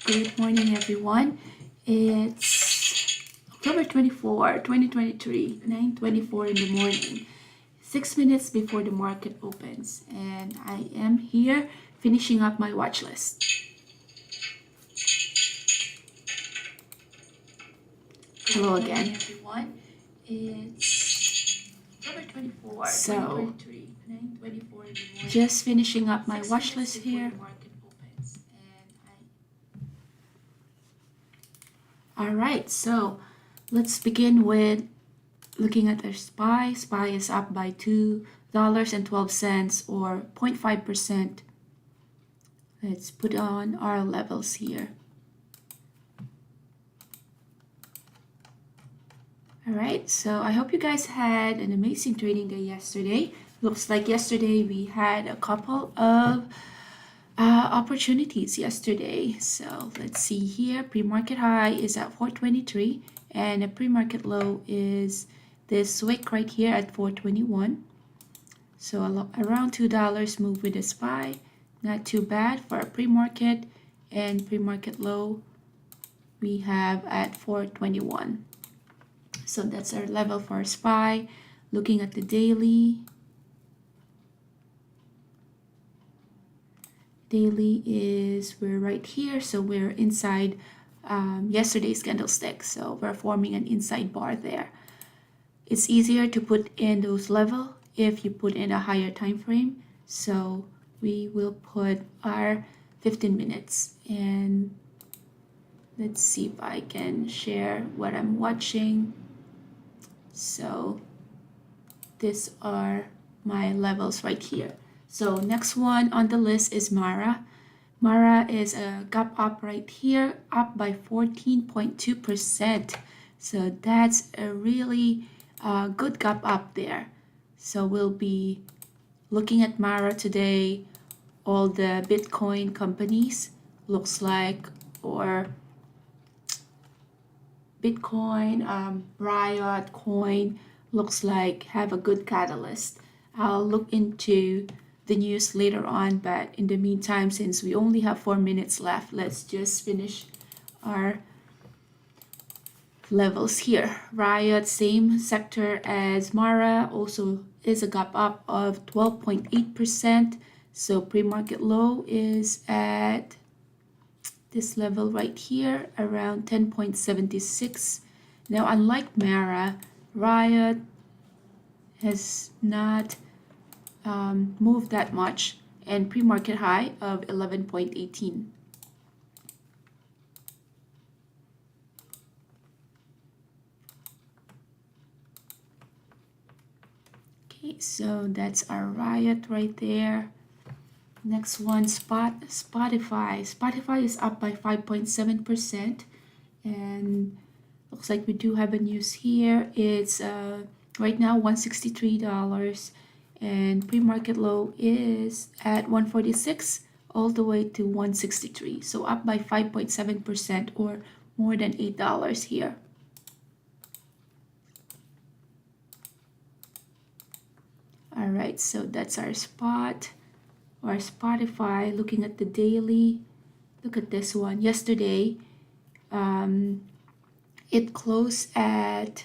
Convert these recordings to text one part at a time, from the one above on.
Good morning, everyone. It's October 24, 2023, 9:24 in the morning, 6 minutes before the market opens, and I am here finishing up my watch list. Hello again, everyone. It's October 24, 2023, 9:24 in the morning. Just finishing up my watch list here. All right, so let's begin with looking at our SPY. SPY is up by $2.12 or 0.5%. Let's put on our levels here. All right, so I hope you guys had an amazing trading day yesterday. Looks like yesterday we had a couple of opportunities yesterday. So let's see here. Pre-market high is at 423 and a pre-market low is this wick right here at 421. So around $2 move with a SPY. Not too bad for a pre-market, and pre-market low we have at 421. So that's our level for SPY. Looking at the daily. Daily is we're right here, so we're inside yesterday's candlestick, so we're forming an inside bar there. It's easier to put in those level if you put in a higher time frame, so we will put our 15 minutes, and let's see if I can share what I'm watching. So these are my levels right here. So next one on the list is Mara. Mara is a gap up right here, up by 14.2%. So that's a really good gap up there. So we'll be looking at Mara today. All the Bitcoin companies looks like, or Bitcoin, Riot, Coin looks like have a good catalyst. I'll look into the news later on, but in the meantime, since we only have 4 minutes left, let's just finish our levels here. Riot, same sector as Mara, also is a gap up of 12.8%. So pre-market low is at this level right here around 10.76. Now, unlike Mara, Riot has not moved that much, and pre-market high of 11.18. Okay, so that's our Riot right there. Next one, Spotify. Spotify is up by 5.7%, and looks like we do have a news here. It's right now $163, and pre-market low is at 146 all the way to 163. So up by 5.7% or more than $8 here. All right, so that's our spot or Spotify. Looking at the daily, look at this one. Yesterday, it closed at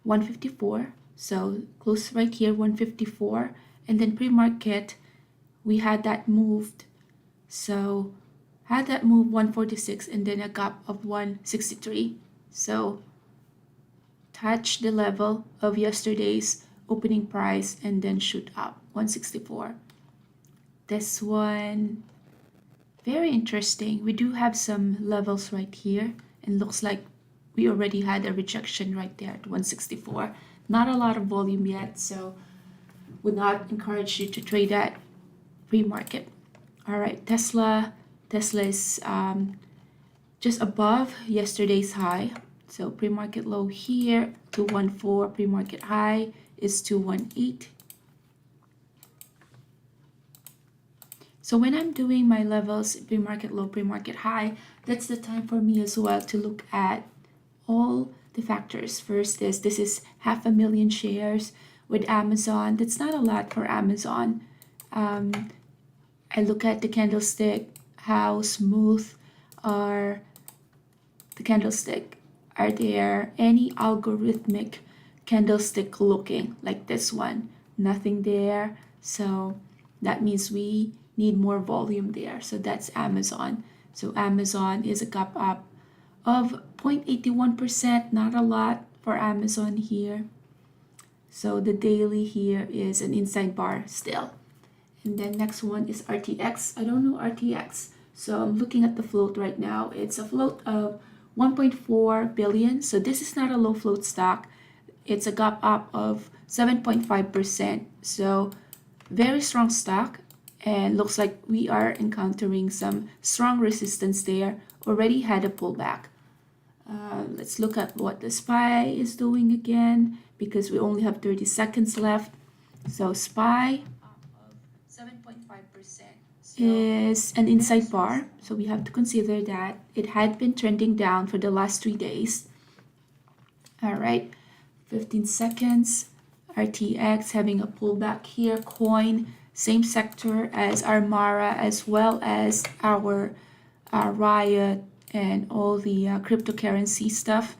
154, so close right here 154, and then pre-market we had that moved, so had that move 146 and then a gap of 163, so touch the level of yesterday's opening price and then shoot up 164. This one, very interesting. We do have some levels right here, and looks like we already had a rejection right there at 164. Not a lot of volume yet, so would not encourage you to trade at pre-market. All right, Tesla is just above yesterday's high. So pre-market low here, 214, pre-market high is 218. So when I'm doing my levels, pre-market low, pre-market high, that's the time for me as well to look at all the factors. First is, this is 500,000 shares with Amazon. That's not a lot for Amazon. I look at the candlestick, how smooth are the candlestick. Are there any algorithmic candlestick looking like this one? Nothing there. So that means we need more volume there. So that's Amazon. So Amazon is a gap up of 0.81%, not a lot for Amazon here. So the daily here is an inside bar still. And then next one is RTX. I don't know RTX. So I'm looking at the float right now. It's a float of 1.4 billion. So this is not a low float stock. It's a gap up of 7.5%. So very strong stock, and looks like we are encountering some strong resistance there. Already had a pullback. Let's look at what the SPY is doing again, because we only have 30 seconds left. So SPY 7.5% is an inside bar, so we have to consider that it had been trending down for the last 3 days. All right, 15 seconds. RTX having a pullback here. Coin, same sector as our Mara, as well as our Riot and all the cryptocurrency stuff.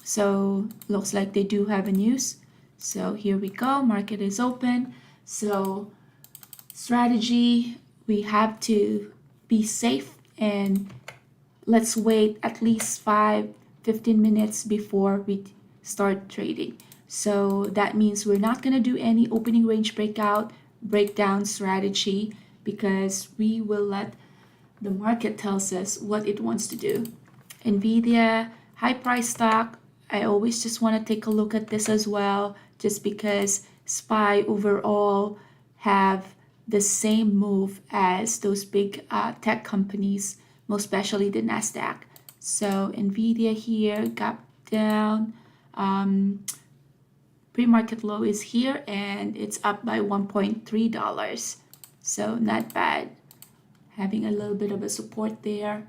So looks like they do have a news. So here we go, market is open. So strategy, we have to be safe, and let's wait at least 15 minutes before we start trading. So that means we're not going to do any opening range breakdown strategy, because we will let the market tells us what it wants to do. Nvidia, high price stock. I always just want to take a look at this as well, just because SPY overall have the same move as those big tech companies, most especially the Nasdaq. So Nvidia here, gap down. Pre-market low is here, and it's up by $1.3. So not bad. Having a little bit of a support there.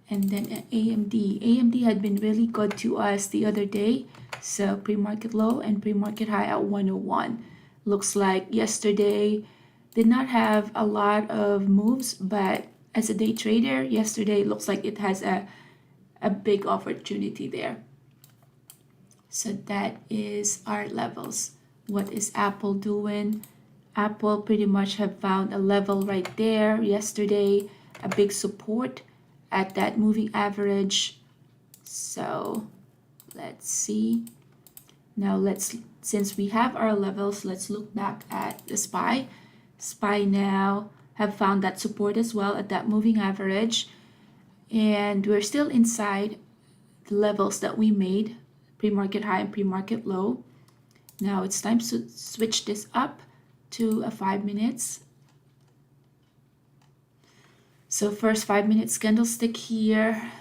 And then AMD. AMD had been really good to us the other day. So pre-market low and pre-market high at 101. Looks like yesterday did not have a lot of moves, but as a day trader, yesterday looks like it has a big opportunity there. So that is our levels. What is Apple doing? Apple pretty much have found a level right there yesterday, a big support at that moving average. So let's see. Now since we have our levels, let's look back at the SPY. SPY now have found that support as well at that moving average. And we're still inside the levels that we made, pre-market high and pre-market low. Now it's time to switch this up to a 5 minutes. So first 5 minutes candlestick here.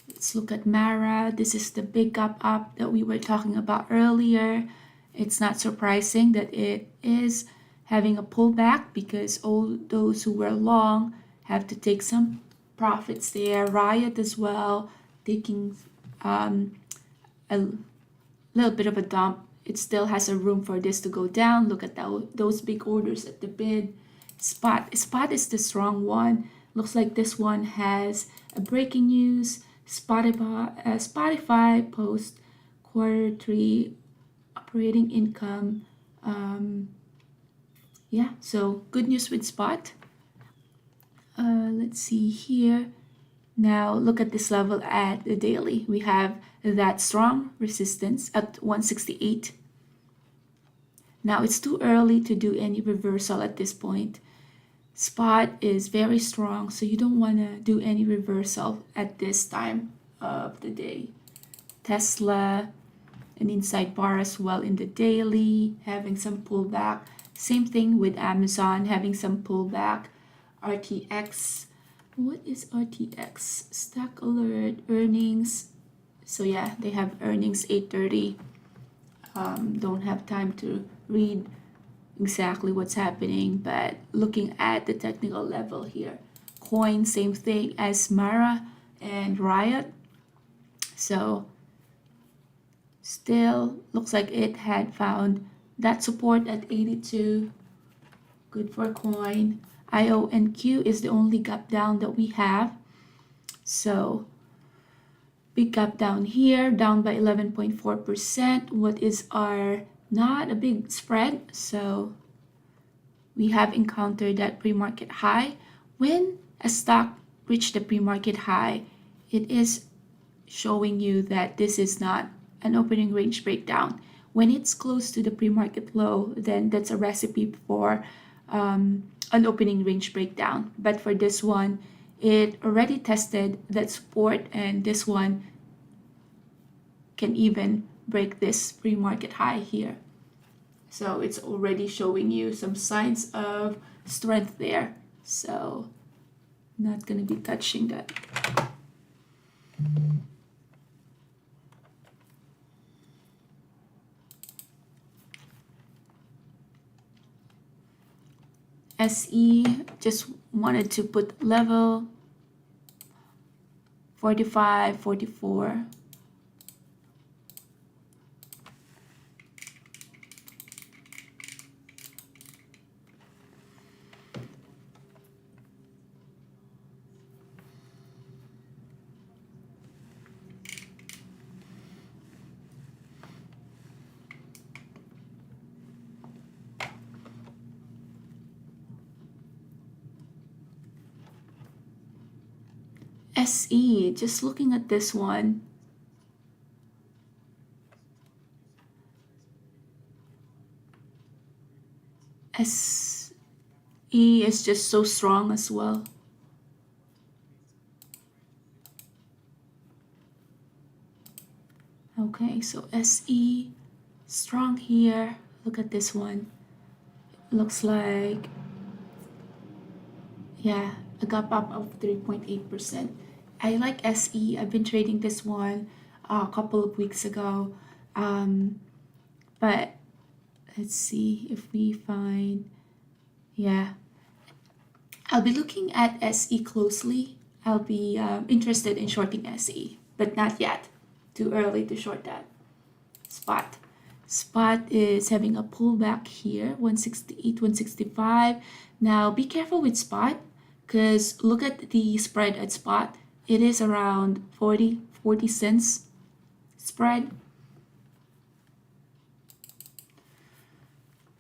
Let's look at Mara. This is the big gap up that we were talking about earlier. It's not surprising that it is having a pullback because all those who were long have to take some profits there. Riot as well, taking a little bit of a dump. It still has a room for this to go down. Look at those big orders at the bid. Spot is the strong one. Looks like this one has a breaking news. Spotify post Q3 operating income. Yeah, so good news with Spot. Let's see here. Now look at this level at the daily. We have that strong resistance at 168. Now it's too early to do any reversal at this point. Spot is very strong, so you don't want to do any reversal at this time of the day. Tesla, an inside bar as well in the daily, having some pullback. Same thing with Amazon, having some pullback. RTX, what is RTX? Stock alert, earnings. So yeah, they have earnings 8:30. Don't have time to read exactly what's happening, but looking at the technical level here, coin same thing as Mara and Riot. So still looks like it had found that support at 82. Good for coin. IONQ is the only gap down that we have. So big gap down here, down by 11.4%. What is our not a big spread, so we have encountered that pre-market high. When a stock reached the pre-market high, it is showing you that this is not an opening range breakdown. When it's close to the pre-market low, then that's a recipe for an opening range breakdown. But for this one, it already tested that support, and this one can even break this pre-market high here. So it's already showing you some signs of strength there. So not going to be touching that. SE, just wanted to put level 45, 44. SE, just looking at this one, SE is just so strong as well. Okay, so SE strong here. Look at this one. Looks like, yeah, a gap up of 3.8%. I like SE. I've been trading this one a couple of weeks ago. But let's see if we find, yeah. I'll be looking at SE closely. I'll be interested in shorting SE, but not yet. Too early to short that. Spot. Spot is having a pullback here, 168, 165. Now be careful with Spot, because look at the spread at Spot. It is around 40 cents spread.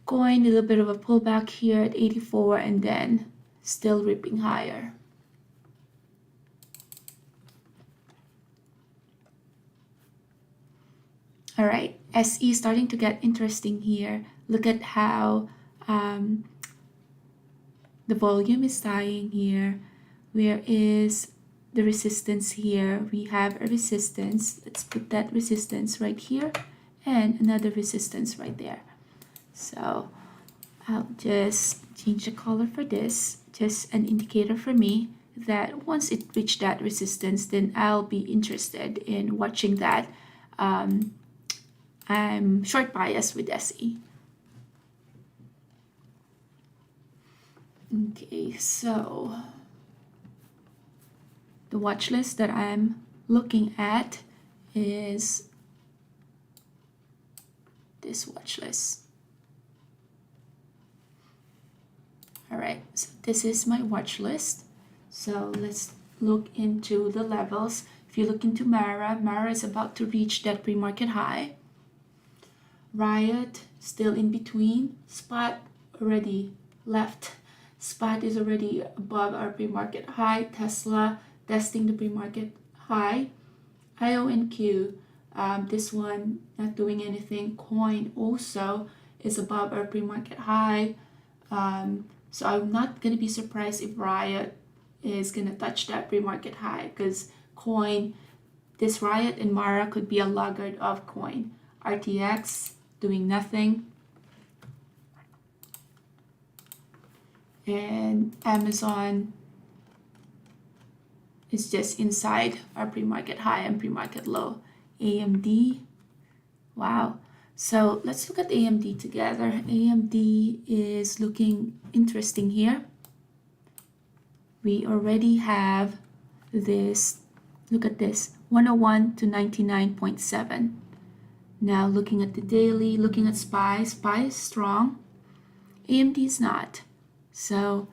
Coin, a little bit of a pullback here at 84, and then still ripping higher. All right, SE starting to get interesting here. Look at how the volume is dying here. Where is the resistance here? We have a resistance. Let's put that resistance right here and another resistance right there. So I'll just change the color for this, just an indicator for me that once it reached that resistance, then I'll be interested in watching that. I'm short bias with SE. Okay, so the watch list that I'm looking at is this watch list. All right, so this is my watch list. So let's look into the levels. If you look into Mara is about to reach that pre-market high. Riot still in between. Spot already left. Spot is already above our pre-market high. Tesla testing the pre-market high. IONQ, this one not doing anything. Coin also is above our pre-market high. So I'm not going to be surprised if Riot is going to touch that pre-market high, because Coin, this Riot and Mara could be a laggard of Coin. RTX doing nothing. And Amazon is just inside our pre-market high and pre-market low. AMD, wow. So let's look at AMD together. AMD is looking interesting here. We already have this, look at this, 101 to 99.7. Now looking at the daily, looking at SPY, SPY is strong. AMD is not. So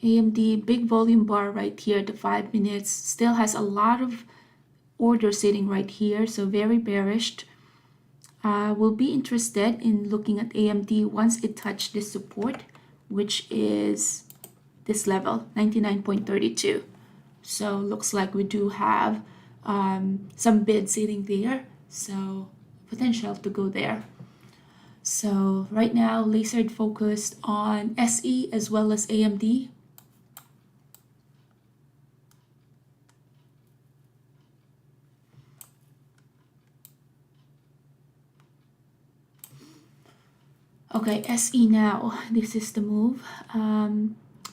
AMD, big volume bar right here, the 5 minutes, still has a lot of order sitting right here, so very bearish. We'll be interested in looking at AMD once it touched this support, which is this level, 99.32. So looks like we do have some bid sitting there, so potential to go there. So right now, laser focused on SE as well as AMD. Okay, SE now, this is the move.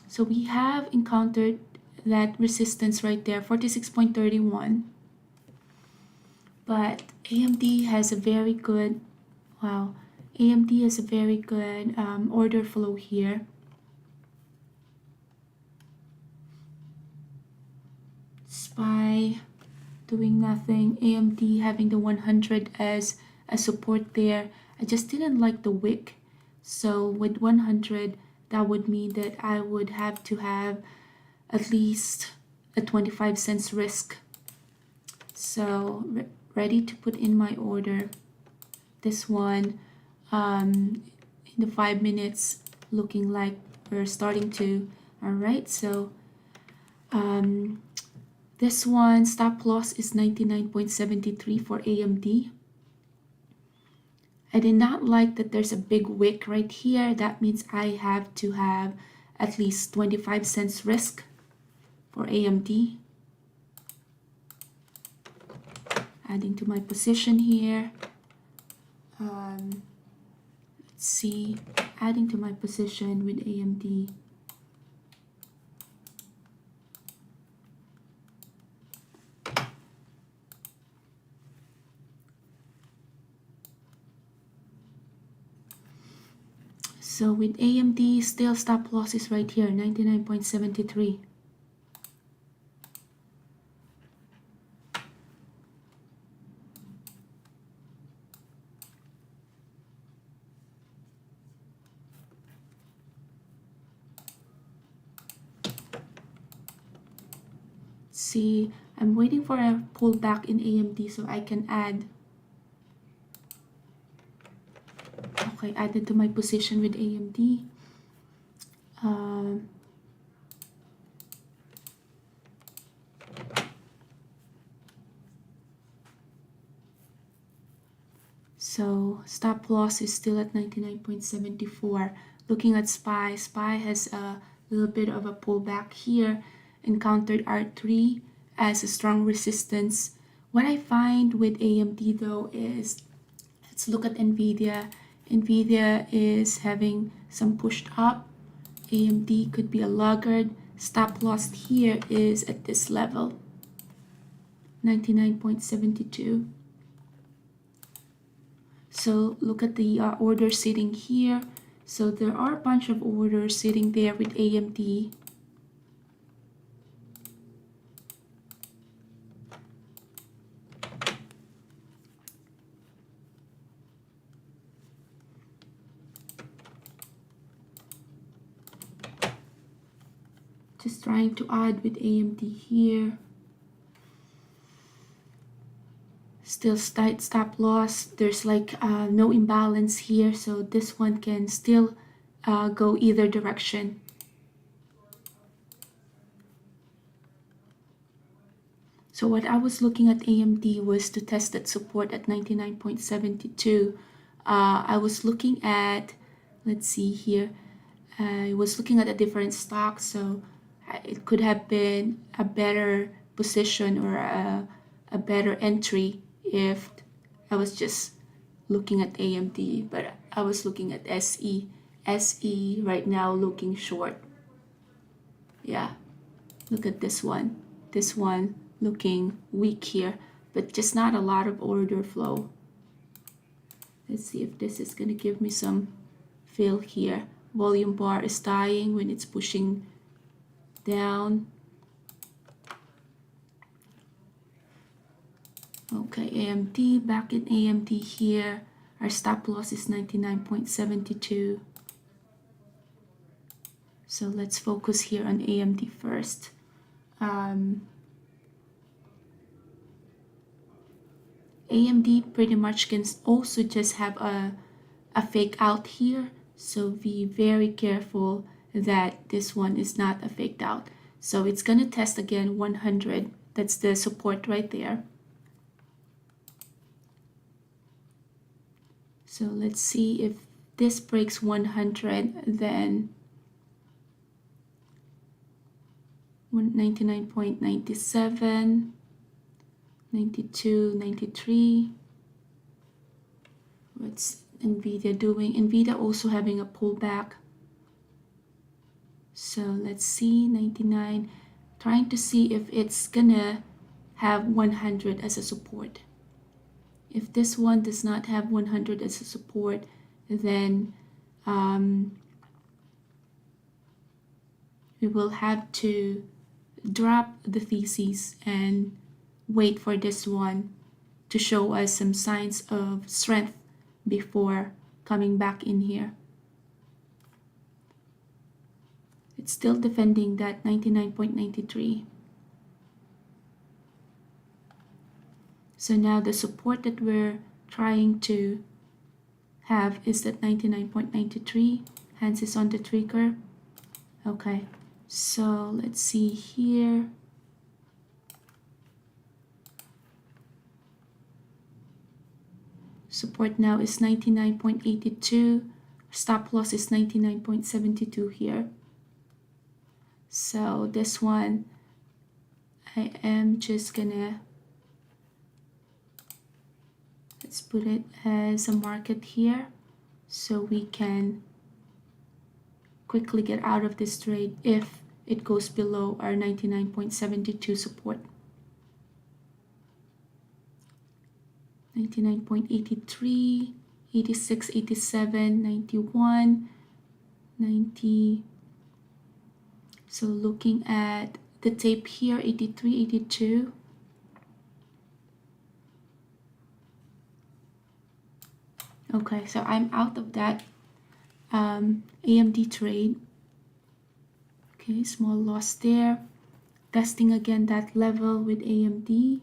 So we have encountered that resistance right there, 46.31. But AMD has a very good, wow, AMD has a very good order flow here. SPY doing nothing. AMD having the 100 as a support there. I just didn't like the wick. So with 100, that would mean that I would have to have at least a 25 cents risk. So ready to put in my order. This one in the 5 minutes looking like we're starting to. All right, so this one stop loss is 99.73 for AMD. I did not like that there's a big wick right here. That means I have to have at least 25 cents risk for AMD. Adding to my position here. Let's see, adding to my position with AMD. So with AMD, still stop losses right here, 99.73. See, I'm waiting for a pullback in AMD so I can add. Okay, added to my position with AMD. So stop loss is still at 99.74. Looking at SPY, SPY has a little bit of a pullback here, encountered R3 as a strong resistance. What I find with AMD though is, let's look at NVIDIA. NVIDIA is having some pushed up. AMD could be a laggard. Stop loss here is at this level, 99.72. So look at the order sitting here. So there are a bunch of orders sitting there with AMD. Just trying to add with AMD here. Still tight stop loss. There's like no imbalance here, so this one can still go either direction. So what I was looking at AMD was to test that support at 99.72. I was looking at, let's see here, I was looking at a different stock, so it could have been a better position or a better entry if I was just looking at AMD, but I was looking at SE. SE right now looking short. Yeah, look at this one. This one looking weak here, but just not a lot of order flow. Let's see if this is going to give me some fill here. Volume bar is dying when it's pushing down. Okay, AMD, back in AMD here. Our stop loss is 99.72. So let's focus here on AMD first. AMD pretty much can also just have a fake out here. So be very careful that this one is not a faked out. So it's going to test again 100. That's the support right there. So let's see if this breaks 100, then 99.97, 92, 93. What's NVIDIA doing? NVIDIA also having a pullback. So let's see, 99, trying to see if it's gonna have 100 as a support. If this one does not have 100 as a support, then we will have to drop the thesis and wait for this one to show us some signs of strength before coming back in here. It's still defending that 99.93. So now the support that we're trying to have is at 99.93. Hands is on the trigger. Okay, so let's see here. Support now is 99.82. Stop loss is 99.72 here. So this one, I am just gonna, let's put it as a market here so we can quickly get out of this trade if it goes below our 99.72 support. 99.83, 86, 87, 91, 90. So looking at the tape here, 83, 82. Okay, so I'm out of that AMD trade. Okay, small loss there. Testing again that level with AMD.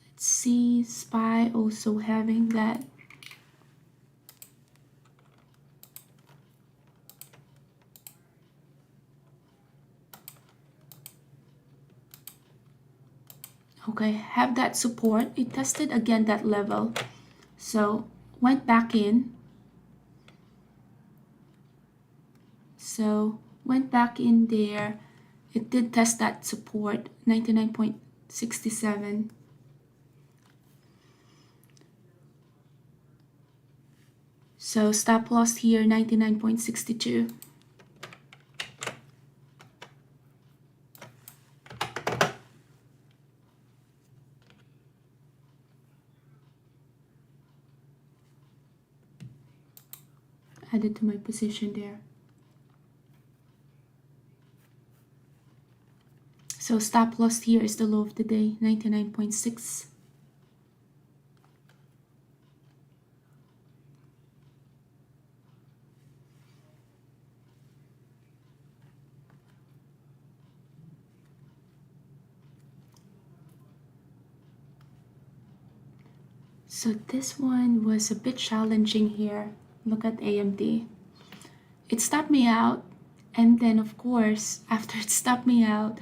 Let's see, SPY also having that. Okay, have that support. It tested again that level, so went back in. So went back in there. It did test that support, 99.67. So stop loss here, 99.62. Added to my position there. So stop loss here is the low of the day, 99.6. So this one was a bit challenging here. Look at AMD. It stopped me out, and then of course, after it stopped me out,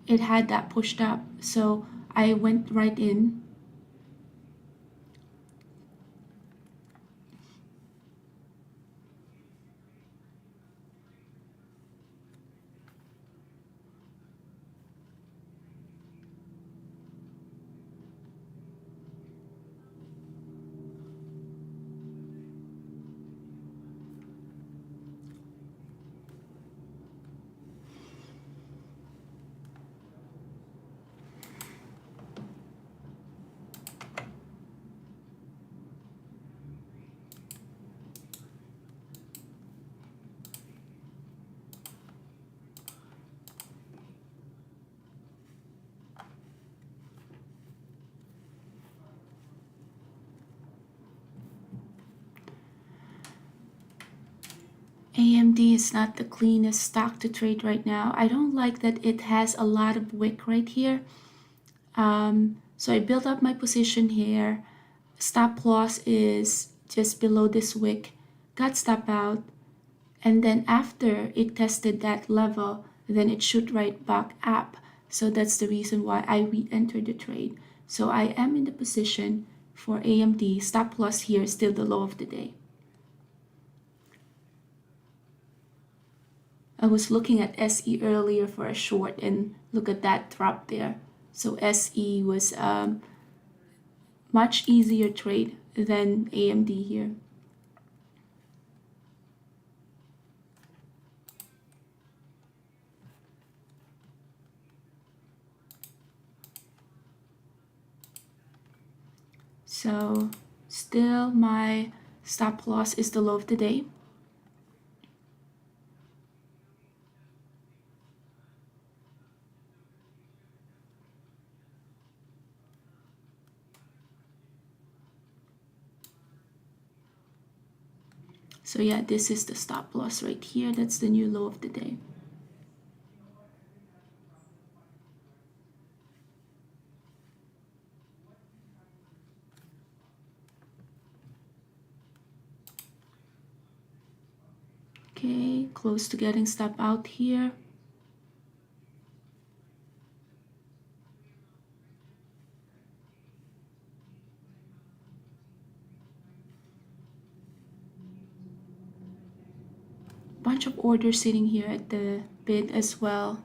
it had that pushed up. So I went right in. AMD is not the cleanest stock to trade right now. I don't like that it has a lot of wick right here. So I built up my position here. Stop loss is just below this wick. Got stop out. And then after it tested that level, then it shoot right back up. So that's the reason why I re-entered the trade. So I am in the position for AMD. Stop loss here is still the low of the day. I was looking at SE earlier for a short, and look at that drop there. So SE was much easier trade than AMD here. So still my stop loss is the low of the day. So yeah, this is the stop loss right here. That's the new low of the day. Okay, close to getting stop out here. Bunch of orders sitting here at the bid as well.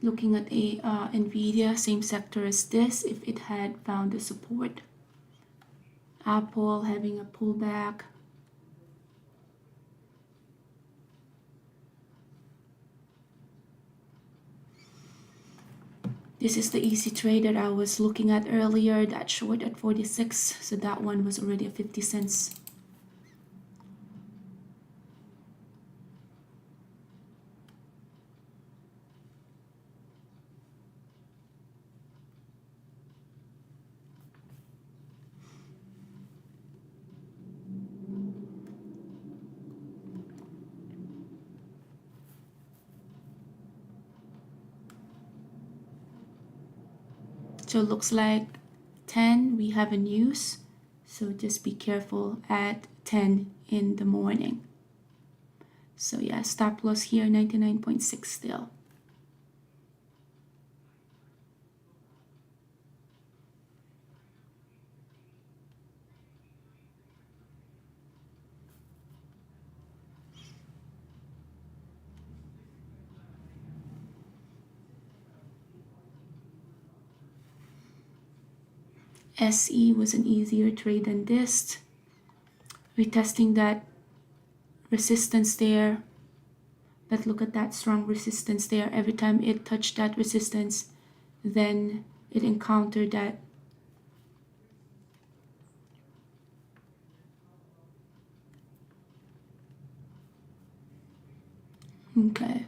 Looking at a Nvidia, same sector as this, if it had found the support. Apple having a pullback. This is the easy trade that I was looking at earlier, that short at 46. So that one was already at 50 cents. So it looks like 10 we have a news, so just be careful at 10 in the morning. So yeah, stop loss here 99.6 still. SE was an easier trade than this. Retesting that resistance there. But look at that strong resistance there. Every time it touched that resistance, then it encountered that. Okay.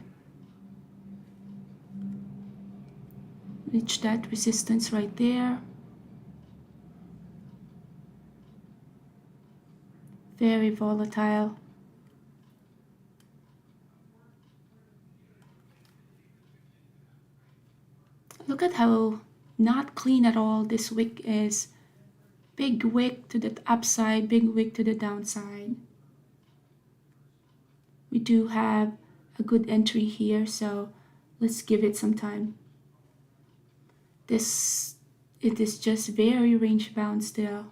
Reach that resistance right there. Very volatile. Look at how not clean at all this wick is. Big wick to the upside, big wick to the downside. We do have a good entry here, so let's give it some time. It is just very range bound still.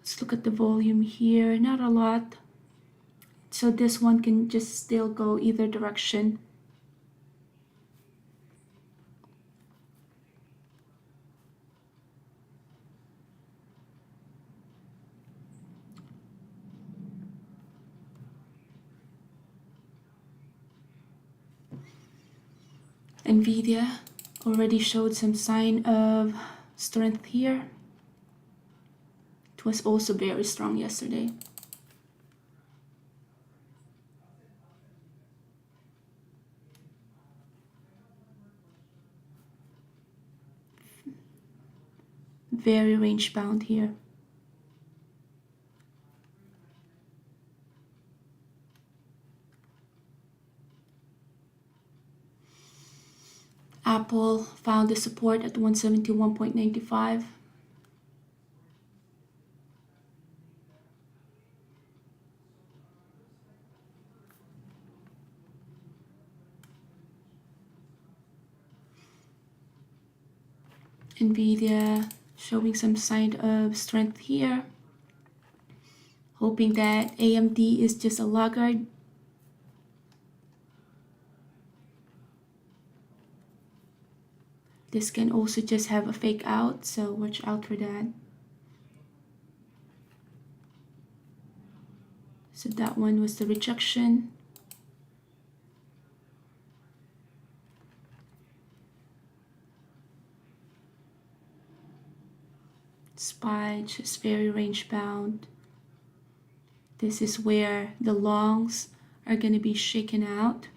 Let's look at the volume here, not a lot. So this one can just still go either direction. Nvidia already showed some sign of strength here. It was also very strong yesterday. Very range bound here. Apple found the support at 171.95. Nvidia showing some sign of strength here. Hoping that AMD is just a laggard. This can also just have a fake out, so watch out for that. So that one was the rejection. SPY just very range bound. This is where the longs are going to be shaken out.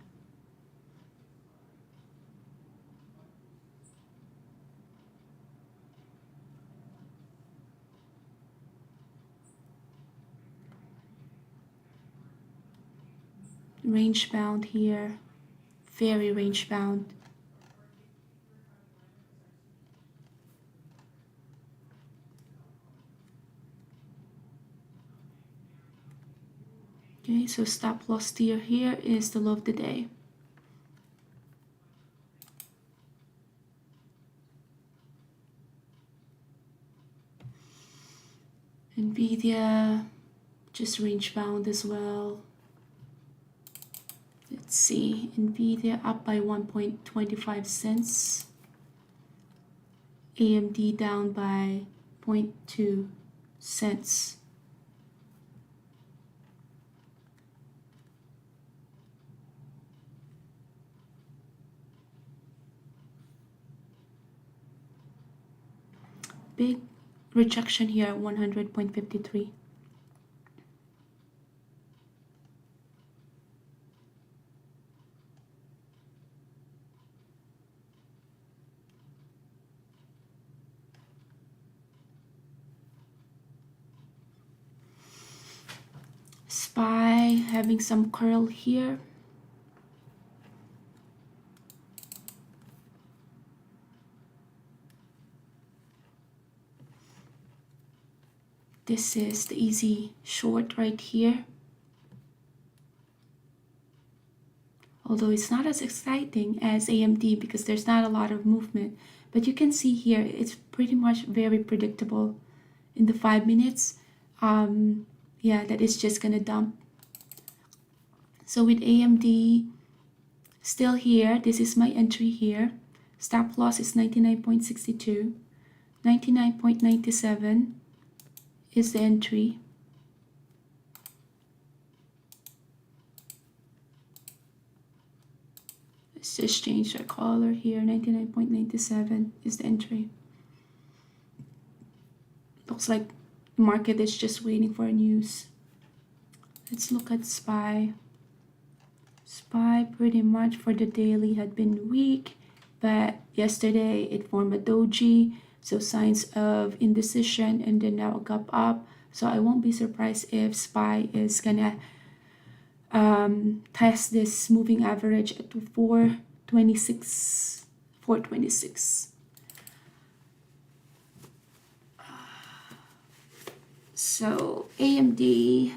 Range bound here, very range bound. Okay, so stop loss tier here is the low of the day. Nvidia just range bound as well. Let's see, Nvidia up by 1.25 cents. AMD down by 0.2 cents. Big rejection here at 100.53. SPY having some curl here. This is the easy short right here. Although it's not as exciting as AMD because there's not a lot of movement. But you can see here, it's pretty much very predictable in the 5 minutes. Yeah, that is just gonna dump. So with AMD still here, this is my entry here. Stop loss is 99.62. 99.97 is the entry. Let's just change the color here. 99.97 is the entry. Looks like the market is just waiting for news. Let's look at SPY. SPY pretty much for the daily had been weak, but yesterday it formed a doji, so signs of indecision, and then now a gap up. So I won't be surprised if SPY is gonna test this moving average at 426. So AMD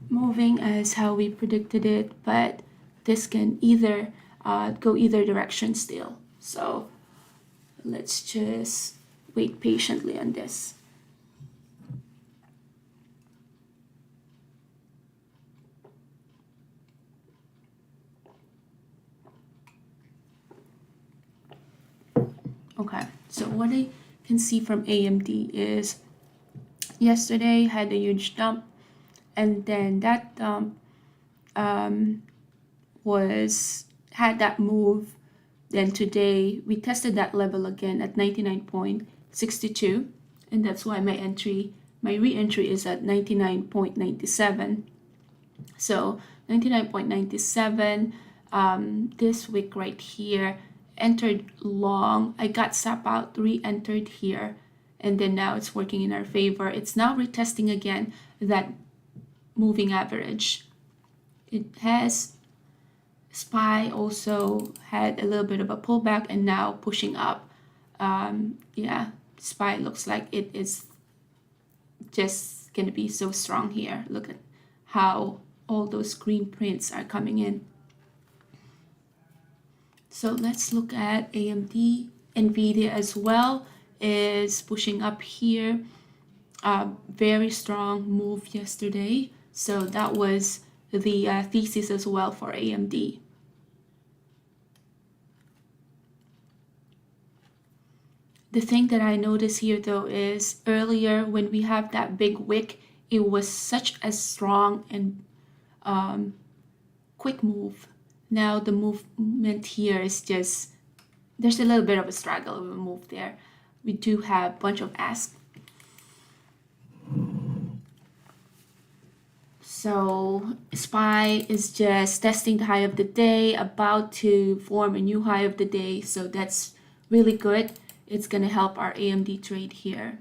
moving as how we predicted it, but this can either go either direction still. So let's just wait patiently on this. Okay, so what I can see from AMD is yesterday had a huge dump, and then that dump had that move. Then today we tested that level again at 99.62, and that's why my re-entry is at 99.97. So 99.97, this wick right here entered long. I got sap out, re-entered here, and then now it's working in our favor. It's now retesting again that moving average. It has SPY also had a little bit of a pullback and now pushing up. Yeah, SPY looks like it is just gonna be so strong here. Look at how all those green prints are coming in. So let's look at AMD. NVIDIA as well is pushing up here. Very strong move yesterday. So that was the thesis as well for AMD. The thing that I notice here though is earlier when we have that big wick, it was such a strong and quick move. Now the movement here is just, there's a little bit of a struggle of a move there. We do have a bunch of asks. So SPY is just testing the high of the day, about to form a new high of the day. So that's really good. It's gonna help our AMD trade here.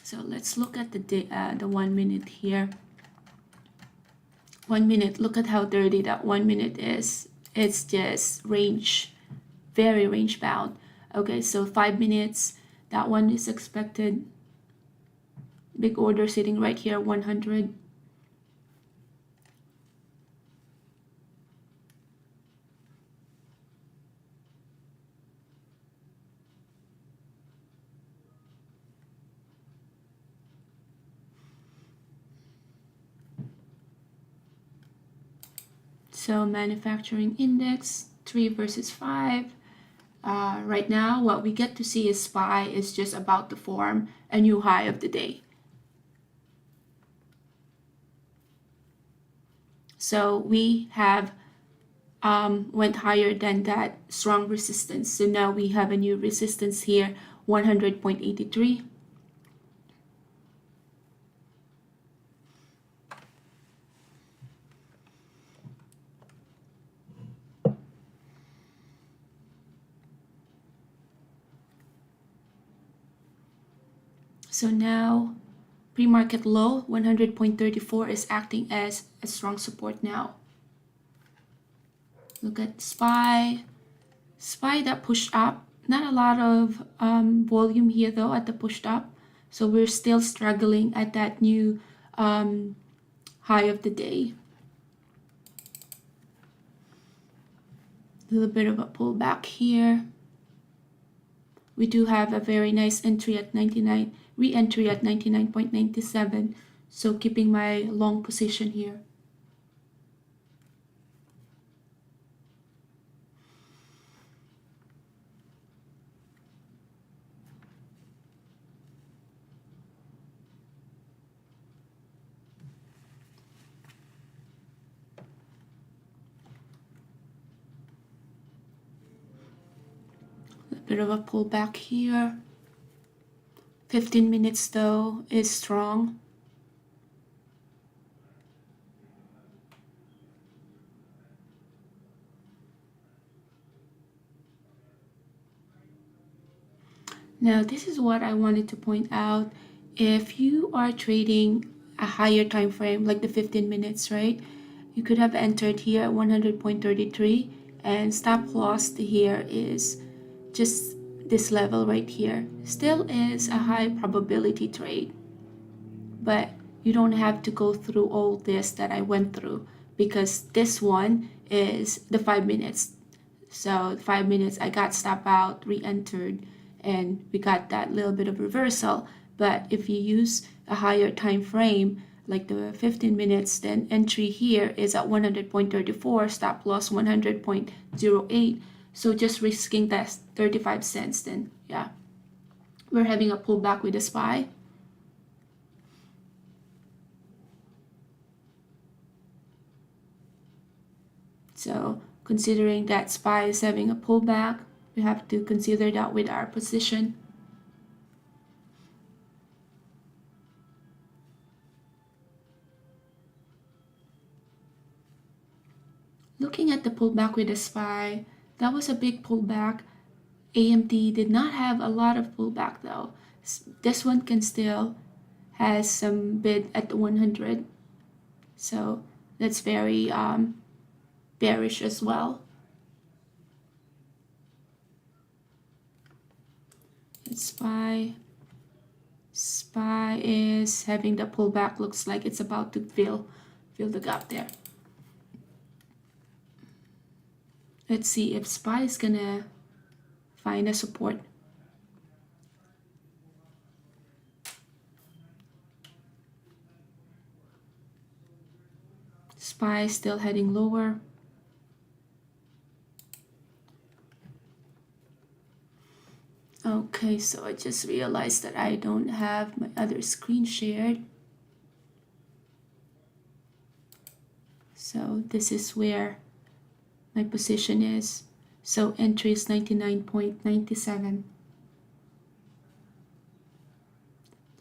So let's look at the 1 minute here. 1 minute, look at how dirty that 1 minute is. It's just range, very range bound. Okay, so 5 minutes, that one is expected. Big order sitting right here, 100. So manufacturing index 3 versus 5. Right now what we get to see is SPY is just about to form a new high of the day. So we have went higher than that strong resistance. So now we have a new resistance here, 100.83. So now pre-market low 100.34 is acting as a strong support now. Look at SPY. SPY that pushed up. Not a lot of volume here though at the pushed up. So we're still struggling at that new high of the day. A little bit of a pullback here. We do have a very nice entry at 99, re-entry at 99.97. So keeping my long position here. A bit of a pullback here. 15 minutes though is strong. Now this is what I wanted to point out. If you are trading a higher time frame like the 15 minutes, right? You could have entered here at 100.33 and stop loss here is just this level right here. Still is a high probability trade, but you don't have to go through all this that I went through, because this one is the 5 minutes. So 5 minutes I got stop out, re-entered, and we got that little bit of reversal. But if you use a higher time frame like the 15 minutes, then entry here is at 100.34, stop loss 100.08. So just risking that 35 cents, then yeah, we're having a pullback with the SPY. So considering that SPY is having a pullback, we have to consider that with our position. Looking at the pullback with the SPY, that was a big pullback. AMD did not have a lot of pullback though. This one can still has some bid at the 100. So that's very bearish as well. SPY is having the pullback, looks like it's about to fill the gap there. Let's see if SPY is gonna find a support. SPY is still heading lower. Okay, so I just realized that I don't have my other screen shared. So this is where my position is. So entry is 99.97.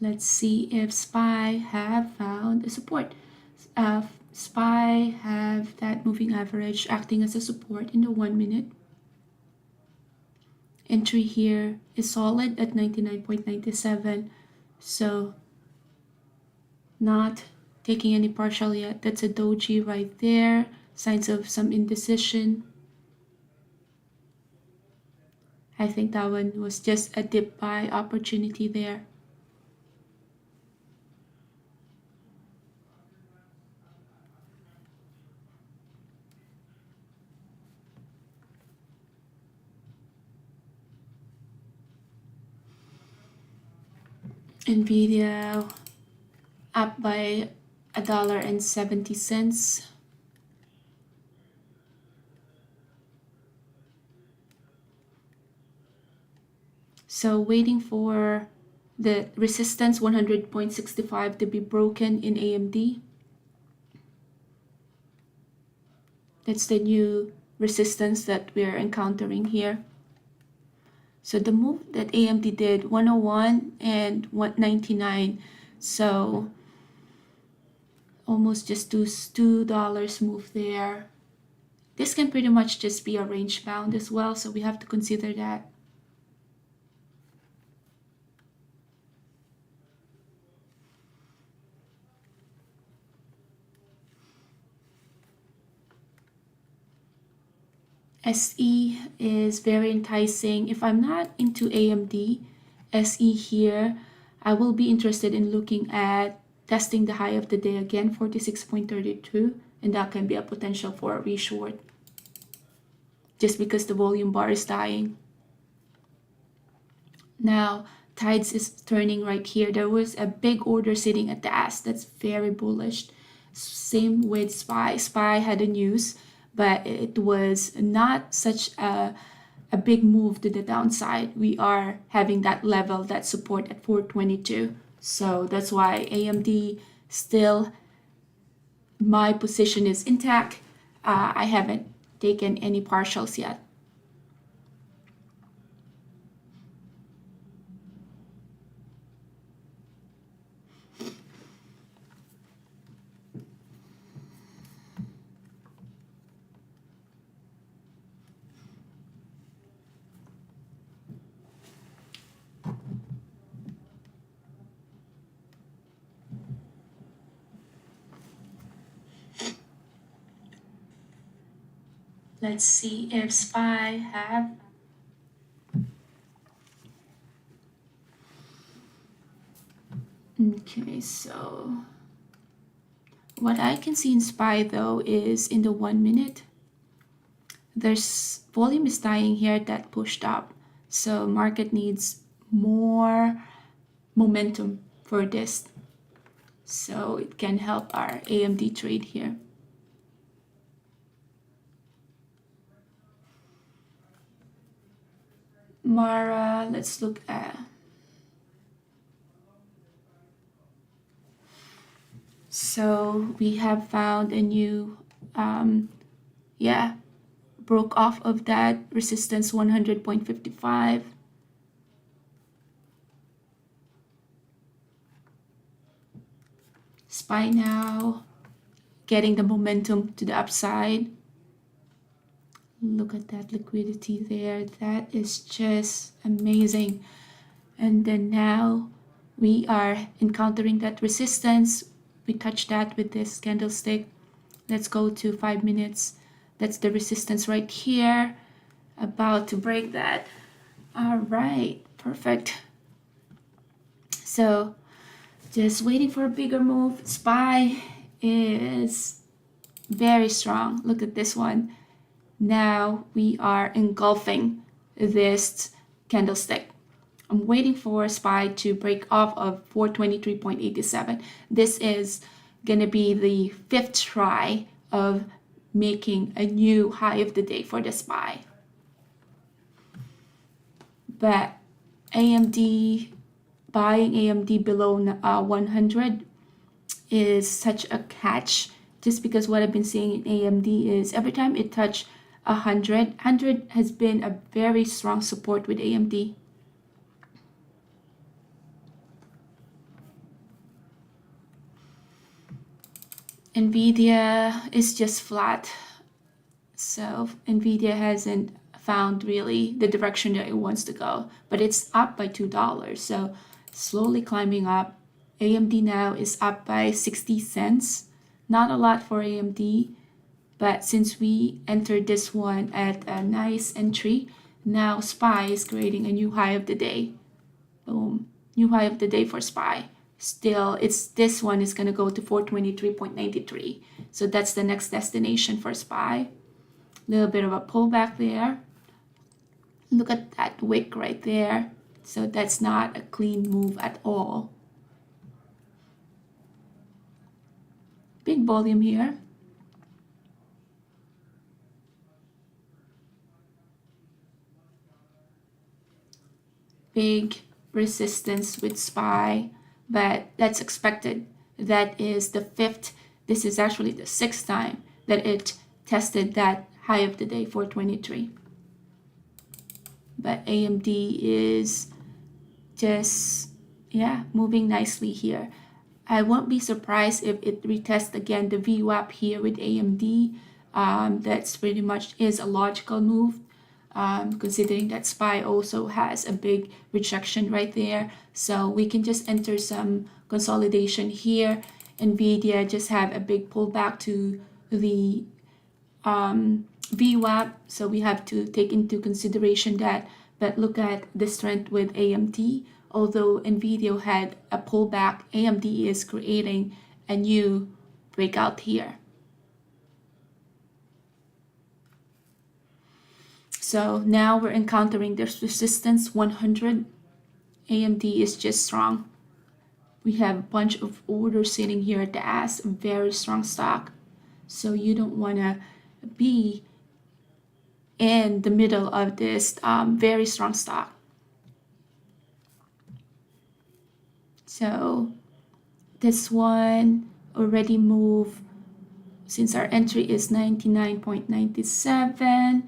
Let's see if SPY have found a support. SPY have that moving average acting as a support in the 1 minute. Entry here is solid at 99.97, so not taking any partial yet. That's a doji right there, signs of some indecision. I think that one was just a dip buy opportunity there. Nvidia up by $1.70. So waiting for the resistance 100.65 to be broken in AMD. That's the new resistance that we're encountering here. So the move that AMD did, 101 and 199, so almost just $2 move there. This can pretty much just be a range bound as well, so we have to consider that. SE is very enticing. If I'm not into AMD, SE here I will be interested in looking at testing the high of the day again, 46.32, and that can be a potential for a reshort just because the volume bar is dying. Now, Tides is turning right here. There was a big order sitting at the ask. That's very bullish. Same with SPY. SPY had a news, but it was not such a big move to the downside. We are having that level, that support at 422. So that's why AMD still, my position is intact. I haven't taken any partials yet. Let's see if SPY have. Okay, so what I can see in SPY though is in the 1 minute, there's volume is dying here that pushed up. So market needs more momentum for this. So it can help our AMD trade here. Mara, let's look at. So we have found a new, broke off of that resistance 100.55. SPY now getting the momentum to the upside. Look at that liquidity there. That is just amazing. And then now we are encountering that resistance. We touch that with this candlestick. Let's go to 5 minutes. That's the resistance right here. About to break that. All right, perfect. So just waiting for a bigger move. SPY is very strong. Look at this one. Now we are engulfing this candlestick. I'm waiting for SPY to break off of 423.87. This is going to be the 5th try of making a new high of the day for the SPY. But AMD, buying AMD below 100 is such a catch, just because what I've been seeing in AMD is every time it touched 100 has been a very strong support with AMD. Nvidia is just flat. So Nvidia hasn't found really the direction that it wants to go, but it's up by $2. So slowly climbing up. AMD now is up by 60 cents. Not a lot for AMD, but since we entered this one at a nice entry, now SPY is creating a new high of the day. Boom, new high of the day for SPY. Still, this one is going to go to 423.93. So that's the next destination for SPY. Little bit of a pullback there. Look at that wick right there. So that's not a clean move at all. Big volume here. Big resistance with SPY, but that's expected. That is the 5th. This is actually the 6th time that it tested that high of the day, 423. But AMD is just, moving nicely here. I won't be surprised if it retests again the VWAP here with AMD. That's pretty much is a logical move, considering that SPY also has a big rejection right there. So we can just enter some consolidation here. Nvidia just have a big pullback to the VWAP, so we have to take into consideration that. But look at the strength with AMD. although NVIDIA had a pullback, AMD is creating a new breakout here. So now we're encountering this resistance 100. AMD is just strong. We have a bunch of orders sitting here at the ass, very strong stock. So you don't want to be in the middle of this very strong stock. So this one already moved, since our entry is 99.97,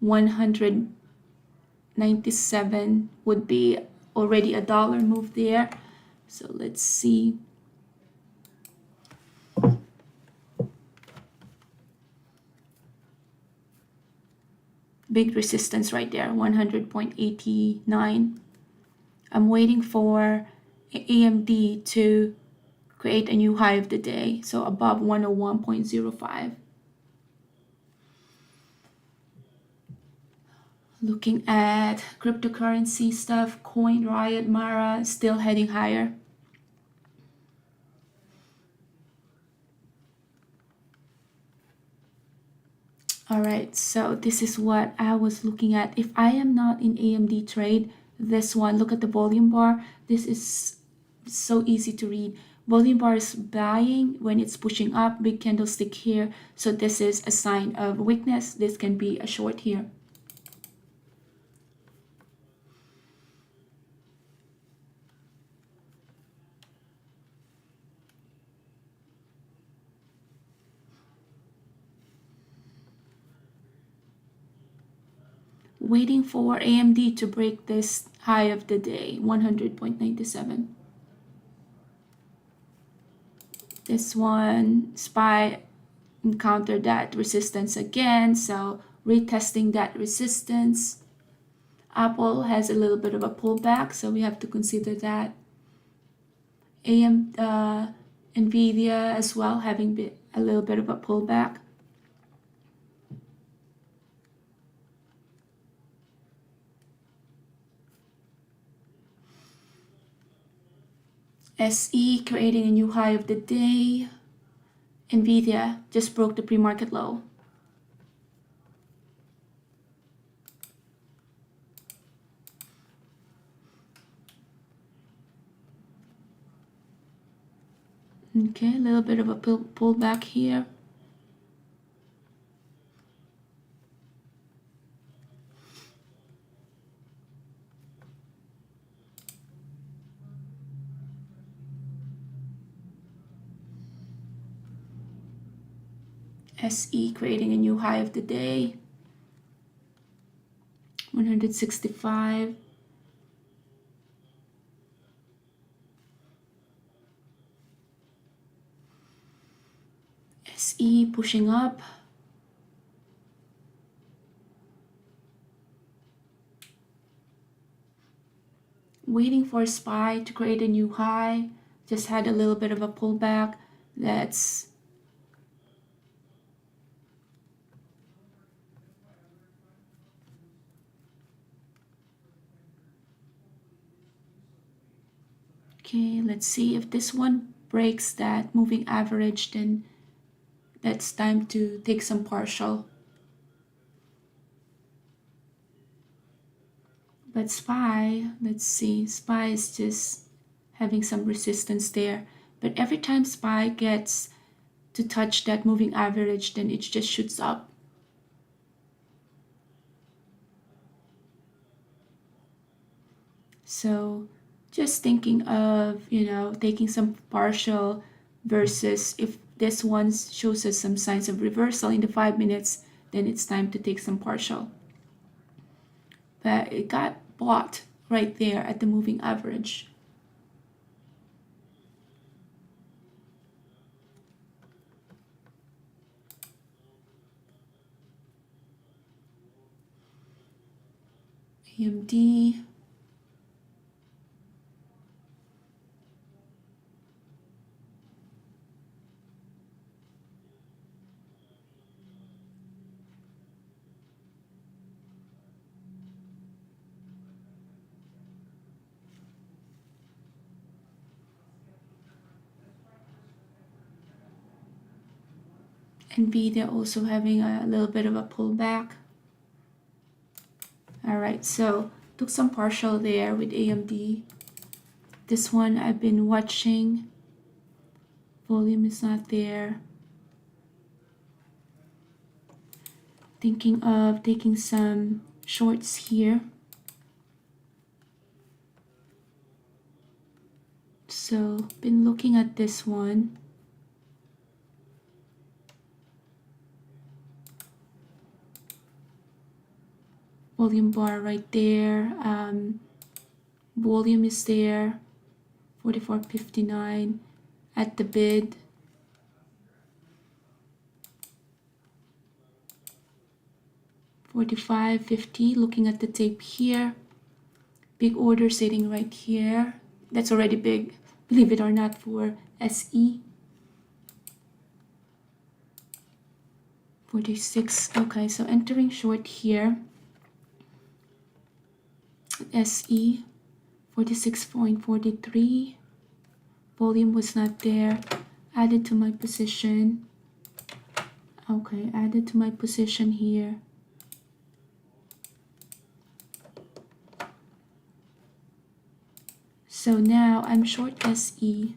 197 would be already a dollar move there. So let's see. Big resistance right there, 100.89. I'm waiting for AMD to create a new high of the day, so above 101.05. Looking at cryptocurrency stuff, Coin, Riot, Mara still heading higher. Alright, so this is what I was looking at. If I am not in AMD trade, this one, look at the volume bar. This is so easy to read. Volume bar is buying when it's pushing up, big candlestick here. So this is a sign of weakness. This can be a short here. Waiting for AMD to break this high of the day, 100.97. This one, SPY encountered that resistance again, so retesting that resistance. Apple has a little bit of a pullback, so we have to consider that. NVIDIA as well having a little bit of a pullback. SE creating a new high of the day. NVIDIA just broke the pre-market low. Okay, a little bit of a pullback here. SE creating a new high of the day, 165. SE pushing up. Waiting for SPY to create a new high. Just had a little bit of a pullback. That's okay. Let's see if this one breaks that moving average, then that's time to take some partial. But SPY, let's see, SPY is just having some resistance there. But every time SPY gets to touch that moving average, then it just shoots up. So just thinking of, taking some partial versus if this one shows us some signs of reversal in the 5 minutes, then it's time to take some partial. But it got bought right there at the moving average. AMD. NVIDIA also having a little bit of a pullback. All right, so took some partial there with AMD. This one I've been watching. Volume is not there. Thinking of taking some shorts here. So been looking at this one. Volume bar right there. Volume is there. 44.59 at the bid. $45.50. Looking at the tape here. Big order sitting right here. That's already big, believe it or not, for SE. 46. Okay, so entering short here. SE 46.43. Volume was not there. Added to my position. Okay, added to my position here. So now I'm short SE.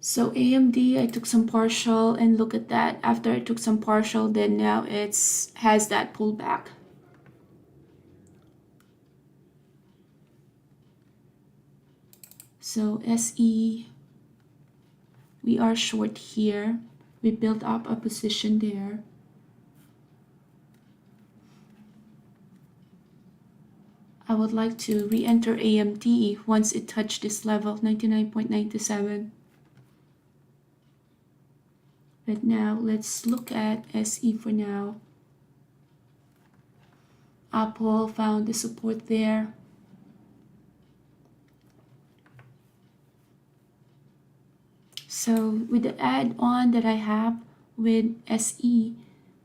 So AMD, I took some partial, and look at that. After I took some partial, then now it's has that pullback. So SE, we are short here. We built up a position there. I would like to re-enter AMD once it touched this level, 99.97. But now let's look at SE for now. Apple found the support there. So with the add-on that I have with SE,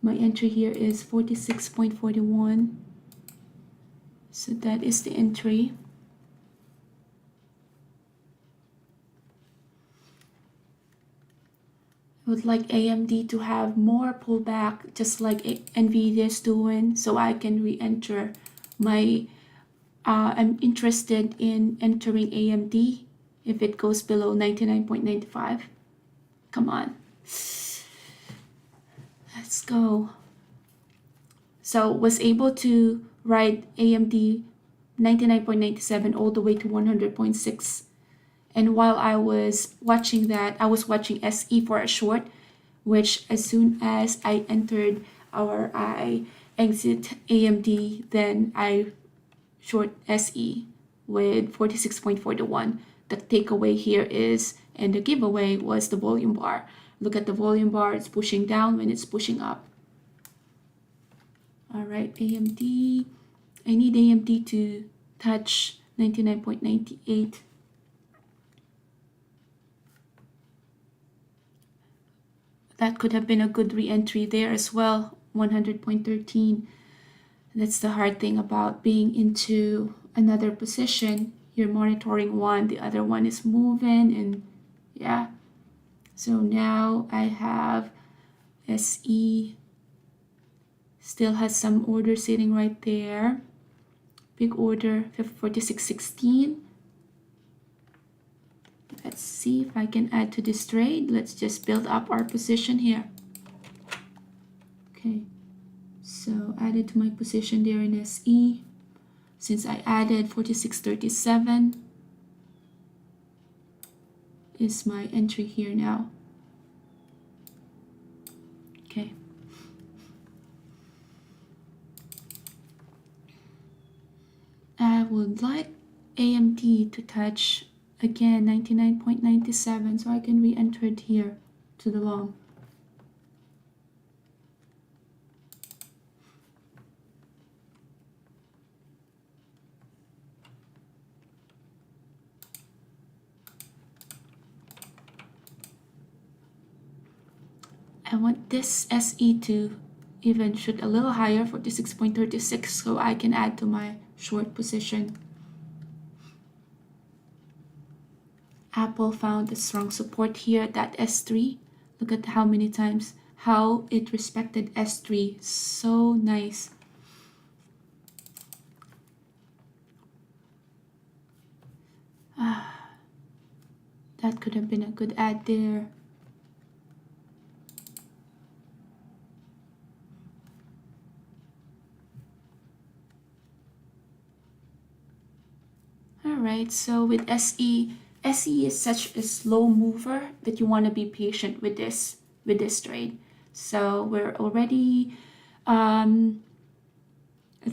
my entry here is 46.41. So that is the entry. I would like AMD to have more pullback, just like NVIDIA is doing, so I can re-enter my, I'm interested in entering AMD if it goes below 99.95. Come on. Let's go. So was able to ride AMD 99.97 all the way to 100.6. And while I was watching that, I was watching SE for a short, which as soon as I entered or I exit AMD, then I short SE with 46.41. The takeaway here is, and the giveaway was the volume bar. Look at the volume bar, it's pushing down when it's pushing up. All right, AMD, I need AMD to touch 99.98. That could have been a good re-entry there as well, 100.13. That's the hard thing about being into another position. You're monitoring one, the other one is moving, and yeah. So now I have SE, still has some order sitting right there. Big order, 46.16. Let's see if I can add to this trade. Let's just build up our position here. Okay, so added to my position there in SE. Since I added 46.37 is my entry here now. Okay. I would like AMD to touch again 99.97 so I can re-enter it here to the long. I want this SE to even shoot a little higher, 46.36, so I can add to my short position. Apple found a strong support here at that S3. Look at how many times how it respected S3. So nice. That could have been a good add there. Alright, so with SE, SE is such a slow mover that you want to be patient with this trade. So we're already at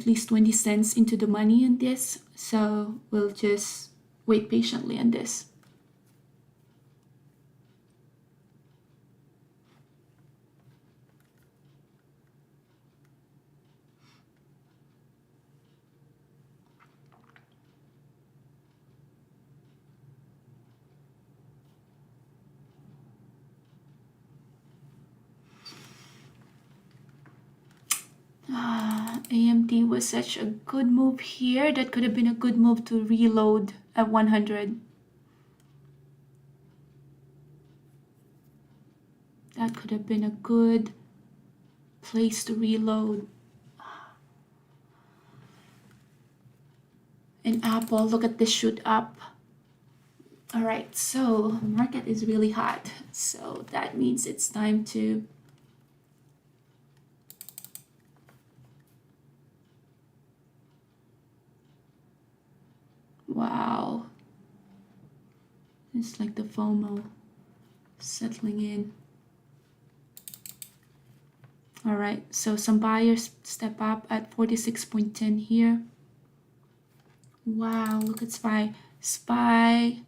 least 20 cents into the money in this, so we'll just wait patiently on this. AMD was such a good move here. That could have been a good move to reload at 100. That could have been a good place to reload. And Apple, look at this shoot up. All right, so market is really hot. So that means it's time to wow. It's like the FOMO settling in. All right, so some buyers step up at 46.10 here. Wow, look at SPY. SPY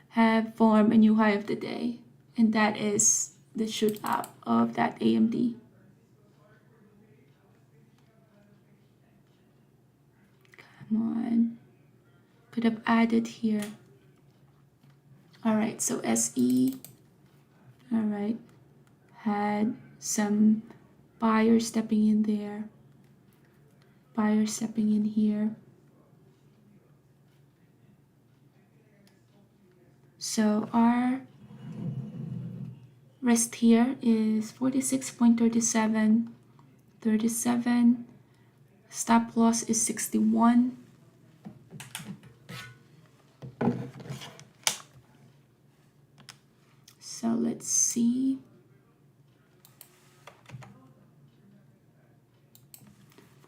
have formed a new high of the day, and that is the shoot up of that AMD. Come on, could have added here. All right, so SE, all right, had some buyers stepping in there, buyers stepping in here. So our rest here is 46.37, 37. Stop loss is 61. So let's see.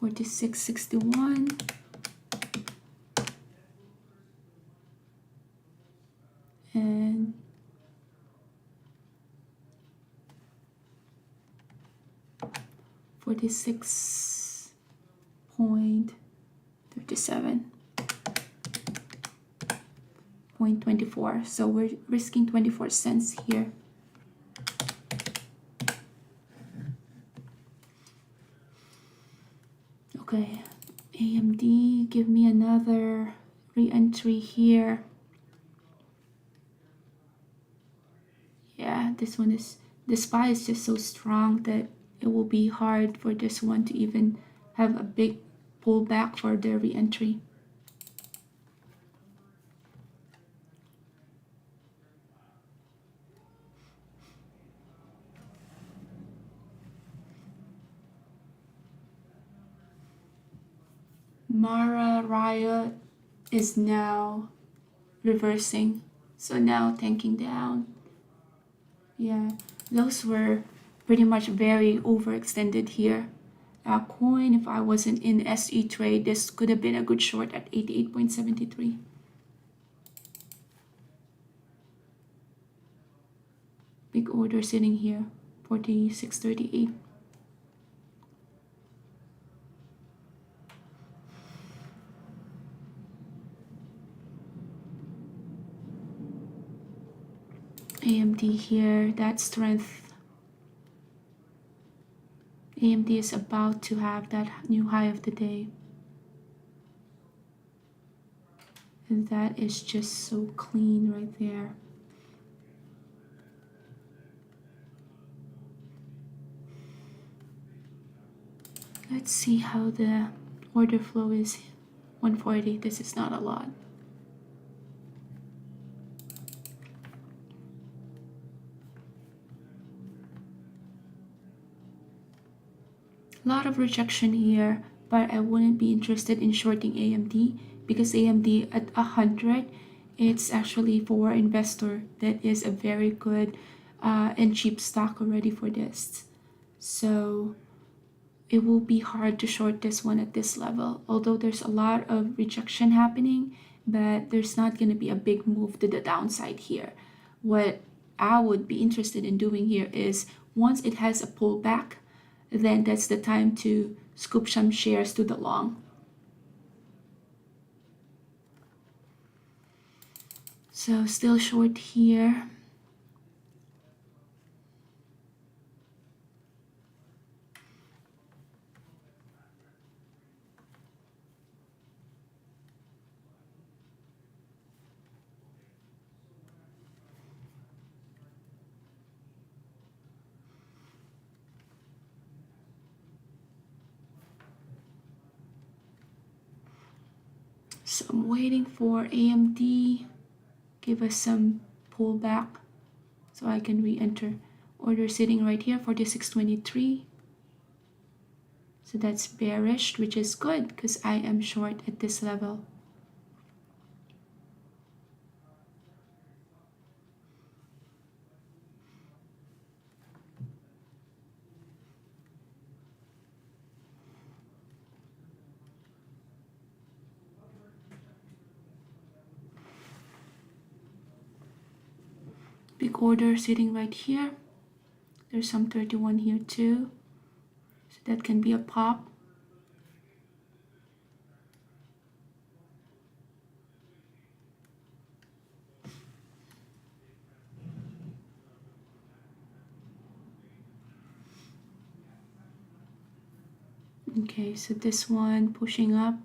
46.61. And 46.37. 0.24, so we're risking 24 cents here. Okay, AMD, give me another re-entry here. Yeah, this one is, the SPY is just so strong that it will be hard for this one to even have a big pullback for the re-entry. Mara Riot is now reversing, so now tanking down. Yeah, those were pretty much very overextended here. Coin, if I wasn't in SE trade, this could have been a good short at 88.73. Big order sitting here, 46.38. AMD here, that strength. AMD is about to have that new high of the day. And that is just so clean right there. Let's see how the order flow is. 140, this is not a lot. A lot of rejection here, but I wouldn't be interested in shorting AMD because AMD at 100, it's actually for investor that is a very good and cheap stock already for this. So it will be hard to short this one at this level, although there's a lot of rejection happening, but there's not going to be a big move to the downside here. What I would be interested in doing here is once it has a pullback, then that's the time to scoop some shares to the long. So still short here. So I'm waiting for AMD, give us some pullback so I can re-enter. Order sitting right here, 46.23. So that's bearish, which is good because I am short at this level. Big order sitting right here. There's some 31 here too. So that can be a pop. Okay, so this one pushing up.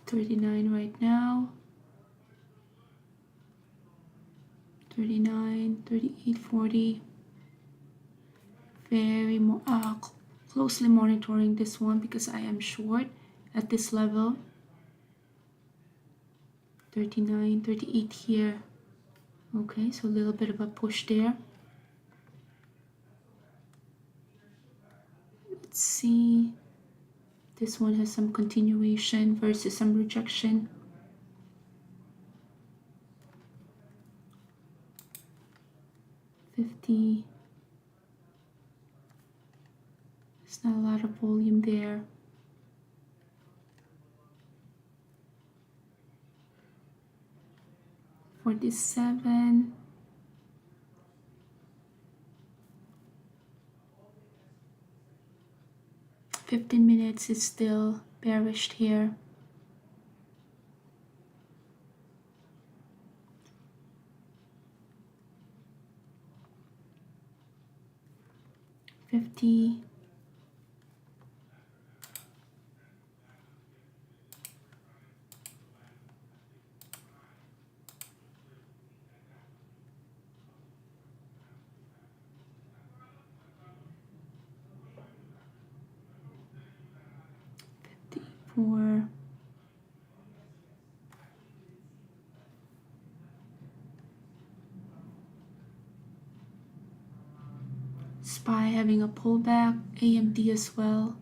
$39 right now. 39, 38, 40. Very closely monitoring this one because I am short at this level. 39, 38 here. Okay, so a little bit of a push there. Let's see. This one has some continuation versus some rejection. $50. There's not a lot of volume there. $47. 15 minutes is still bearish here. $50. $54. SPY having a pullback, AMD as well.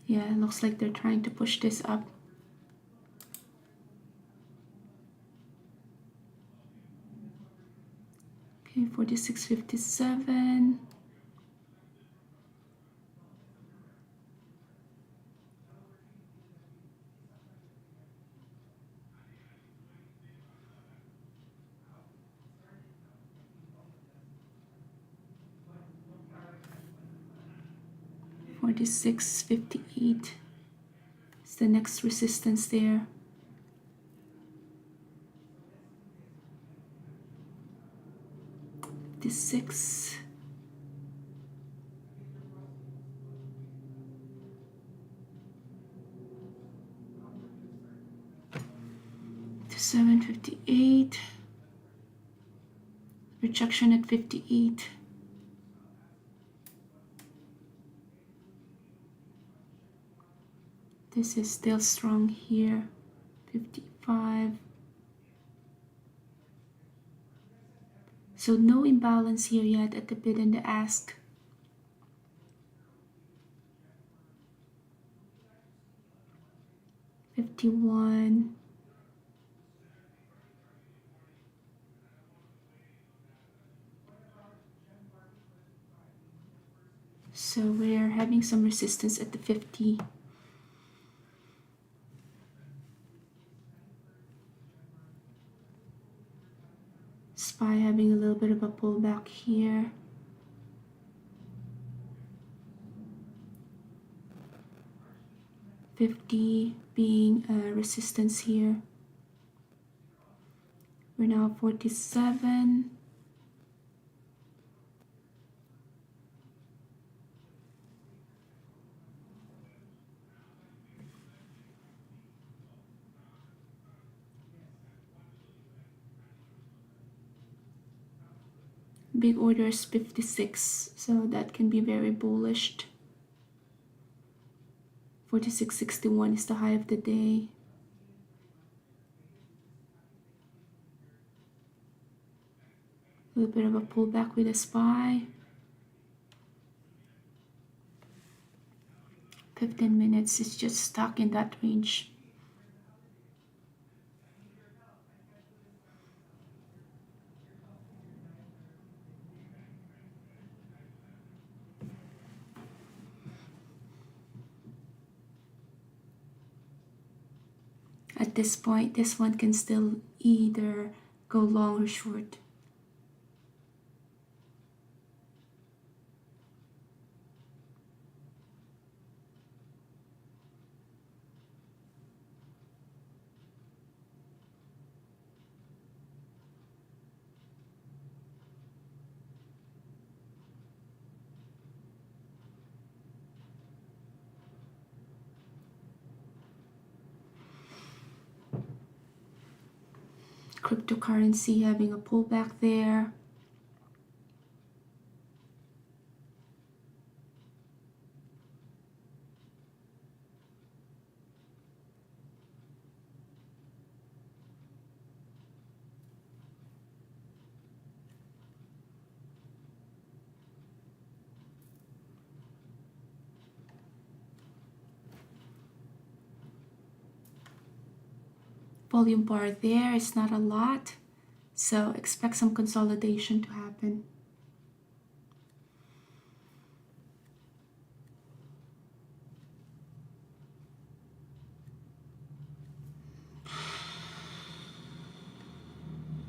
Yeah, it looks like they're trying to push this up. Okay, 46.57. 46.58 is the next resistance there. Six. To 758. Rejection at 58. This is still strong here. 55. So no imbalance here yet at the bid and the ask. $51. So we're having some resistance at the 50. SPY having a little bit of a pullback here. $50 being a resistance here. We're now 47. Big order is 56, so that can be very bullish. 46.61 is the high of the day. A little bit of a pullback with a SPY. 15 minutes is just stuck in that range. At this point, this one can still either go long or short. Cryptocurrency having a pullback there. Volume bar there is not a lot, so expect some consolidation to happen.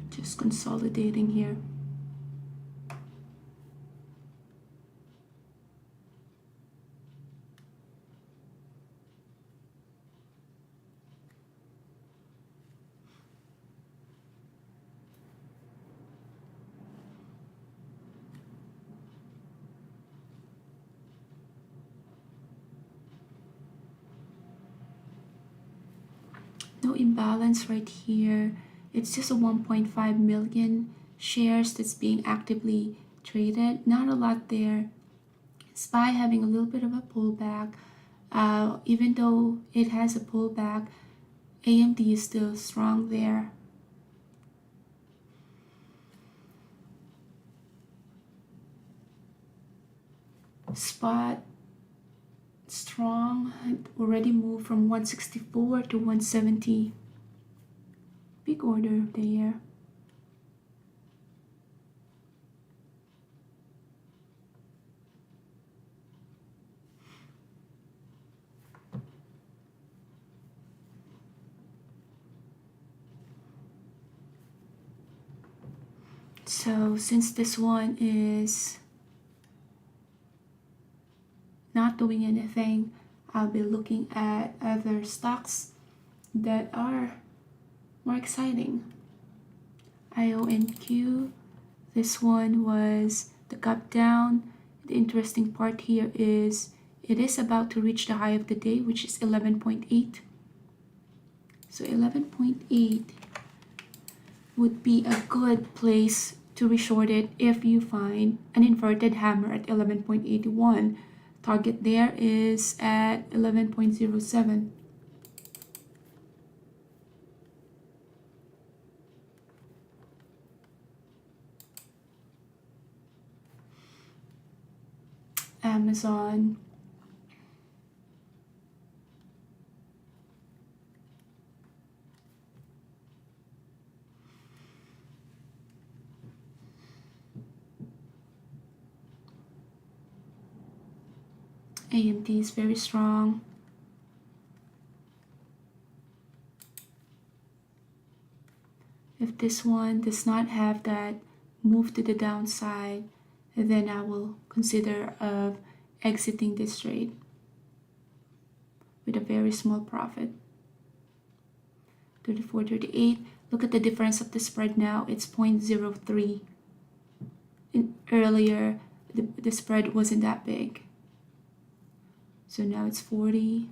Just consolidating here. No imbalance right here. It's just a 1.5 million shares that's being actively traded. Not a lot there. SPY having a little bit of a pullback. Even though it has a pullback, AMD is still strong there. Spot strong, already moved from 164 to 170. Big order there. So since this one is not not doing anything, I'll be looking at other stocks that are more exciting. IONQ, this one was the gap down. The interesting part here is it is about to reach the high of the day, which is 11.8. So 11.8 would be a good place to reshort it if you find an inverted hammer at 11.81. Target there is at 11.07. Amazon. AMD is very strong. If this one does not have that move to the downside, then I will consider of exiting this trade with a very small profit. 34, 38. Look at the difference of the spread now. It's 0.03. Earlier, the spread wasn't that big. So now it's 40.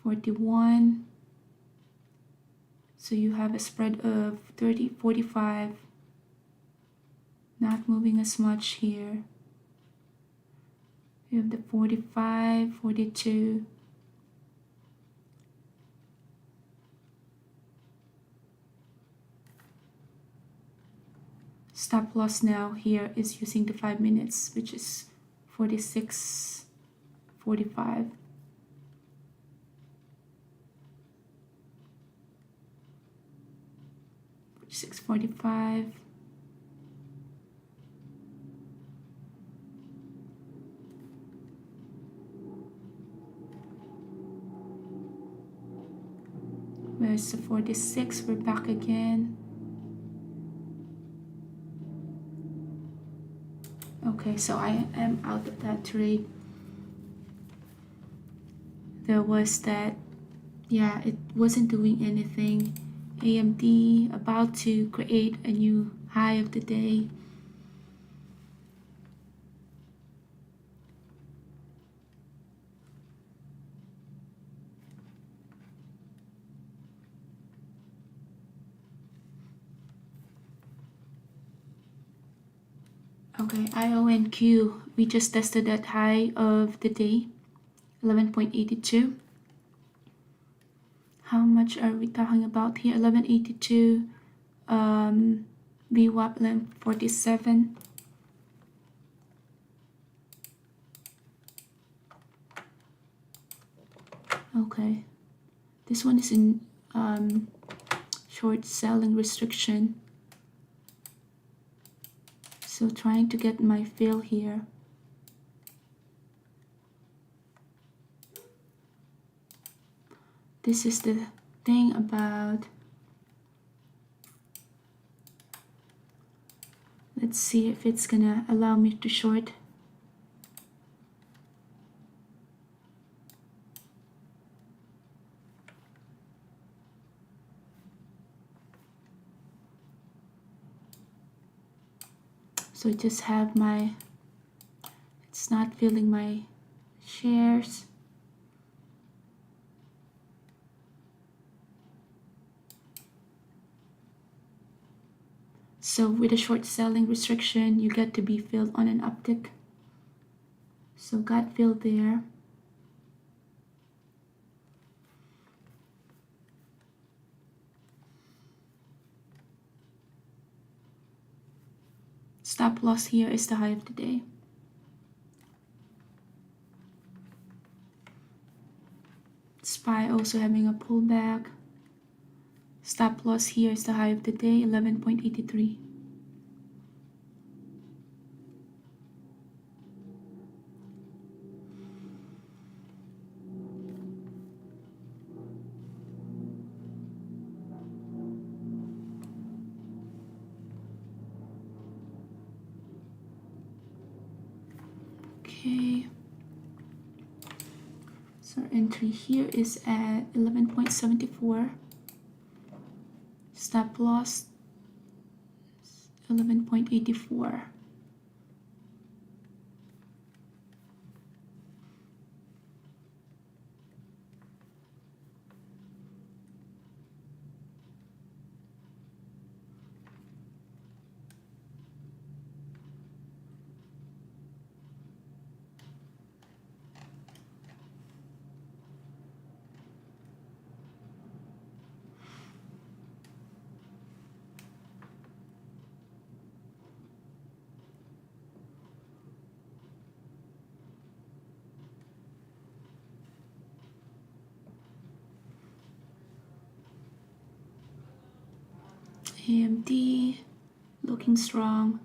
41. So you have a spread of 30, 45. Not moving as much here. You have the 45, 42. Stop loss now here is using the 5 minutes, which is 46, 45. 6:45. Where's the 46? We're back again. Okay, so I am out of that trade. There was that, yeah, it wasn't doing anything. AMD about to create a new high of the day. Okay, IONQ, we just tested that high of the day, 11.82. How much are we talking about here? 11.82. VWAP length 47. Okay, this one is in short selling restriction. So trying to get my fill here. This is the thing about, let's see if it's gonna allow me to short. So I just have my, it's not filling my shares. So with a short selling restriction, you get to be filled on an uptick. So got filled there. Stop loss here is the high of the day. SPY also having a pullback. Stop loss here is the high of the day, 11.83. Okay. So our entry here is at 11.74. Stop loss 11.84. AMD looking strong.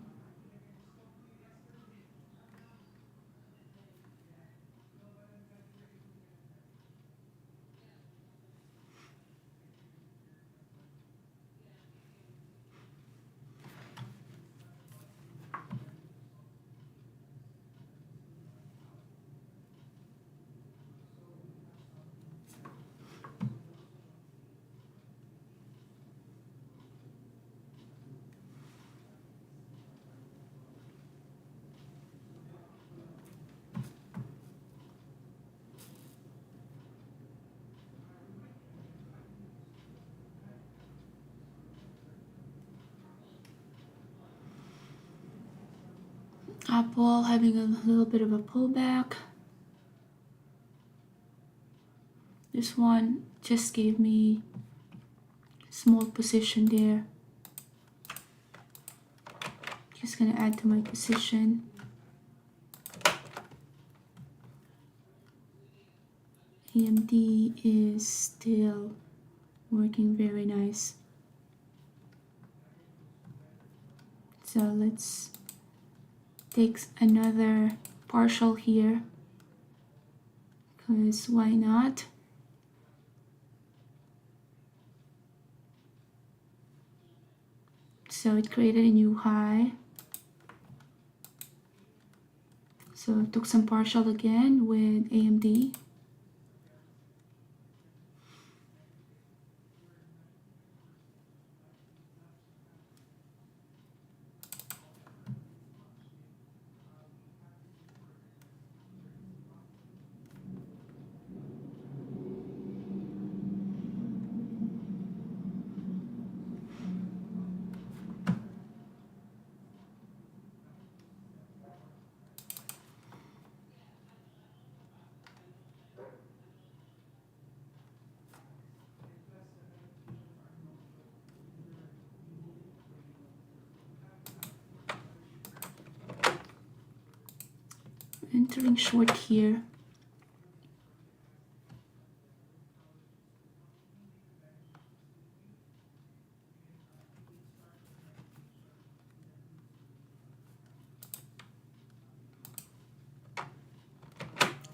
Apple having a little bit of a pullback. This one just gave me a small position there. Just gonna add to my position. AMD is still working very nice. So let's take another partial here, because why not? So it created a new high. So I took some partial again with AMD. Entering short here.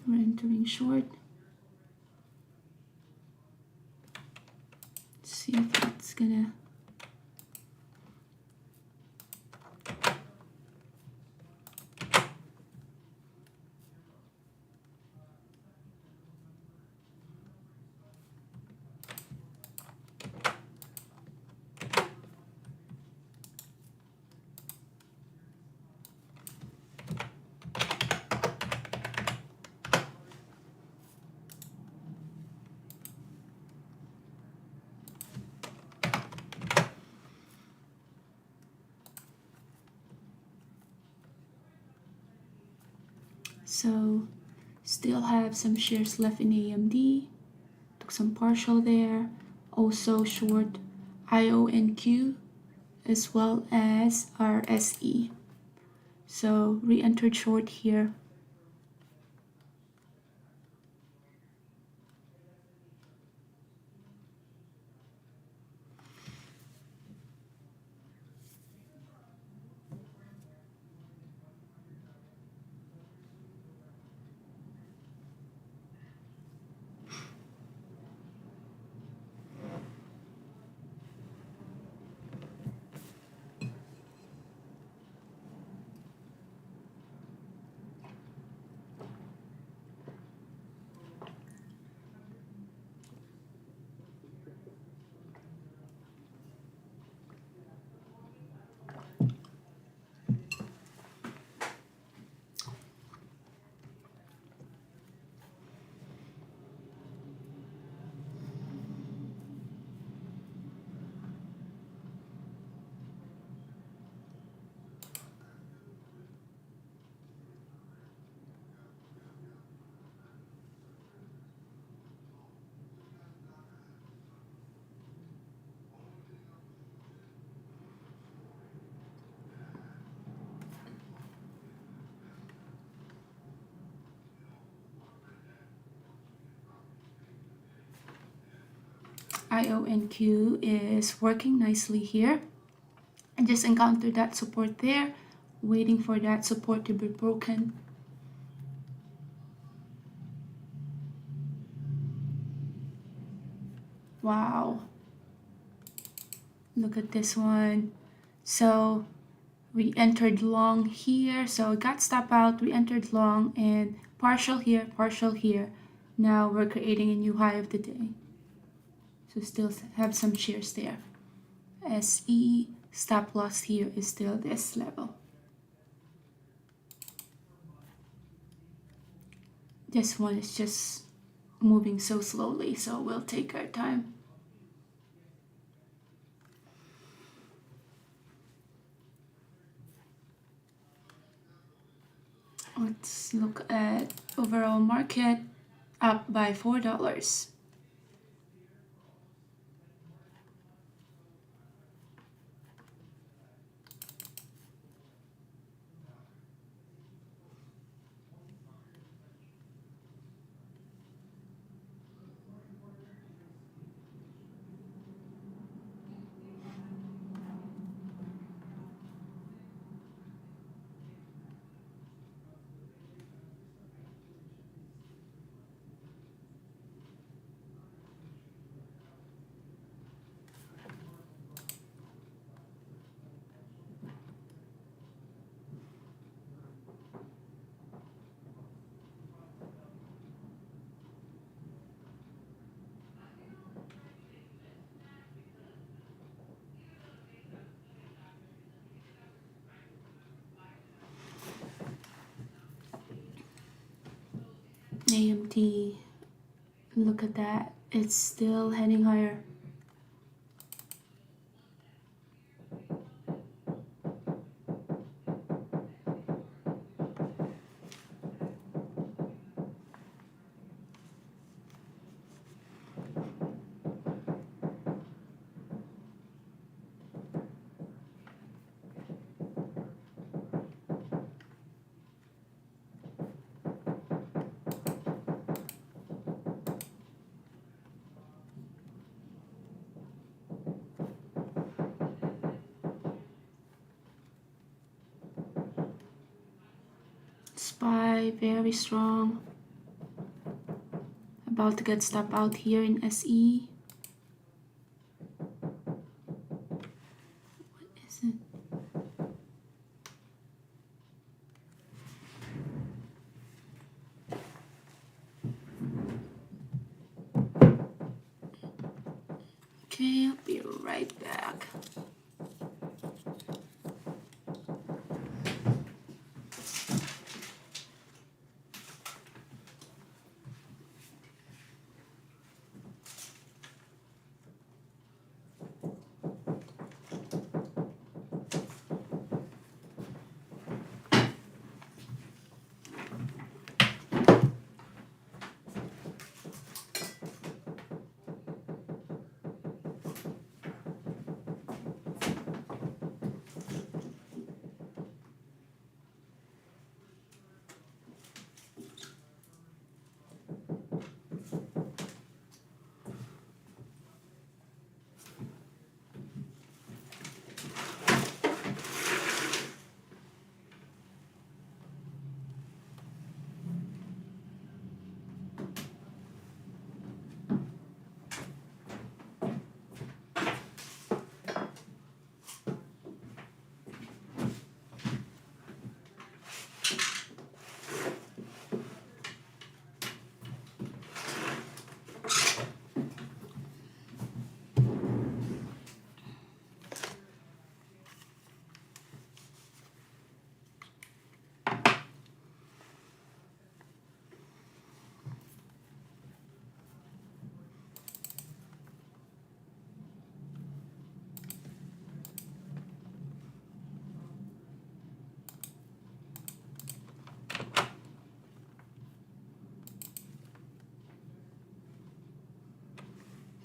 We're entering short. Let's see if it's gonna. So still have some shares left in AMD. Took some partial there. Also short IONQ as well as RSE. So re-entered short here. IONQ is working nicely here. I just encountered that support there, waiting for that support to be broken. Wow, look at this one. So we entered long here, so it got stop out, we entered long, and partial here, partial here. Now we're creating a new high of the day. So still have some shares there. SE stop loss here is still this level. This one is just moving so slowly, so we'll take our time. Let's look at overall market, up by $4. AMD, look at that, it's still heading higher. SPY, very strong. About to get stop out here in SE. What is it? Okay, I'll be right back.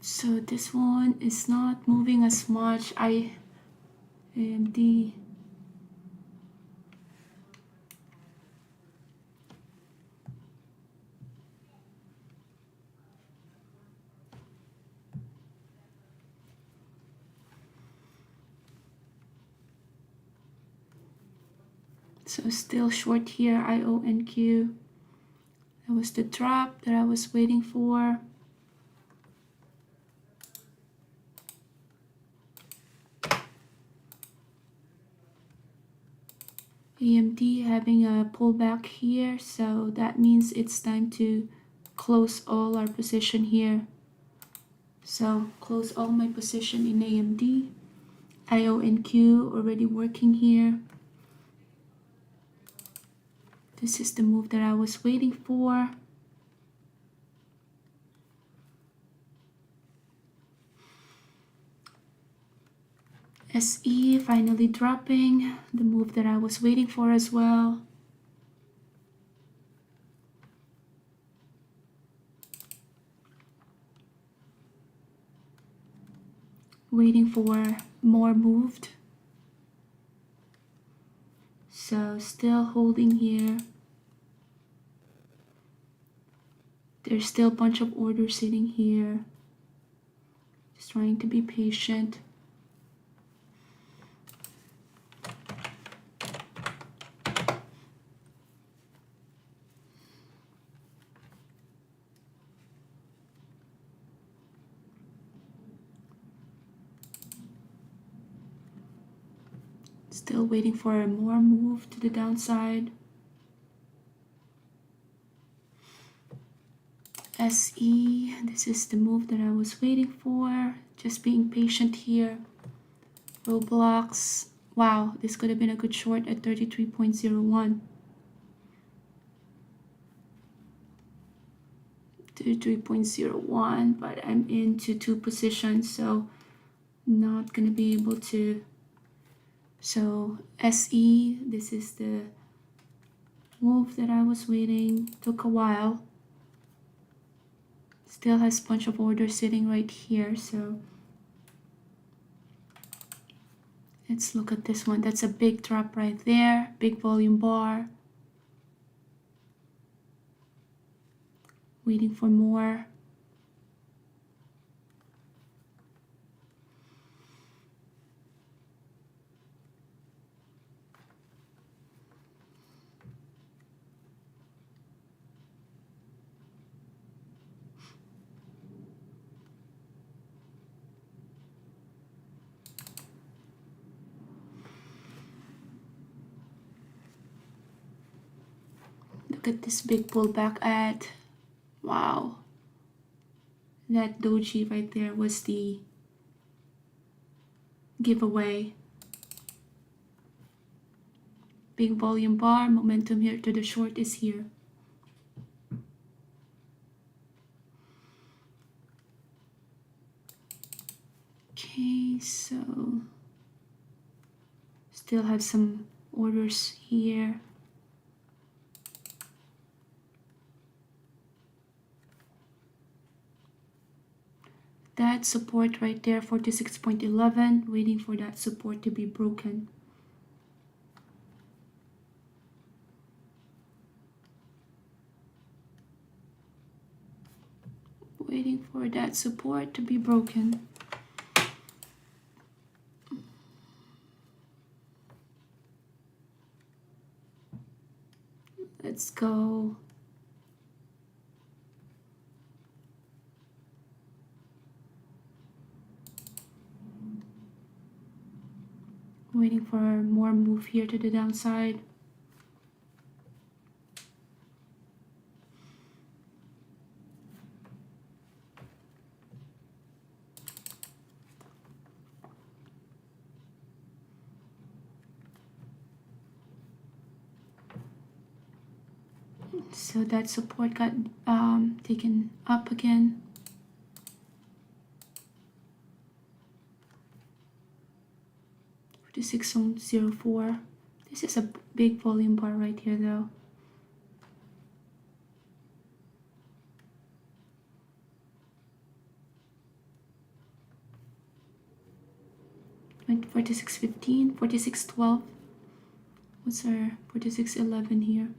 So this one is not moving as much. AMD. So still short here, IONQ. That was the drop that I was waiting for. AMD having a pullback here, so that means it's time to close all our position here. So close all my position in AMD. IONQ already working here. This is the move that I was waiting for. SE finally dropping, the move that I was waiting for as well. Waiting for more moved. So still holding here. There's still a bunch of orders sitting here. Just trying to be patient. Still waiting for a more move to the downside. SE, this is the move that I was waiting for. Just being patient here. Roblox, wow, this could have been a good short at 33.01. 33.01, but I'm into two positions, so not gonna be able to. So SE, this is the move that I was waiting. Took a while. Still has a bunch of orders sitting right here, so let's look at this one. That's a big drop right there, big volume bar. Waiting for more. Look at this big pullback at, wow. That doji right there was the giveaway. Big volume bar, momentum here to the short is here. Okay, so still have some orders here. That support right there, 46.11, waiting for that support to be broken. Waiting for that support to be broken. Let's go. Waiting for more move here to the downside. So that support got taken up again. To 6.04. This is a big volume bar right here though. Went 46.15, 46.12. What's our 46.11 here?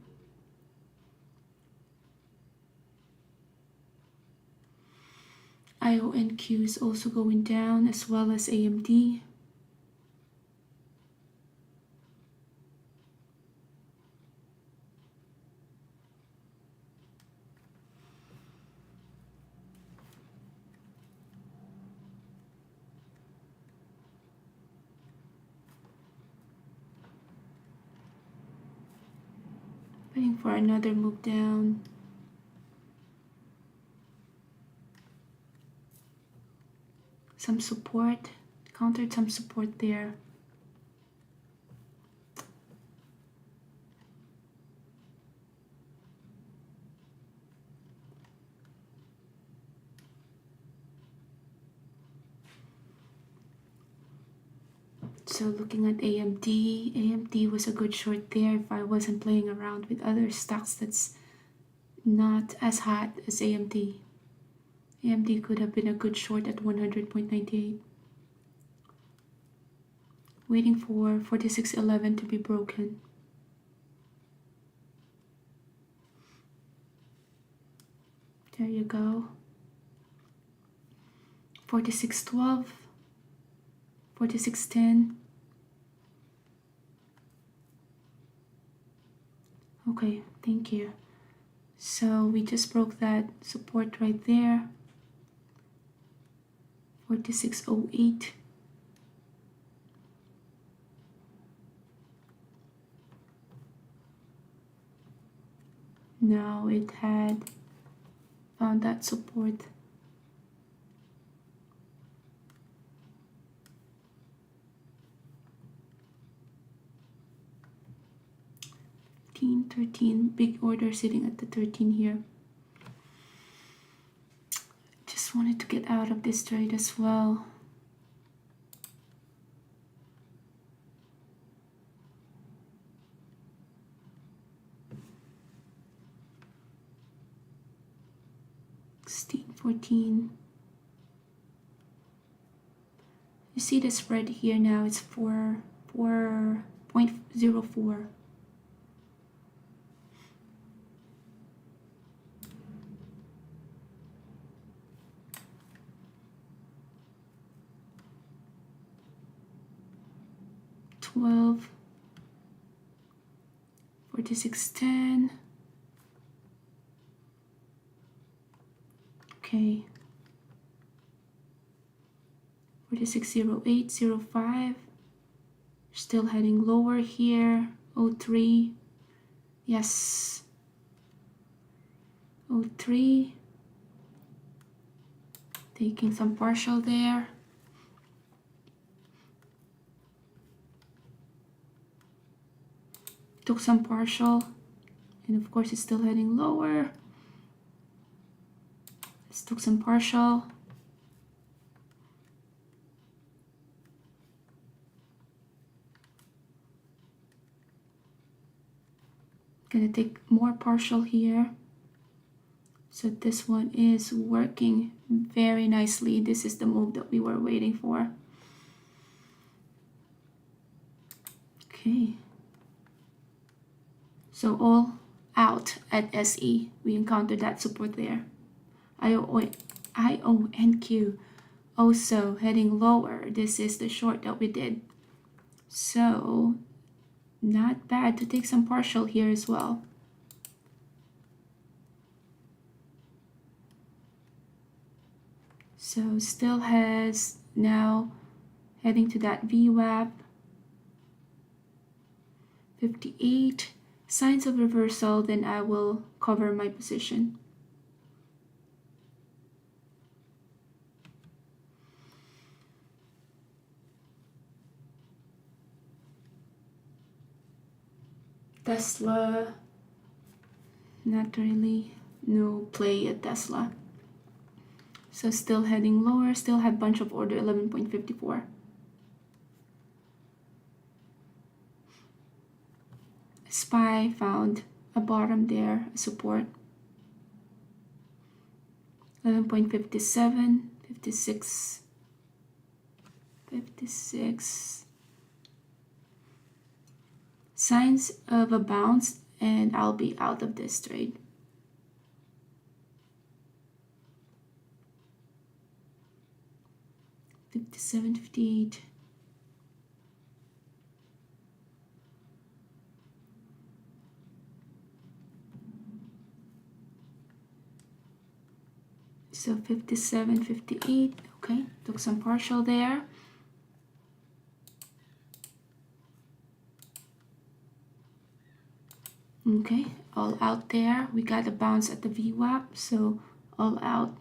IONQ is also going down as well as AMD. Waiting for another move down. Some support, countered some support there. So looking at AMD, AMD was a good short there if I wasn't playing around with other stocks that's not as hot as AMD. AMD could have been a good short at 100.98. Waiting for 46.11 to be broken. There you go. 46.12, 46.10. Okay, thank you. So we just broke that support right there. 46.08. Now it had found that support. $13, big order sitting at the 13 here. Just wanted to get out of this trade as well. $14. You see the spread here now, it's 4.04. $12, 46.10. Okay. 46.08.05. Still heading lower here. 03. Yes. 03. Taking some partial there. Took some partial. And of course it's still heading lower. Let's took some partial. Gonna take more partial here. So this one is working very nicely. This is the move that we were waiting for. Okay. So all out at SE. We encountered that support there. IONQ also heading lower. This is the short that we did. So not bad to take some partial here as well. So still has now heading to that VWAP. 58. Signs of reversal, then I will cover my position. Tesla, not really, no play at Tesla. So still heading lower, still have bunch of order 11.54. SPY found a bottom there, a support. 11.57, 56, 56. Signs of a bounce, and I'll be out of this trade. $57.58. So 57.58. Okay, took some partial there. Okay, all out there. We got a bounce at the VWAP, so all out.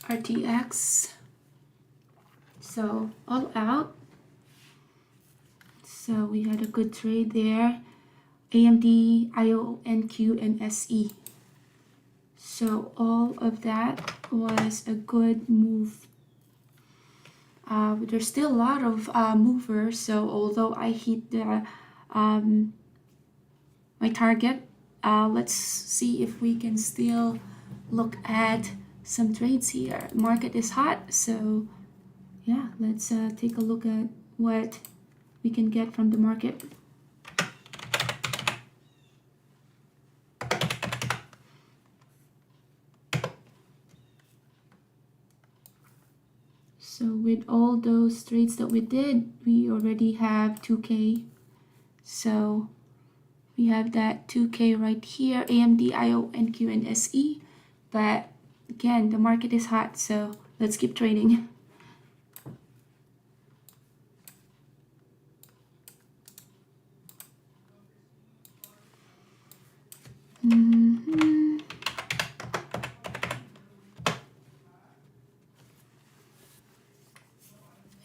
RTX, so all out. So we had a good trade there. AMD, IONQ, and SE. So all of that was a good move. There's still a lot of movers, so although I hit the my target, let's see if we can still look at some trades here. Market is hot, so yeah, let's take a look at what we can get from the market. So with all those trades that we did, we already have 2K. So we have that 2K right here, AMD, IONQ, and SE. But again, the market is hot, so let's keep trading.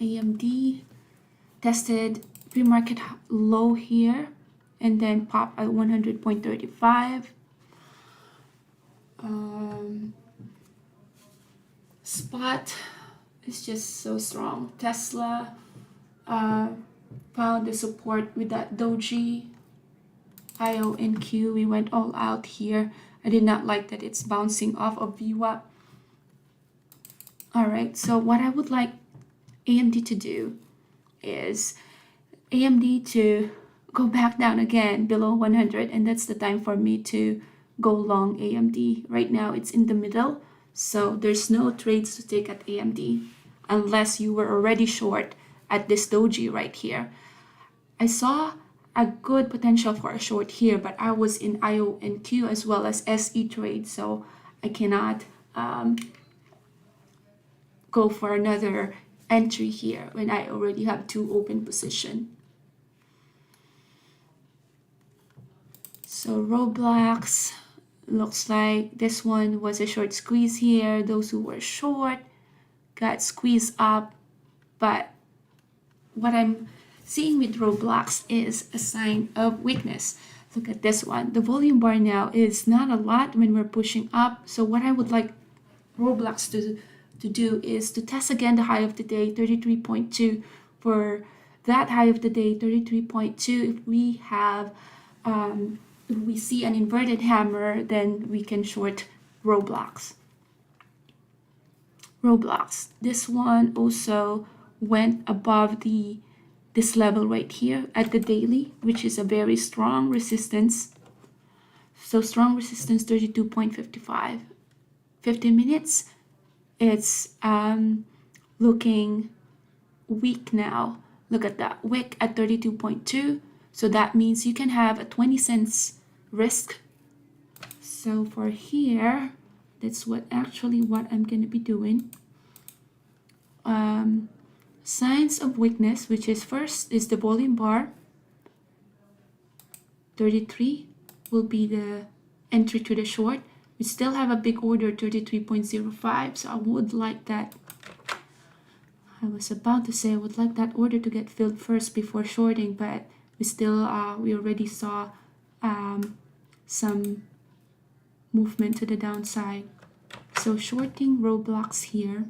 AMD tested pre-market low here and then pop at 100.35. Spot is just so strong. Tesla found the support with that doji. IONQ, we went all out here. I did not like that it's bouncing off of VWAP. All right, so what I would like AMD to do is AMD to go back down again below 100, and that's the time for me to go long AMD. Right now it's in the middle, so there's no trades to take at AMD unless you were already short at this doji right here. I saw a good potential for a short here, but I was in IONQ as well as SE trade, so I cannot go for another entry here when I already have two open position. So Roblox, looks like this one was a short squeeze here. Those who were short got squeezed up, but what I'm seeing with Roblox is a sign of weakness. Look at this one. The volume bar now is not a lot when we're pushing up. So what I would like Roblox to do is to test again the high of the day, 33.2. For that high of the day, 33.2, if we have if we see an inverted hammer, then we can short Roblox. This one also went above this level right here at the daily, which is a very strong resistance. So strong resistance 32.55. 15 minutes, it's looking weak now. Look at that, wick at 32.2. So that means you can have a 20 cents risk. So for here, that's what I'm going to be doing. Signs of weakness, which is first is the volume bar. 33 will be the entry to the short. We still have a big order, 33.05, so I would like that. I was about to say I would like that order to get filled first before shorting, but we already saw some movement to the downside. So shorting Roblox here.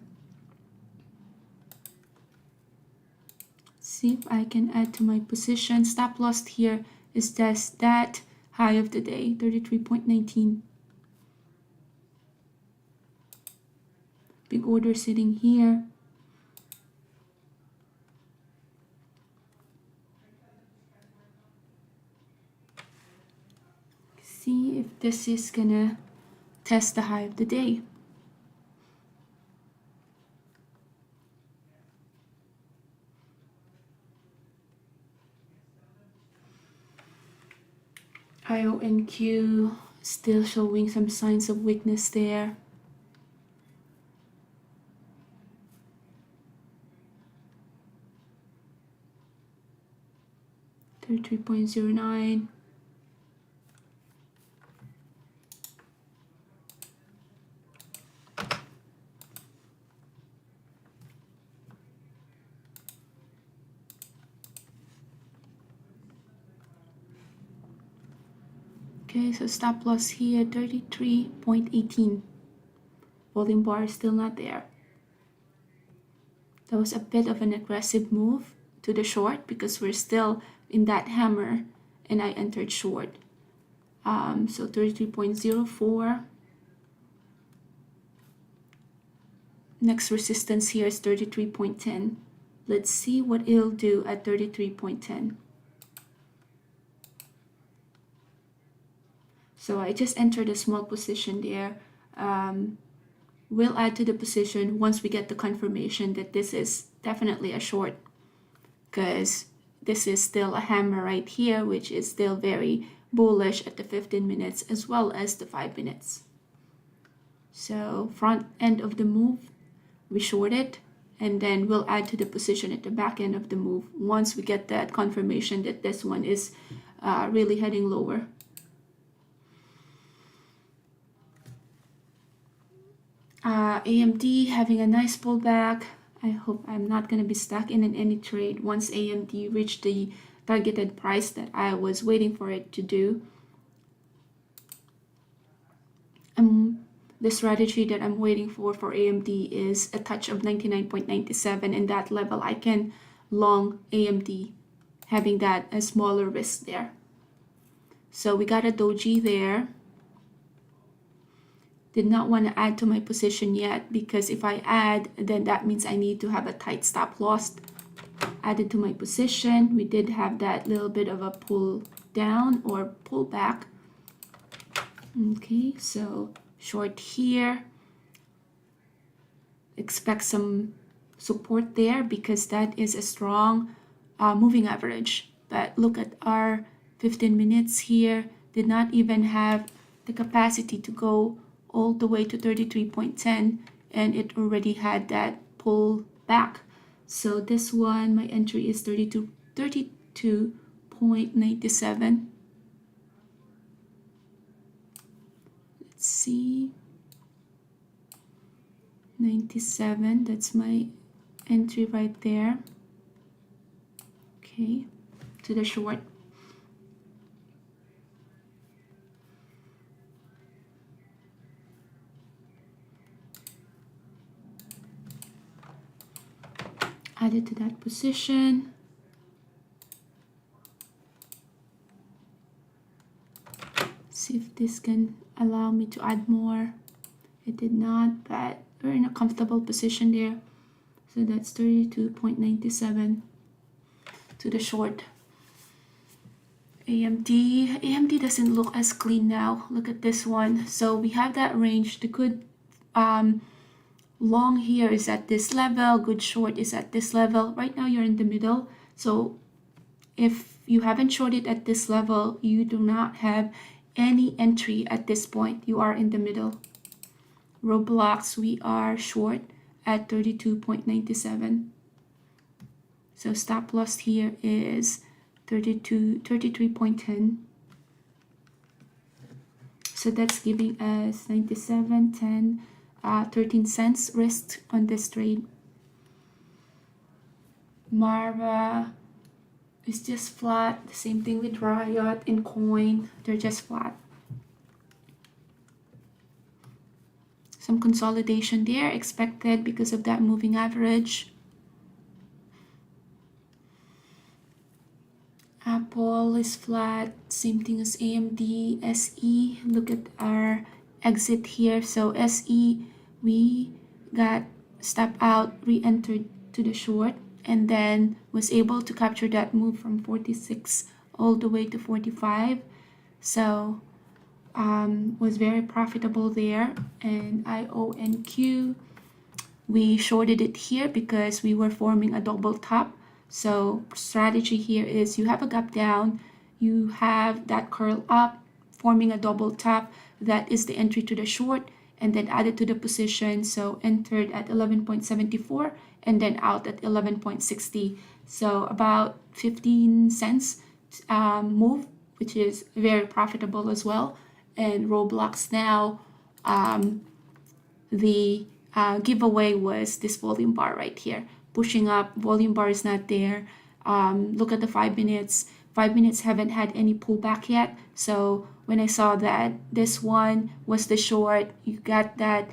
See if I can add to my position. Stop loss here is just that high of the day, 33.19. Big order sitting here. See if this is gonna test the high of the day. IONQ still showing some signs of weakness there. $33.09. Okay, so stop loss here, 33.18. Volume bar is still not there. That was a bit of an aggressive move to the short because we're still in that hammer and I entered short. So 33.04. Next resistance here is 33.10. Let's see what it'll do at 33.10. So I just entered a small position there. We'll add to the position once we get the confirmation that this is definitely a short, because this is still a hammer right here, which is still very bullish at the 15 minutes as well as the 5 minutes. So front end of the move, we short it, and then we'll add to the position at the back end of the move once we get that confirmation that this one is really heading lower. AMD having a nice pullback. I hope I'm not going to be stuck in any trade once AMD reached the targeted price that I was waiting for it to do. The strategy that I'm waiting for AMD is a touch of 99.97, and that level I can long AMD, having that a smaller risk there. So we got a doji there. Did not want to add to my position yet, because if I add, then that means I need to have a tight stop loss added to my position. We did have that little bit of a pull down or pull back. Okay, so short here. Expect some support there because that is a strong moving average. But look at our 15 minutes here. Did not even have the capacity to go all the way to 33.10, and it already had that pull back. So this one, my entry is 32.97. Let's see, 97, that's my entry right there. Okay, to the short. Added to that position. See if this can allow me to add more. It did not, but we're in a comfortable position there. So that's 32.97 to the short. AMD doesn't look as clean now. Look at this one. So we have that range. The good long here is at this level, good short is at this level. Right now you're in the middle. So if you haven't shorted at this level, you do not have any entry at this point. You are in the middle. Roblox, we are short at 32.97. So stop loss here is 33.10. So that's giving us 97.10, 13 cents risk on this trade. Marva is just flat. The same thing with Riot and Coin. They're just flat. Some consolidation there expected because of that moving average. Apple is flat, same thing as AMD, SE. Look at our exit here. So SE, we got step out, re-entered to the short, and then was able to capture that move from 46 all the way to 45. So was very profitable there. And IONQ, we shorted it here because we were forming a double top. So strategy here is you have a gap down, you have that curl up, forming a double top. That is the entry to the short, and then added to the position. So entered at 11.74 and then out at 11.60. So about 15 cents move, which is very profitable as well. And Roblox now, the giveaway was this volume bar right here. Pushing up, volume bar is not there. Look at the 5 minutes. 5 minutes haven't had any pullback yet. So when I saw that this one was the short, you got that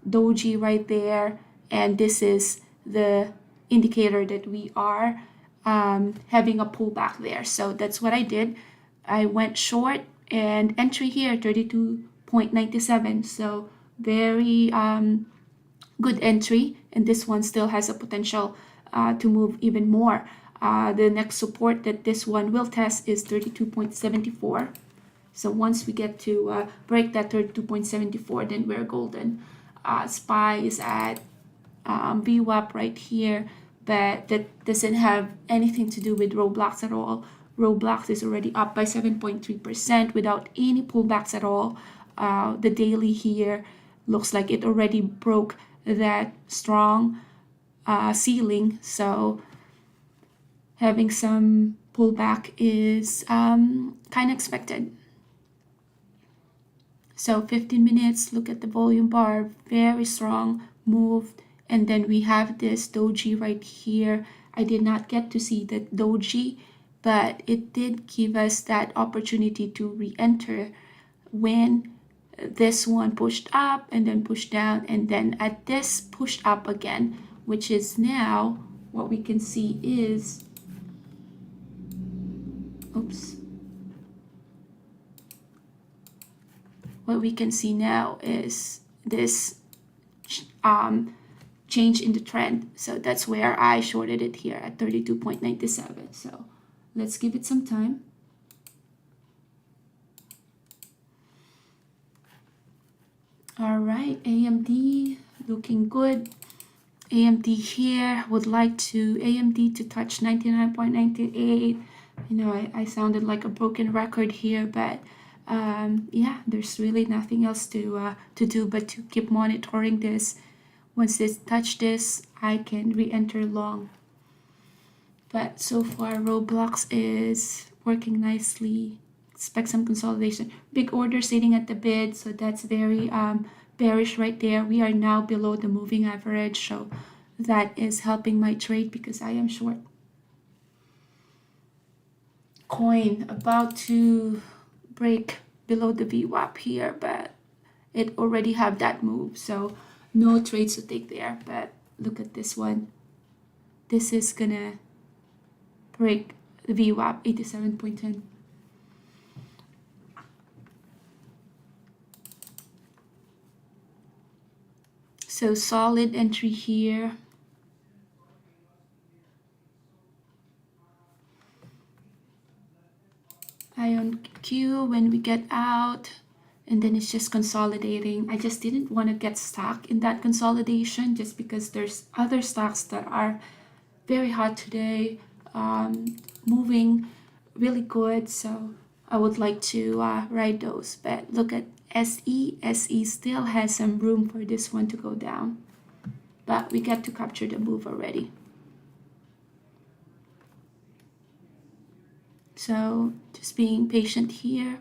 doji right there. And this is the indicator that we are having a pullback there. So that's what I did. I went short and entry here 32.97. So very good entry, and this one still has a potential to move even more. The next support that this one will test is 32.74. So once we get to break that 32.74, then we're golden. SPY is at VWAP right here, but that doesn't have anything to do with Roblox at all. Roblox is already up by 7.3% without any pullbacks at all. The daily here looks like it already broke that strong ceiling, so having some pullback is kind of expected. So 15 minutes, look at the volume bar, very strong move, and then we have this doji right here. I did not get to see the doji, but it did give us that opportunity to re-enter when this one pushed up and then pushed down, and then at this pushed up again, which is now what we can see is, what we can see now is this change in the trend. So that's where I shorted it here at 32.97. So let's give it some time. All right, AMD looking good. AMD here, would like to AMD to touch 99.98. You know, I sounded like a broken record here, but yeah, there's really nothing else to do but to keep monitoring this. Once this touch this, I can re-enter long. But so far, Roblox is working nicely. Expect some consolidation. Big order sitting at the bid, so that's very bearish right there. We are now below the moving average, so that is helping my trade because I am short. Coin about to break below the VWAP here, but it already have that move, so no trades to take there. But look at this one. This is gonna break the VWAP 87.10. So solid entry here. IonQ when we get out, and then it's just consolidating. I just didn't want to get stuck in that consolidation just because there's other stocks that are very hot today, moving really good, so I would like to ride those. But look at SE still has some room for this one to go down, but we get to capture the move already. So just being patient here.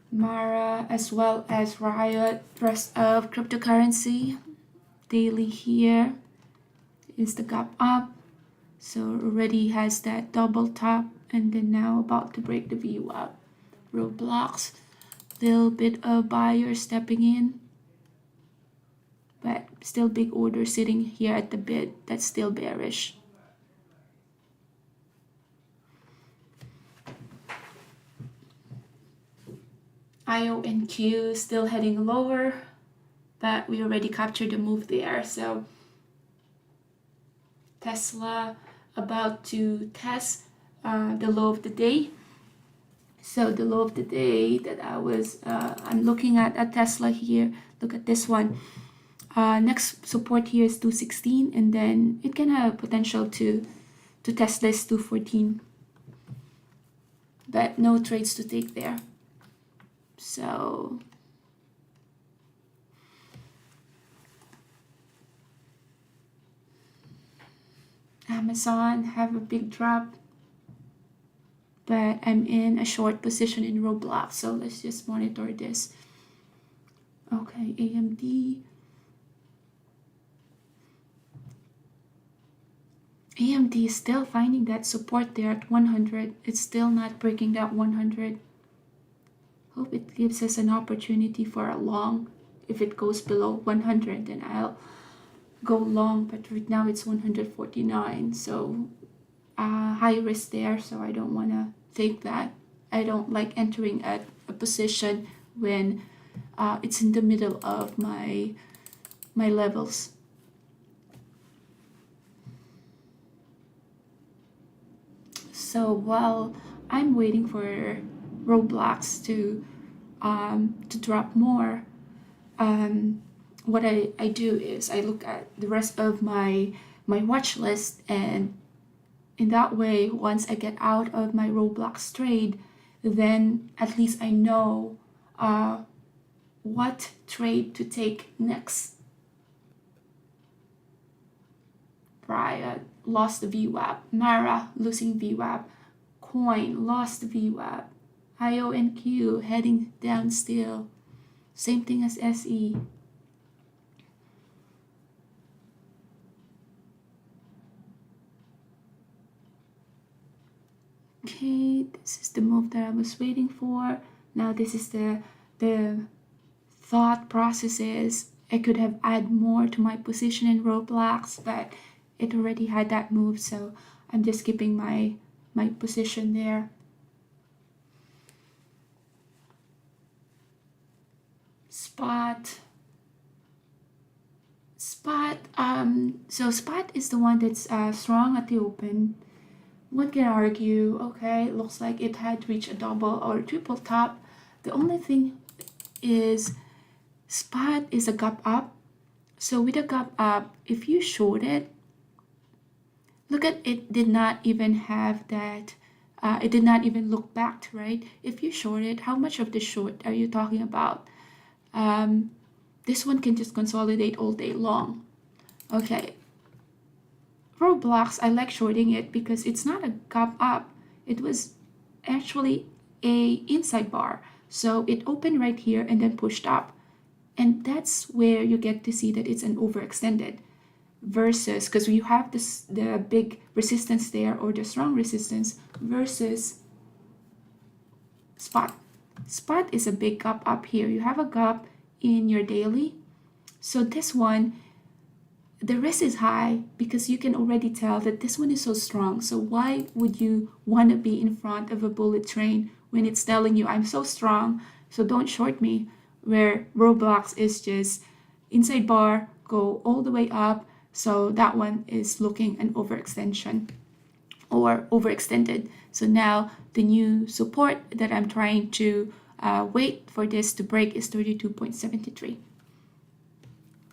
Mara as well as Riot, rest of cryptocurrency. Daily here is the gap up. So already has that double top and then now about to break the VWAP. Roblox, little bit of buyer stepping in. But still big order sitting here at the bid. That's still bearish. IONQ still heading lower, but we already captured the move there. So Tesla about to test the low of the day. So the low of the day that I'm looking at Tesla here. Look at this one. Next support here is 216, and then it can have potential to test this 214, but no trades to take there. So Amazon have a big drop, but I'm in a short position in Roblox, so let's just monitor this. Okay, AMD. AMD is still finding that support there at 100. It's still not breaking that 100. Hope it gives us an opportunity for a long. If it goes below 100, then I'll go long, but right now it's 149, so high risk there, so I don't want to take that. I don't like entering at a position when it's in the middle of my levels. So while I'm waiting for Roblox to drop more, what I do is I look at the rest of my watch list, and in that way, once I get out of my Roblox trade, then at least I know what trade to take next. Riot lost the VWAP, Mara losing VWAP, Coin lost the VWAP, IONQ heading down still. Same thing as SE. Okay, this is the move that I was waiting for. Now this is the thought processes. I could have added more to my position in Roblox, but it already had that move, so I'm just keeping my position there. Spot. So Spot is the one that's strong at the open. One can argue, okay, looks like it had reached a double or triple top. The only thing is Spot is a gap up. So with a gap up, if you short it, look at it, did not even have that, it did not even look back, right? If you short it, how much of the short are you talking about? This one can just consolidate all day long. Okay. Roblox, I like shorting it because it's not a gap up. It was actually a inside bar. So it opened right here and then pushed up. And that's where you get to see that it's an overextended versus, because you have the big resistance there or the strong resistance versus Spot. Spot is a big gap up here. You have a gap in your daily. So this one, the risk is high because you can already tell that this one is so strong. So why would you want to be in front of a bullet train when it's telling you I'm so strong, so don't short me? Where Roblox is just inside bar, go all the way up. So that one is looking an overextension or overextended. So now the new support that I'm trying to wait for this to break is 32.73.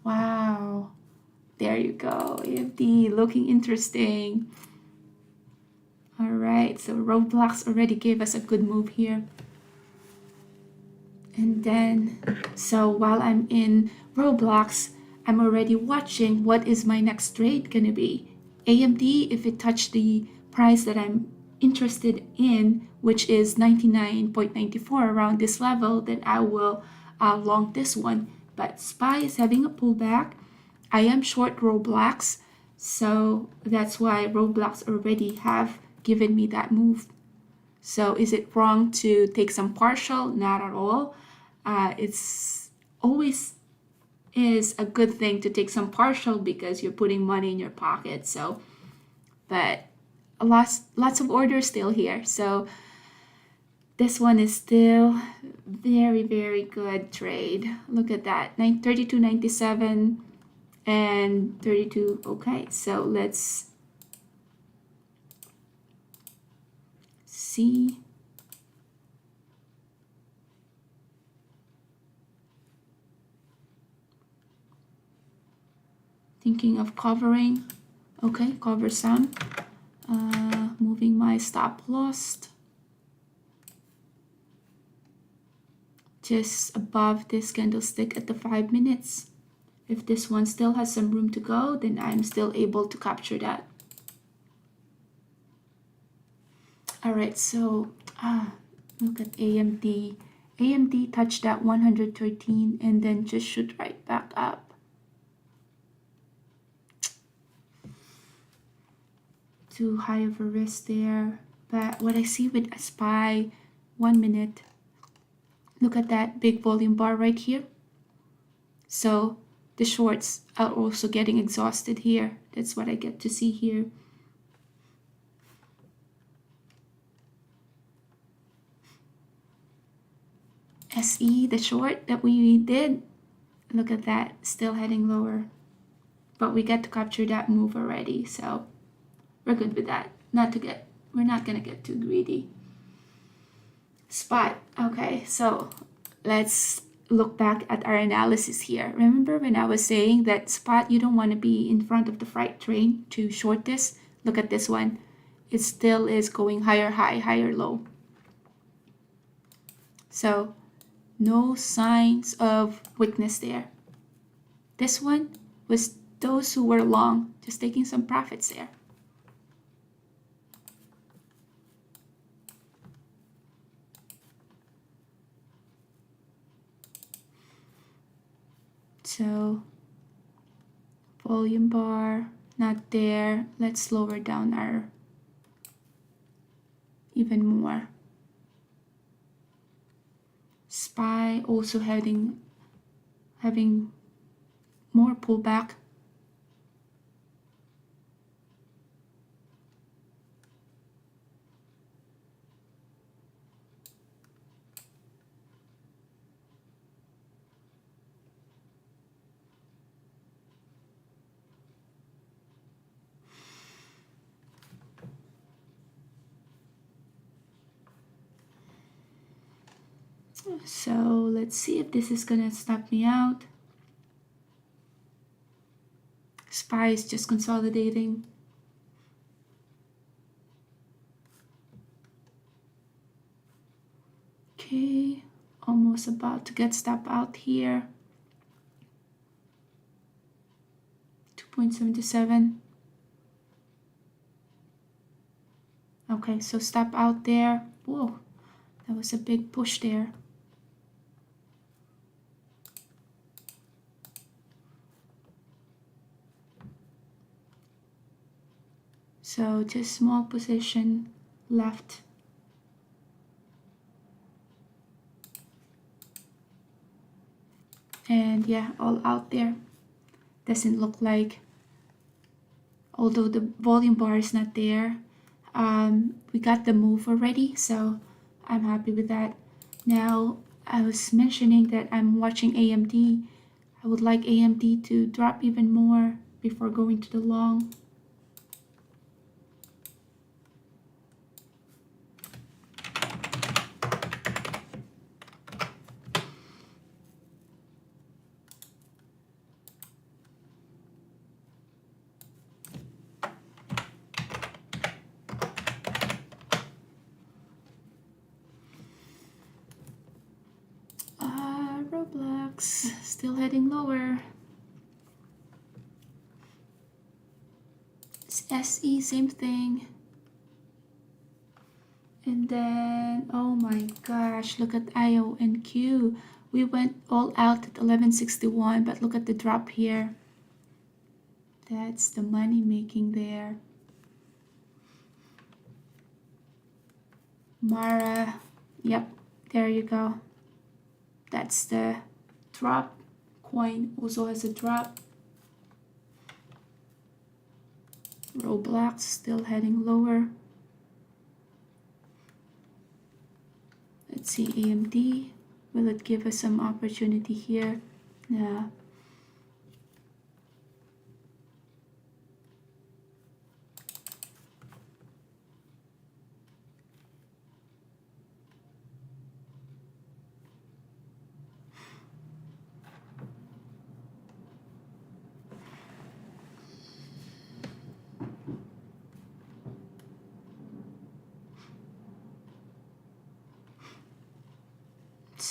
Wow. There you go, AMD looking interesting. All right, so Roblox already gave us a good move here. And then, so while I'm in Roblox, I'm already watching what is my next trade gonna be. AMD, if it touched the price that I'm interested in, which is 99.94 around this level, then I will long this one. But SPY is having a pullback. I am short Roblox, so that's why Roblox already have given me that move. So is it wrong to take some partial? Not at all. It's always is a good thing to take some partial because you're putting money in your pocket. So, but lots of orders still here. So this one is still very, very good trade. Look at that, 32.97 and 32. Okay, so let's see. Thinking of covering. Okay, cover some. Moving my stop loss just above this candlestick at the 5 minutes. If this one still has some room to go, then I'm still able to capture that. All right, so look at AMD. AMD touched that 113 and then just shoot right back up. Too high of a risk there. But what I see with SPY, 1 minute, look at that big volume bar right here. So the shorts are also getting exhausted here. That's what I get to see here. SE, the short that we did, look at that, still heading lower. But we get to capture that move already, so we're good with that. We're not gonna get too greedy. Spot. Okay, so let's look back at our analysis here. Remember when I was saying that spot, you don't want to be in front of the freight train to short this? Look at this one. It still is going higher high, higher low. So no signs of weakness there. This one was those who were long, just taking some profits there. So volume bar, not there. Let's lower down our even more. SPY also having more pullback. So let's see if this is gonna stop me out. SPY is just consolidating. Okay, almost about to get stopped out here. 2.77. Okay, so stop out there. Whoa, that was a big push there. So just small position left. And yeah, all out there. Doesn't look like, although the volume bar is not there, we got the move already, so I'm happy with that. Now, I was mentioning that I'm watching AMD. I would like AMD to drop even more before going to the long. Roblox still heading lower. It's SE, same thing. And then, oh my gosh, look at IO and Q. We went all out at 1161, but look at the drop here. That's the money making there. Mara, yep, there you go. That's the drop. Coin also has a drop. Roblox still heading lower. Let's see AMD. Will it give us some opportunity here? Yeah.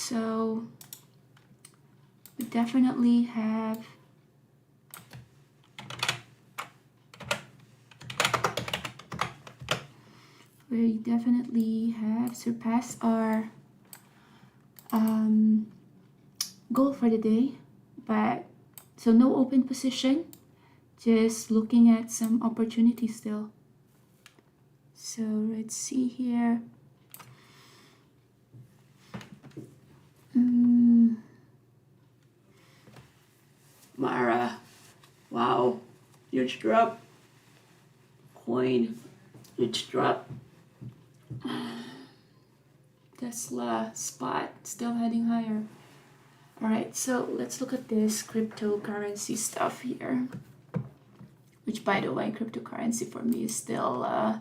So we definitely have surpassed our goal for the day, but so no open position, just looking at some opportunities still. So let's see here. Mara, wow, huge drop. Coin, huge drop. Tesla, spot, still heading higher. All right, so let's look at this cryptocurrency stuff here, which, by the way, cryptocurrency for me is still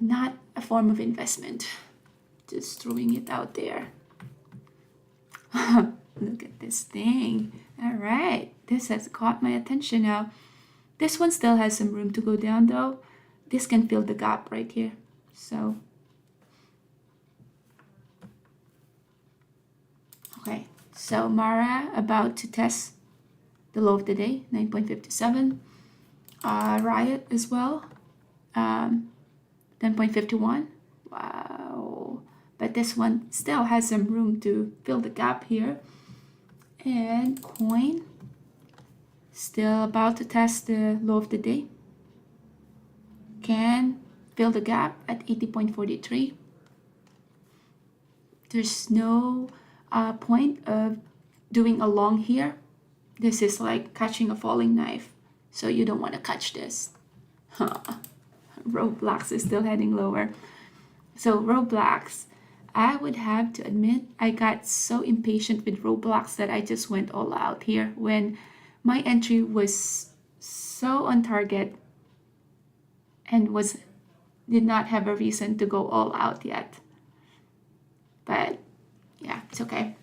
not a form of investment. Just throwing it out there. Look at this thing. All right, this has caught my attention now. This one still has some room to go down though. This can fill the gap right here. So, okay, so Mara about to test the low of the day, 9.57. Riot as well, 10.51. Wow, but this one still has some room to fill the gap here. And coin still about to test the low of the day, can fill the gap at 80.43. There's no point of doing a long here. This is like catching a falling knife, so you don't want to catch this. Roblox is still heading lower. So Roblox, I would have to admit I got so impatient with Roblox that I just went all out here when my entry was so on target and did not have a reason to go all out yet. But yeah, it's okay.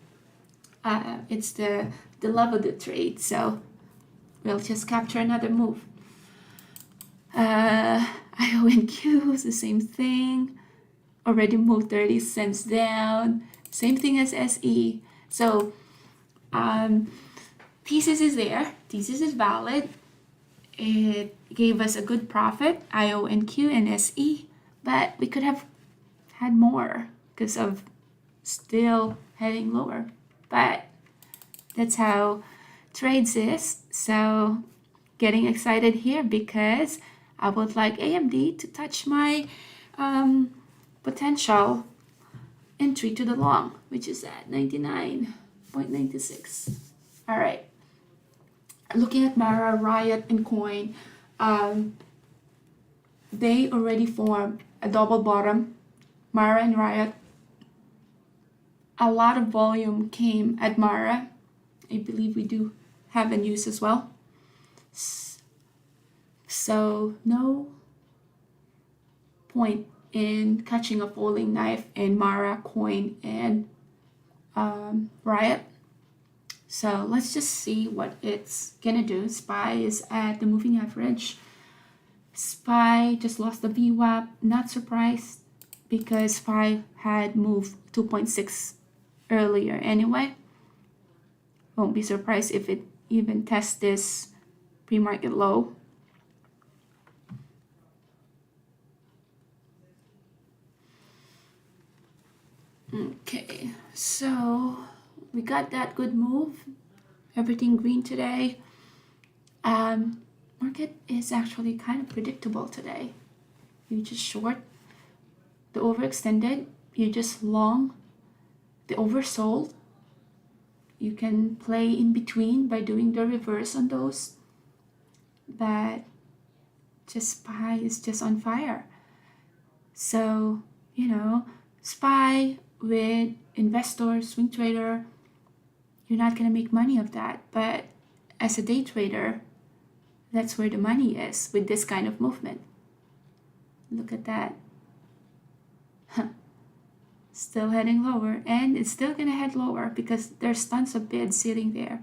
It's the love of the trade, so we'll just capture another move. IONQ is the same thing. Already moved 30 cents down. Same thing as SE. So thesis is there. Thesis is valid. It gave us a good profit, IONQ and SE, but we could have had more because of still heading lower. But that's how trades is. So getting excited here because I would like AMD to touch my potential entry to the long, which is at 99.96. All right. Looking at Mara, Riot, and Coin, they already formed a double bottom. Mara and Riot, a lot of volume came at Mara. I believe we do have a news as well. So no point in catching a falling knife in Mara, Coin, and Riot. So let's just see what it's gonna do. SPY is at the moving average. SPY just lost the VWAP. Not surprised because SPY had moved 2.6 earlier anyway. Won't be surprised if it even tests this pre-market low. Okay, so we got that good move. Everything green today. Market is actually kind of predictable today. You just short the overextended, you just long the oversold. You can play in between by doing the reverse on those, but just SPY is just on fire. So, SPY with investor, swing trader, you're not going to make money of that. But as a day trader, that's where the money is with this kind of movement. Look at that. Still heading lower, and it's still going to head lower because there's tons of bids sitting there.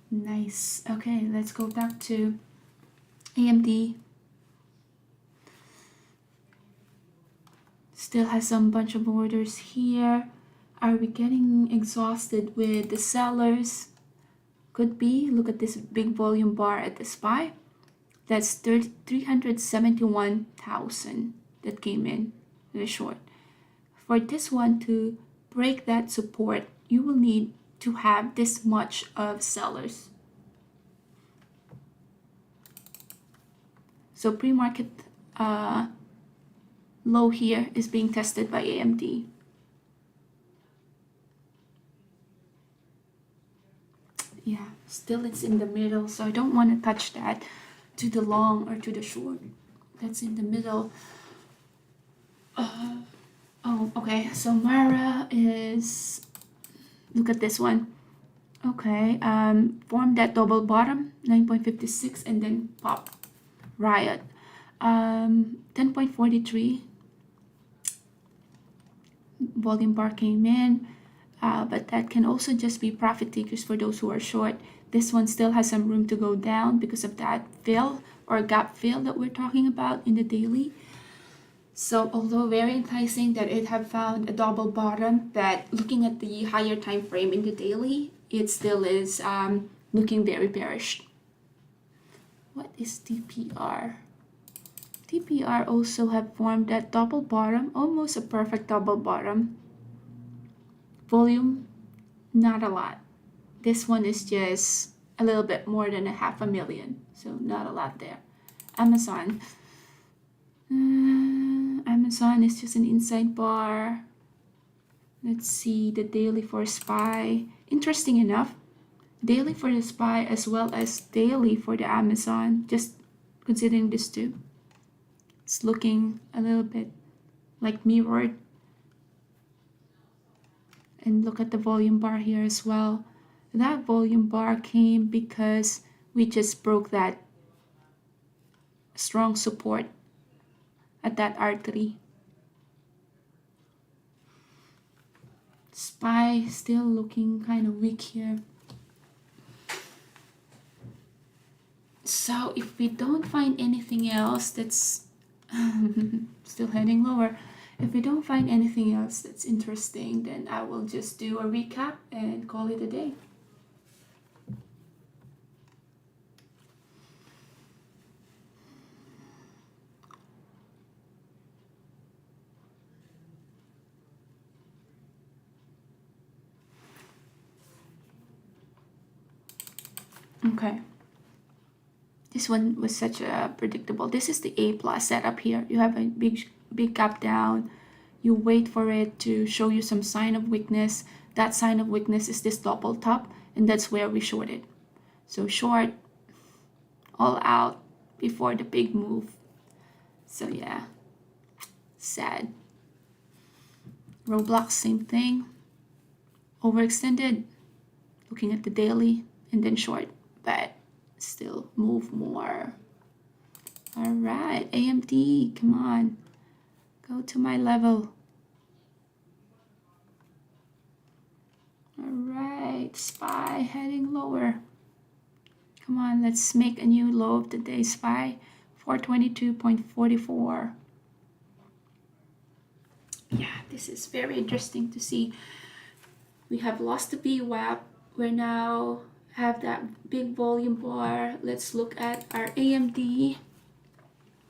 Nice. Okay, let's go back to AMD. Still has some bunch of orders here. Are we getting exhausted with the sellers? Could be. Look at this big volume bar at the SPY. That's 371,000 that came in the short. For this one to break that support, you will need to have this much of sellers. So pre-market low here is being tested by AMD. Yeah, still it's in the middle, so I don't want to touch that to the long or to the short. That's in the middle. Oh, okay, so Mara is, look at this one. Okay, formed that double bottom, 9.56, and then pop, riot. 10.43, volume bar came in, but that can also just be profit takers for those who are short. This one still has some room to go down because of that fill or gap fill that we're talking about in the daily. So although very enticing that it have found a double bottom, that looking at the higher time frame in the daily, it still is looking very bearish. What is TPR? TPR also have formed that double bottom, almost a perfect double bottom. Volume, not a lot. This one is just a little bit more than 500,000, so not a lot there. Amazon. Amazon is just an inside bar. Let's see the daily for SPY. Interesting enough, daily for the SPY as well as daily for the Amazon, just considering these two. It's looking a little bit like mirrored. And look at the volume bar here as well. That volume bar came because we just broke that strong support at that R3. SPY still looking kind of weak here. So if we don't find anything else that's still heading lower, if we don't find anything else that's interesting, then I will just do a recap and call it a day. Okay. This one was such a predictable. This is the A plus setup here. You have a big gap down. You wait for it to show you some sign of weakness. That sign of weakness is this double top, and that's where we shorted. So short, all out before the big move. So yeah, sad. Roblox, same thing. Overextended, looking at the daily, and then short, but still move more. All right, AMD, come on, go to my level. All right, SPY heading lower. Come on, let's make a new low of the day. SPY 422.44. Yeah, this is very interesting to see. We have lost the VWAP. We're now have that big volume bar. Let's look at our AMD.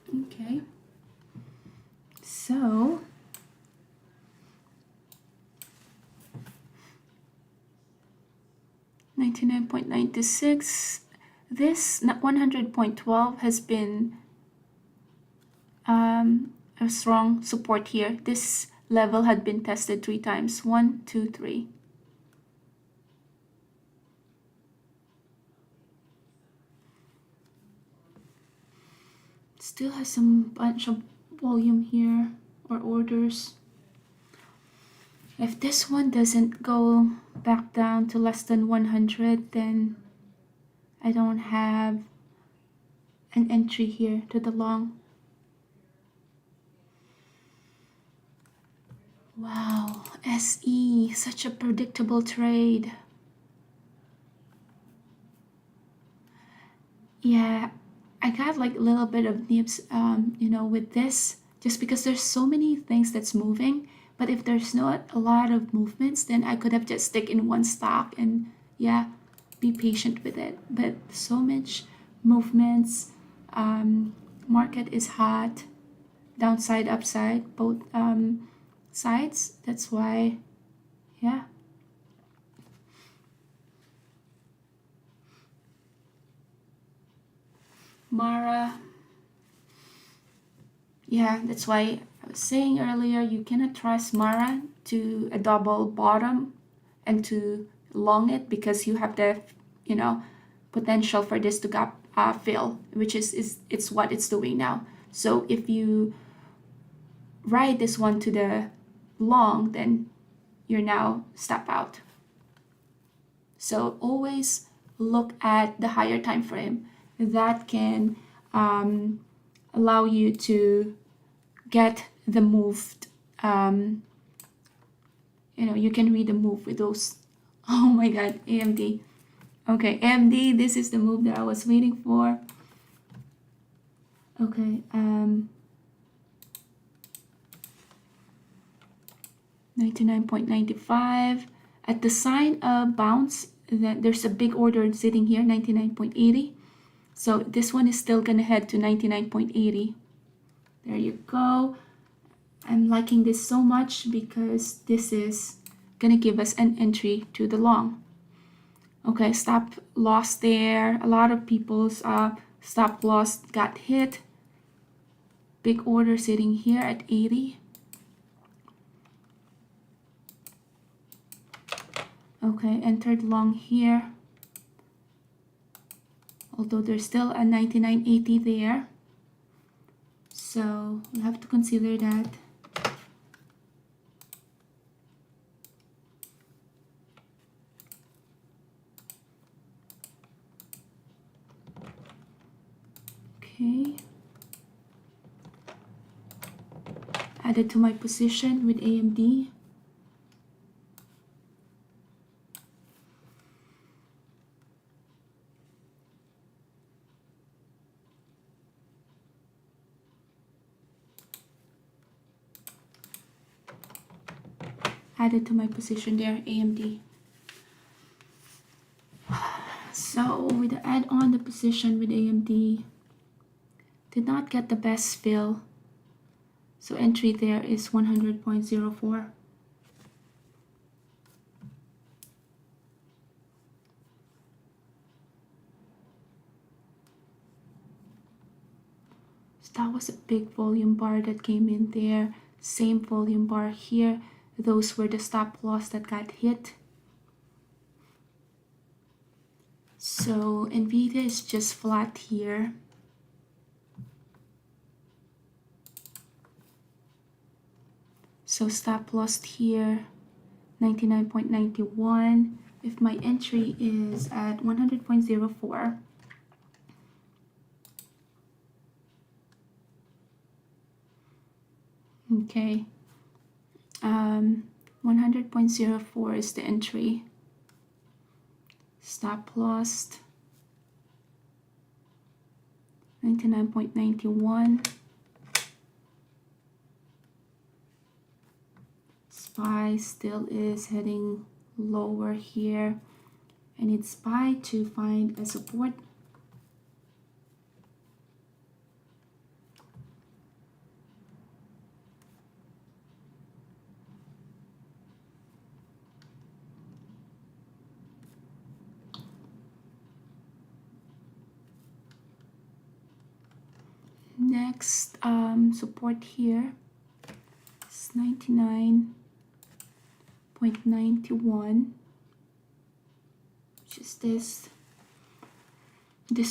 Okay, so $99.96. This 100.12 has been a strong support here. This level had been tested 3 times. 1, 2, 3. Still has some bunch of volume here or orders. If this one doesn't go back down to less than 100, then I don't have an entry here to the long. Wow, SE, such a predictable trade. Yeah, I got like a little bit of nips, with this just because there's so many things that's moving. But if there's not a lot of movements, then I could have just stick in one stock and yeah, be patient with it. But so much movements, market is hot, downside, upside, both sides. That's why, yeah. Mara, yeah, that's why I was saying earlier, you cannot trust Mara to a double bottom and to long it, because you have the, you know, potential for this to gap fill, which is it's what it's doing now. So if you ride this one to the long, then you're now step out. So always look at the higher time frame. That can allow you to get the moved, you can read the move with those. Oh my god, AMD. Okay, AMD, this is the move that I was waiting for. Okay, 99.95. At the sign of bounce, that there's a big order sitting here, 99.80. So this one is still gonna head to 99.80. There you go. I'm liking this so much because this is gonna give us an entry to the long. Okay, stop loss there. A lot of people's stop loss got hit. Big order sitting here at 80. Okay, entered long here. Although there's still a 99.80 there. So we'll have to consider that. Okay. Added to my position with AMD. Added to my position there, AMD. So with the add on the position with AMD, did not get the best fill. So entry there is 100.04. So that was a big volume bar that came in there. Same volume bar here. Those were the stop loss that got hit. So Nvidia is just flat here. So stop loss here, 99.91. If my entry is at 100.04, okay, 100.04 is the entry. Stop loss 99.91. SPY still is heading lower here. I need SPY to find a support. Next support here is 99.91, which is this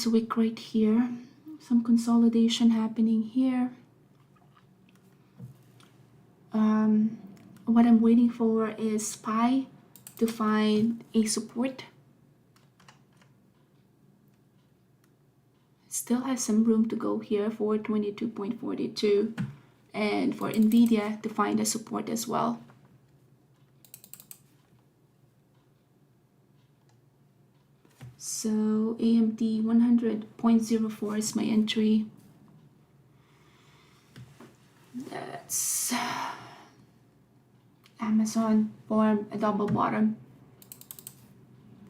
wick right here. Some consolidation happening here. What I'm waiting for is SPY to find a support. Still has some room to go here for 22.42, and for Nvidia to find a support as well. So AMD 100.04 is my entry. That's Amazon formed a double bottom,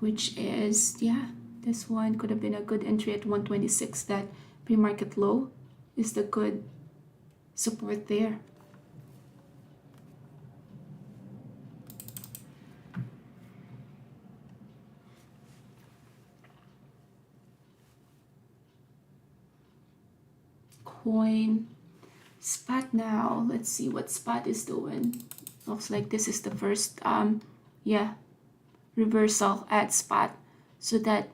which is, yeah, this one could have been a good entry at 126. That pre-market low is the good support there. Coin spot now. Let's see what spot is doing. Looks like this is the first yeah, reversal at spot. So that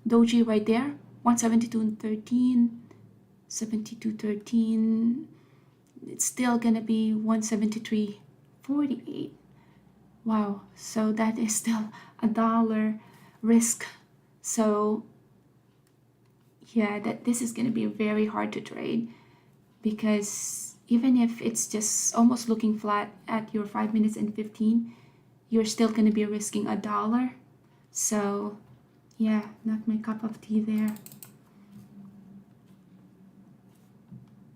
doji right there, 172.13, 72.13. It's still gonna be 173.48. Wow, so that is still $1 risk. So yeah, that this is gonna be very hard to trade, because even if it's just almost looking flat at your 5 minutes and 15, you're still gonna be risking $1. So yeah, not my cup of tea there.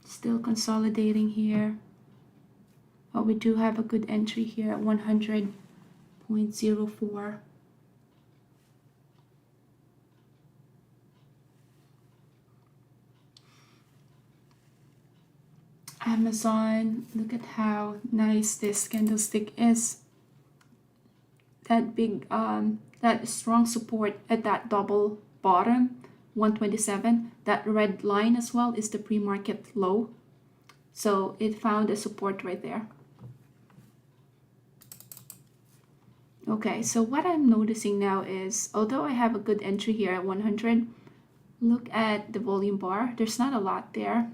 Still consolidating here. But we do have a good entry here at 100.04. Amazon, look at how nice this candlestick is. That big, that strong support at that double bottom, 127. That red line as well is the pre-market low. So it found a support right there. Okay, so what I'm noticing now is, although I have a good entry here at 100, look at the volume bar. There's not a lot there.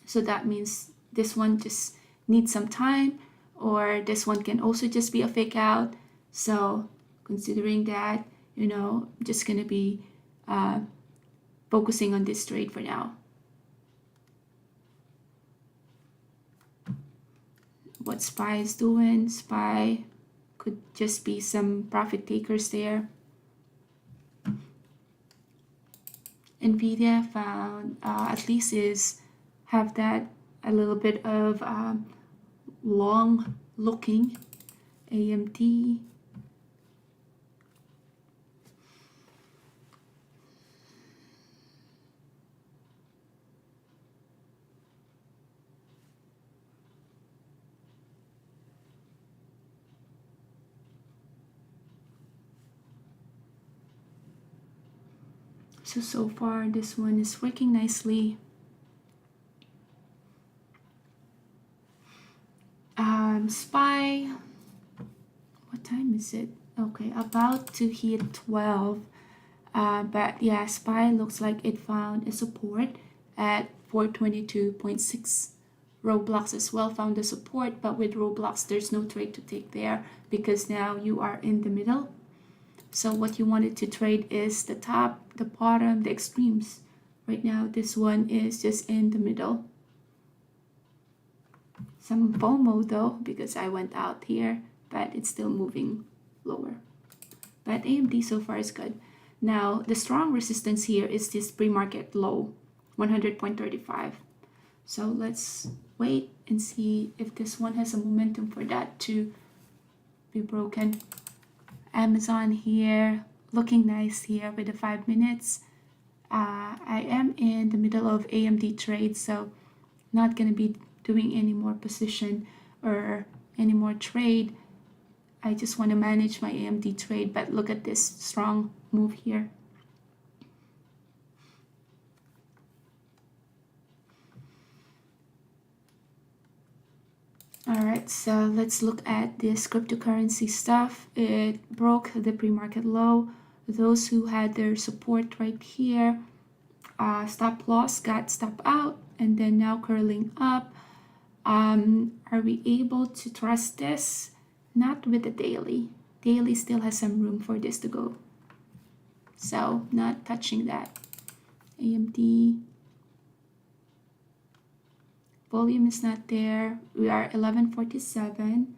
So that means this one just needs some time, or this one can also just be a fake out. So considering that, I'm just gonna be focusing on this trade for now. What SPY is doing, SPY could just be some profit takers there. Nvidia found at least have that a little bit of long looking. AMD, so far this one is working nicely. SPY, what time is it? Okay, about to hit 12. But yeah, SPY looks like it found a support at 422.6. Roblox as well found a support, but with Roblox there's no trade to take there, because now you are in the middle. So what you wanted to trade is the top, the bottom, the extremes. Right now this one is just in the middle. Some FOMO though, because I went out here, but it's still moving lower. But AMD so far is good. Now the strong resistance here is this pre-market low, 100.35. So let's wait and see if this one has a momentum for that to be broken. Amazon here, looking nice here with the 5 minutes. I am in the middle of AMD trade, so not gonna be doing any more position or any more trade. I just want to manage my AMD trade, but look at this strong move here. Alright, so let's look at this cryptocurrency stuff. It broke the pre-market low. Those who had their support right here, stop loss got stopped out, and then now curling up. Are we able to trust this? Not with the daily. Daily still has some room for this to go. So not touching that. AMD. Volume is not there. We are 1147.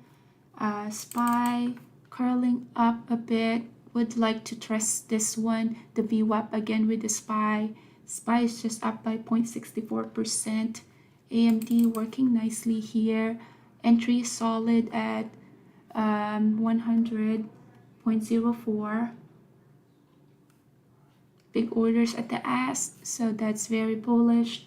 SPY curling up a bit. Would like to trust this one. The VWAP again with the SPY. SPY is just up by 0.64%. AMD working nicely here. Entry is solid at 100.04. Big orders at the ask, so that's very bullish.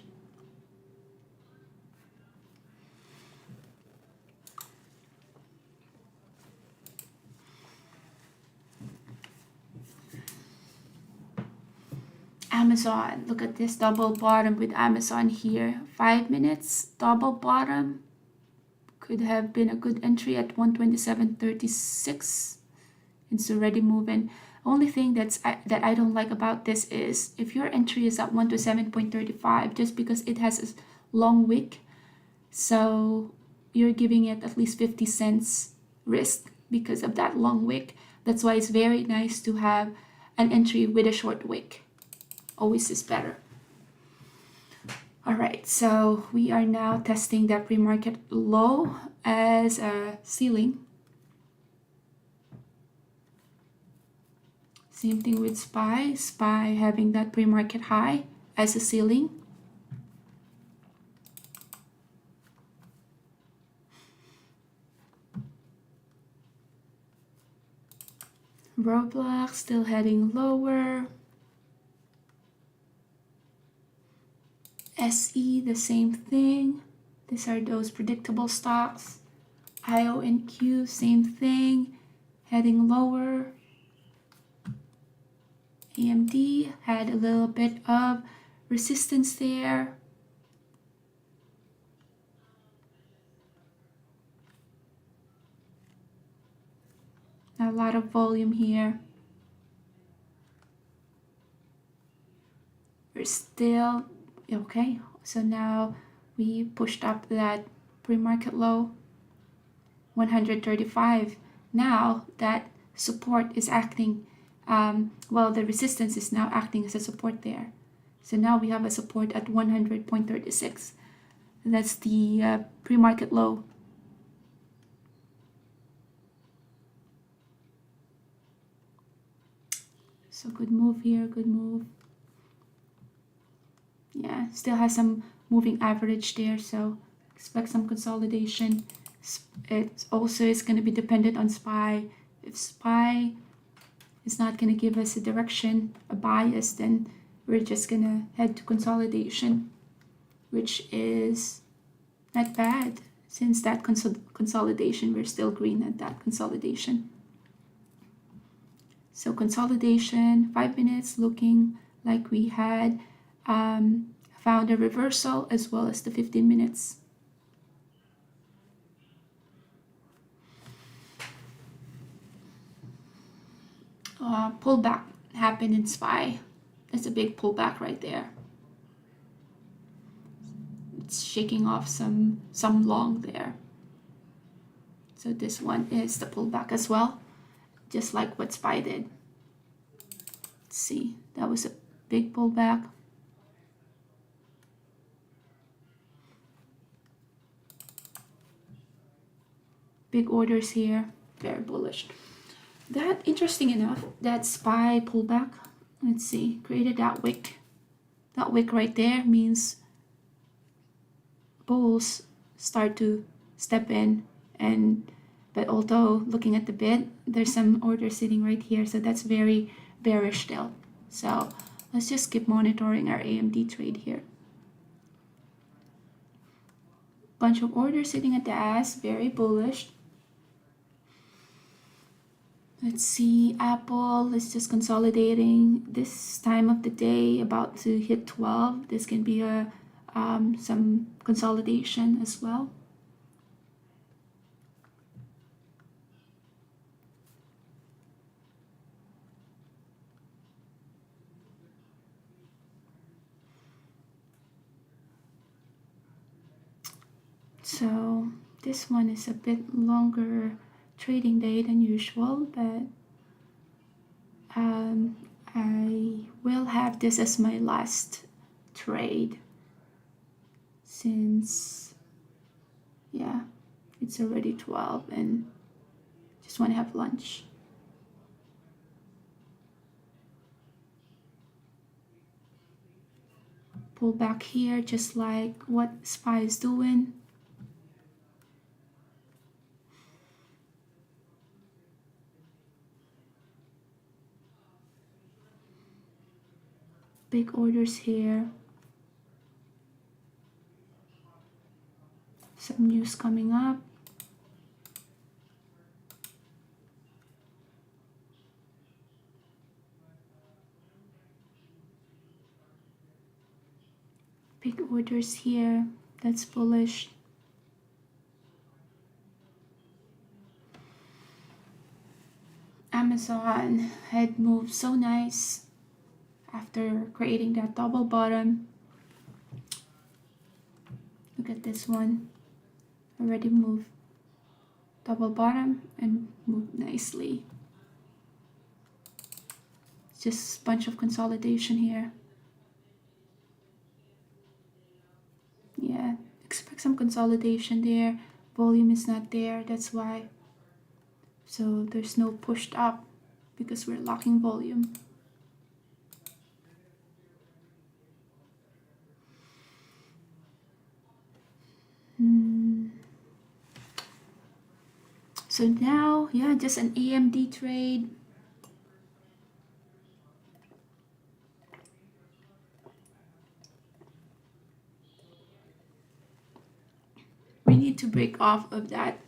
Amazon, look at this double bottom with Amazon here. 5 minutes double bottom, could have been a good entry at 127.36. It's already moving. Only thing that I don't like about this is if your entry is at 127.35, just because it has a long wick, so you're giving it at least 50 cents risk because of that long wick. That's why it's very nice to have an entry with a short wick. Always is better. All right, so we are now testing that pre-market low as a ceiling. Same thing with SPY. SPY having that pre-market high as a ceiling. Roblox still heading lower. SE, the same thing. These are those predictable stocks. IONQ, same thing, heading lower. AMD had a little bit of resistance there. A lot of volume here. We're still okay. So now we pushed up that pre-market low, 135. Now that support is acting, well, the resistance is now acting as a support there. So now we have a support at 100.36. That's the pre-market low. So good move here, good move. Yeah, still has some moving average there, so expect some consolidation. It also is going to be dependent on SPY. If SPY is not going to give us a direction, a bias, then we're just going to head to consolidation, which is not bad. Since that consolidation, we're still green at that consolidation. So consolidation, 5 minutes, looking like we had found a reversal, as well as the 15 minutes. Pullback happened in SPY. That's a big pullback right there. It's shaking off some long there. So this one is the pullback as well, just like what SPY did. Let's see, that was a big pullback. Big orders here, very bullish. That, interesting enough, that SPY pullback, let's see, created that wick. That wick right there means bulls start to step in, but although looking at the bid, there's some orders sitting right here, so that's very bearish still. So let's just keep monitoring our AMD trade here. Bunch of orders sitting at the ask, very bullish. Let's see, Apple is just consolidating this time of the day, about to hit 12. This can be a some consolidation as well. So this one is a bit longer trading day than usual, but I will have this as my last trade, since yeah, it's already 12 and just want to have lunch. pull back here just like what SPY is doing. Big orders here. Some news coming up. Big orders here. That's bullish. Amazon had moved so nice after creating that double bottom. Look at this one. Already moved double bottom and moved nicely. It's just a bunch of consolidation here. Yeah, expect some consolidation there. Volume is not there, that's why. So there's no pushed up because we're locking volume. So now, yeah, just an AMD trade. We need to break off of that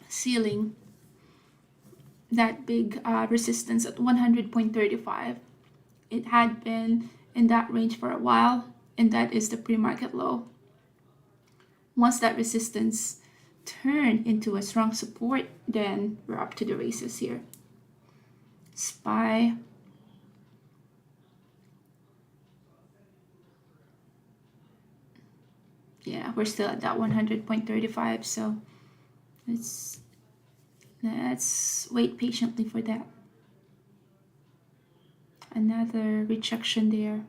ceiling, that big resistance at 100.35. It had been in that range for a while, and that is the pre-market low. Once that resistance turned into a strong support, then we're up to the races here. SPY. Yeah, we're still at that 100.35, so let's wait patiently for that. Another rejection there.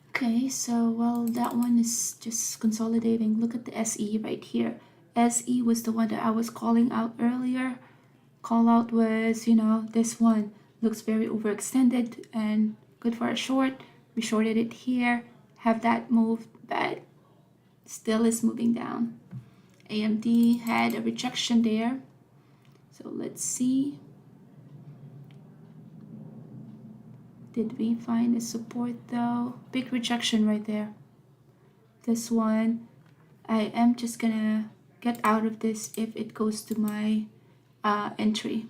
Okay, so well, that one is just consolidating. Look at the SE right here. SE was the one that I was calling out earlier. Call out was, this one looks very overextended and good for a short. We shorted it here, have that moved, but still is moving down. AMD had a rejection there. So let's see. Did we find a support though? Big rejection right there. This one, I am just gonna get out of this if it goes to my entry.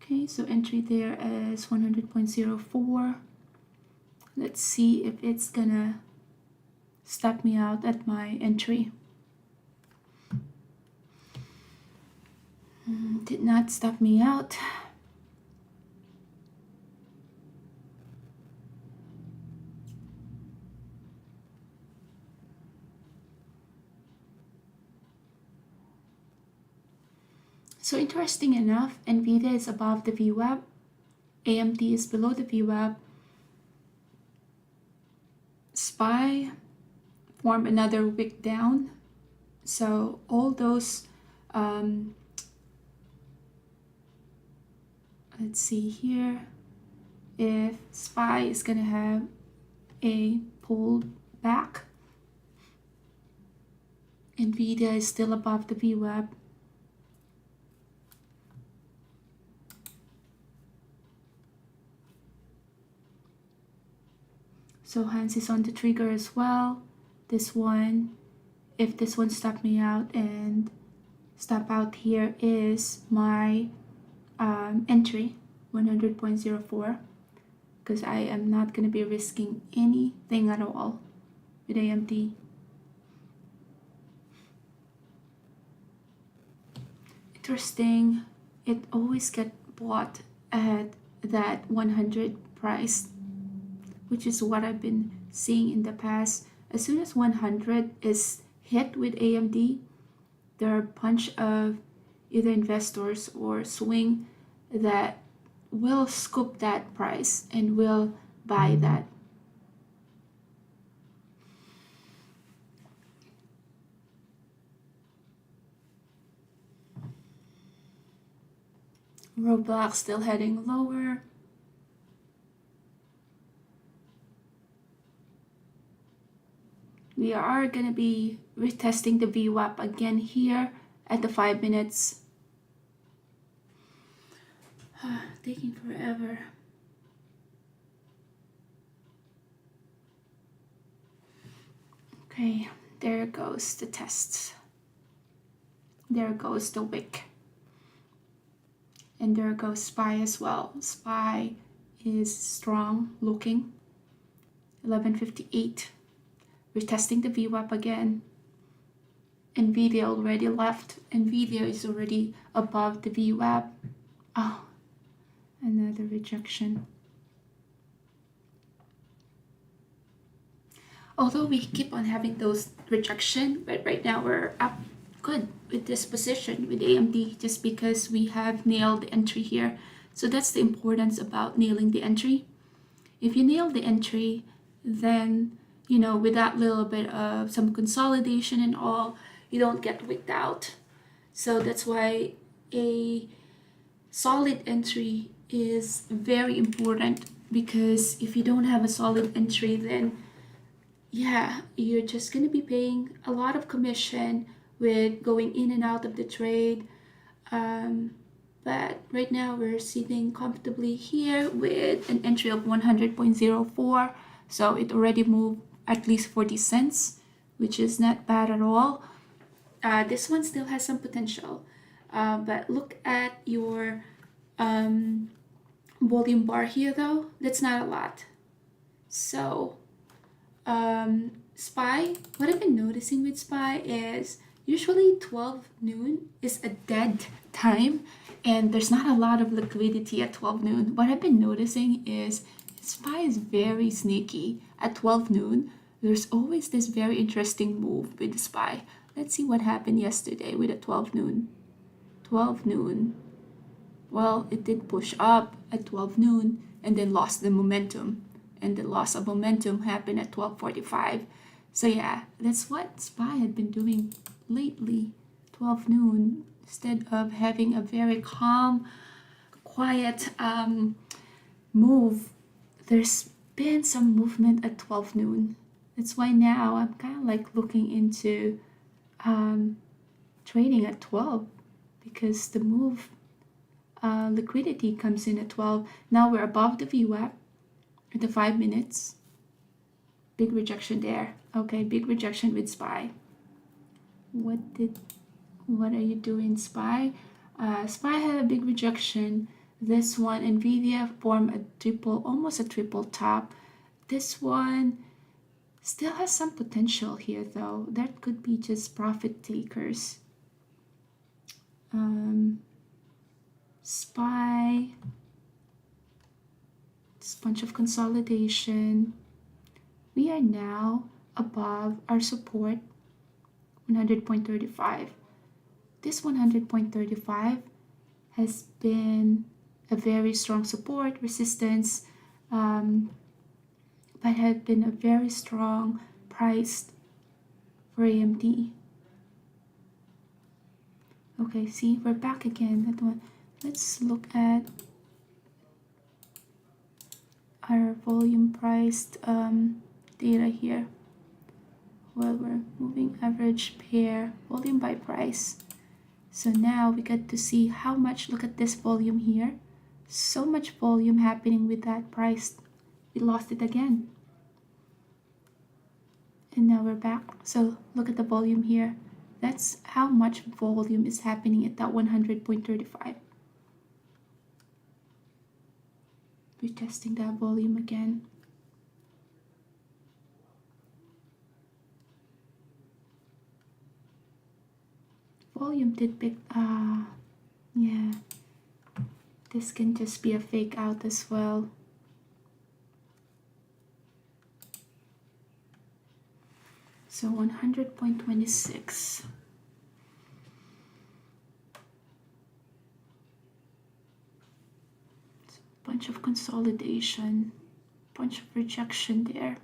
Okay, so entry there is 100.04. Let's see if it's gonna stop me out at my entry. Did not stop me out. So interesting enough, NVIDIA is above the VWAP, AMD is below the VWAP. SPY form another wick down. So all those, let's see here, if SPY is gonna have a pull back, NVIDIA is still above the VWAP. So hands is on the trigger as well. This one, if this one stopped me out and stop out here is my entry, 100.04, because I am not going to be risking anything at all with AMD. Interesting, it always get bought at that 100 price, which is what I've been seeing in the past. As soon as 100 is hit with AMD, there are a bunch of either investors or swing that we'll scoop that price and we'll buy that. Roblox still heading lower. We are going to be retesting the VWAP again here at the 5 minutes. Taking forever. Okay, there goes the tests. There goes the wick. And there goes SPY as well. SPY is strong looking. 1158. We're testing the VWAP again. NVIDIA already left. NVIDIA is already above the VWAP. Oh, another rejection. Although we keep on having those rejection, but right now we're up good with this position with AMD just because we have nailed the entry here. So that's the importance about nailing the entry. If you nail the entry, then with that little bit of some consolidation and all, you don't get wicked out. So that's why a solid entry is very important, because if you don't have a solid entry, then yeah, you're just going to be paying a lot of commission with going in and out of the trade. But right now we're sitting comfortably here with an entry of 100.04. So it already moved at least 40 cents, which is not bad at all. This one still has some potential. But look at your volume bar here though. That's not a lot. So SPY, what I've been noticing with SPY is usually 12 noon is a dead time and there's not a lot of liquidity at 12 noon. What I've been noticing is SPY is very sneaky. At 12 noon, there's always this very interesting move with the SPY. Let's see what happened yesterday with the 12 noon. 12 noon. Well, it did push up at 12 noon and then lost the momentum. And the loss of momentum happened at 12:45. So yeah, that's what SPY had been doing lately. 12 noon, instead of having a very calm, quiet move, there's been some movement at 12 noon. That's why now I'm kind of like looking into trading at 12, because the move liquidity comes in at 12. Now we're above the VWAP at the 5 minutes. Big rejection there. Okay, big rejection with SPY. What are you doing, SPY? SPY had a big rejection. This one, NVIDIA formed almost a triple top. This one still has some potential here though. That could be just profit takers. SPY, this bunch of consolidation. We are now above our support, 100.35. This 100.35 has been a very strong support resistance, but had been a very strong price for AMD. Okay, see, we're back again. That one. Let's look at our volume priced data here. Well, we're moving average pair volume by price. So now we get to see how much. Look at this volume here. So much volume happening with that price. We lost it again. And now we're back. So look at the volume here. That's how much volume is happening at that 100.35. We're testing that volume again. Volume did big. Yeah. This can just be a fake out as well. So 100.26. So Bunch of consolidation, bunch of rejection there.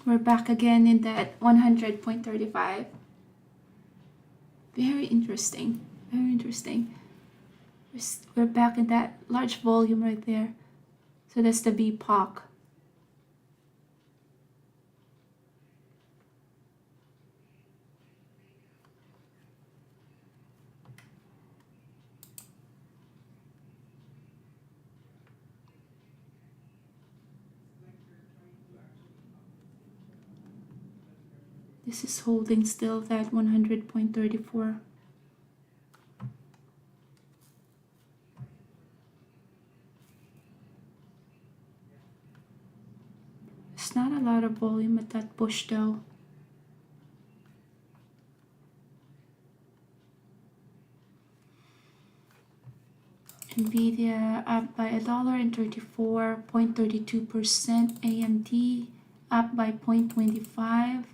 We're back again in that 100.35. Very interesting. Very interesting. We're back in that large volume right there. So that's the VPOC. This is holding still that 100.34. There's not a lot of volume at that push though. Nvidia up by $1.34, 0.32%. AMD up by 0.25.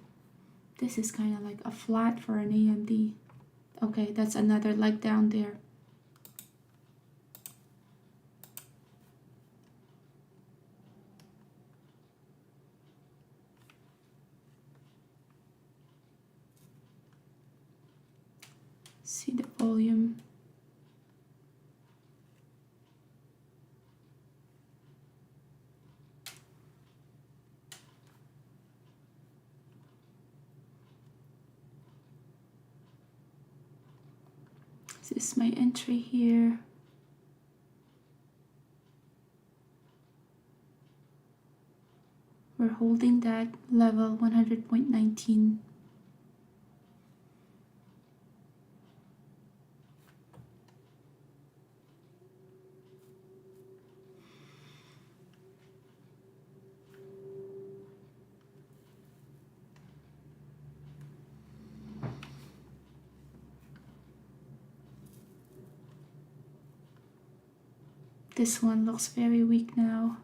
This is kind of like a flat for an AMD. Okay, that's another leg down there. See the volume. This is my entry here. We're holding that level 100.19. This one looks very weak now.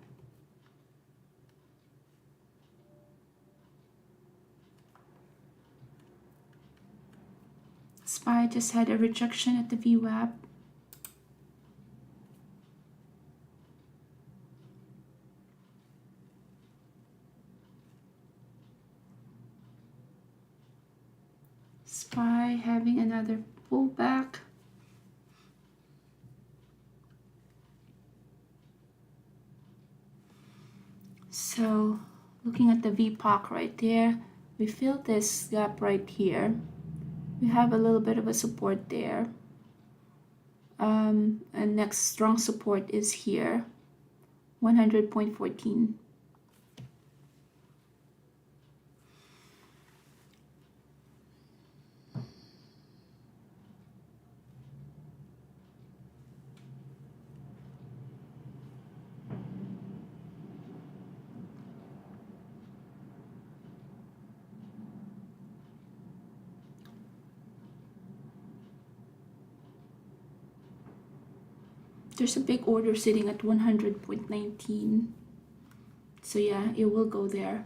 SPY just had a rejection at the VWAP. SPY having another pullback. So looking at the VPOC right there, we feel this gap right here. We have a little bit of a support there. And next strong support is here, 100.14. There's a big order sitting at 100.19. So yeah, it will go there.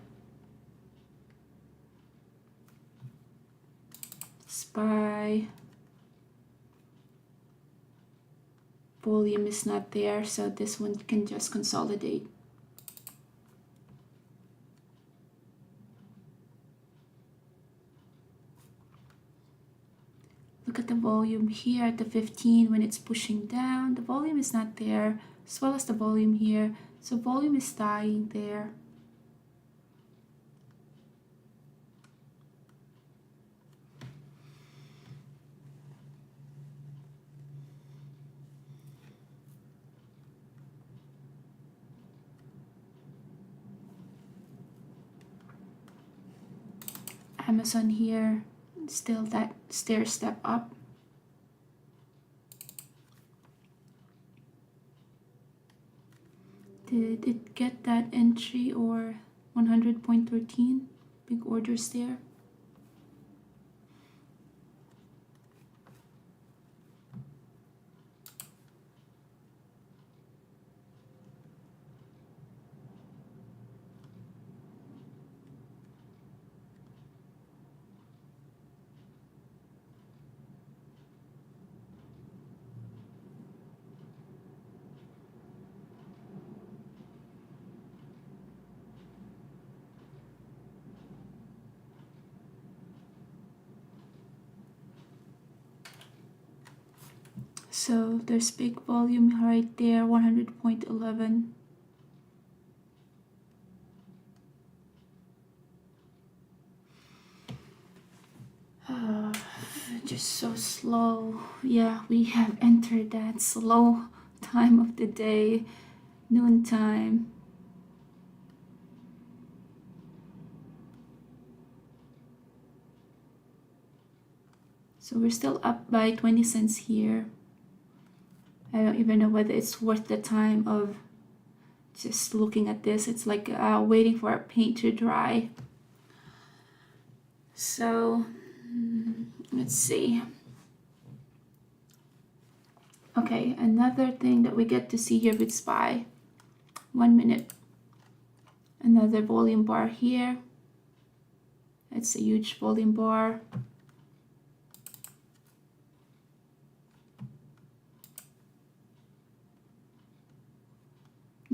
SPY. Volume is not there, so this one can just consolidate. Look at the volume here at the 15 when it's pushing down. The volume is not there, as well as the volume here. So volume is dying there. Amazon here, still that stair step up. Did it get that entry or 100.13? Big orders there. So there's big volume right there, 100.11. Just so slow. Yeah, we have entered that slow time of the day, noontime. So we're still up by 20 cents here. I don't even know whether it's worth the time of just looking at this. It's like waiting for our paint to dry. So let's see. Okay, another thing that we get to see here with SPY. 1 minute. Another volume bar here. It's a huge volume bar.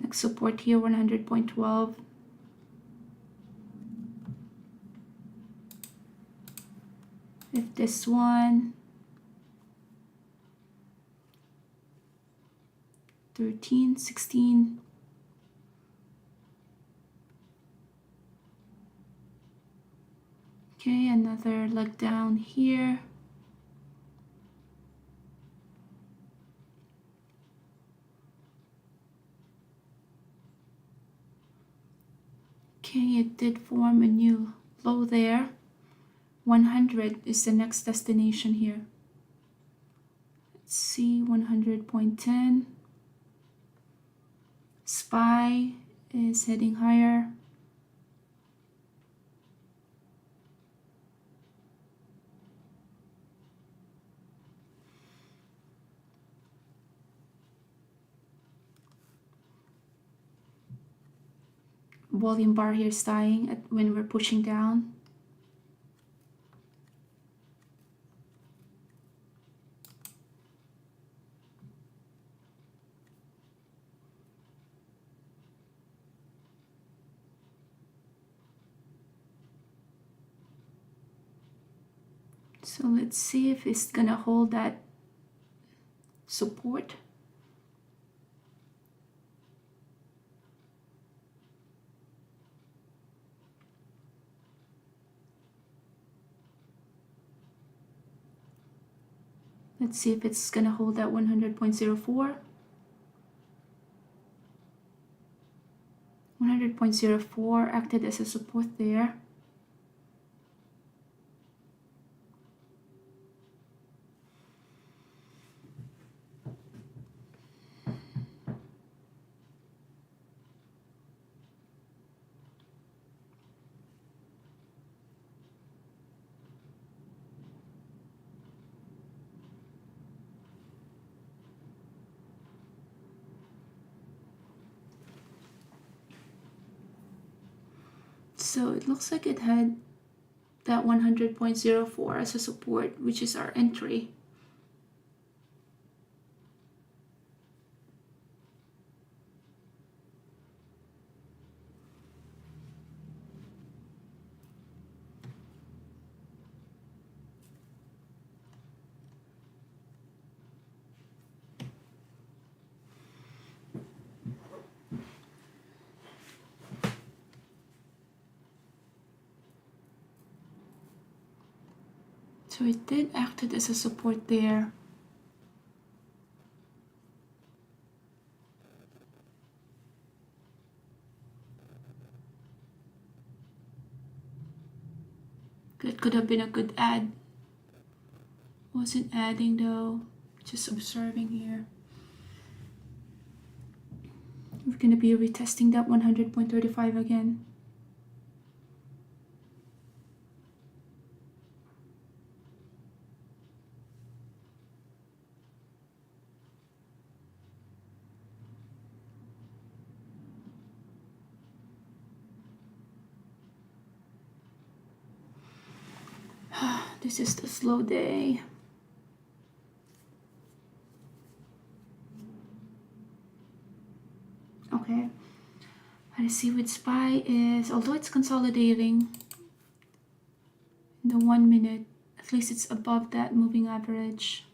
Next support here, 100.12. If this one, 13, 16. Okay, another leg down here. Okay, it did form a new low there. 100 is the next destination here. Let's see, 100.10. SPY is heading higher. Volume bar here is dying when we're pushing down. So let's see if it's gonna hold that support. Let's see if it's gonna hold that 100.04. 100.04 acted as a support there. So it looks like it had that 100.04 as a support, which is our entry. So it did acted as a support there. It could have been a good add. Wasn't adding though, just observing here. We're going to be retesting that 100.35 again. This is the slow day. Okay. What I see with SPY is, although it's consolidating in the 1 minute, at least it's above that moving average.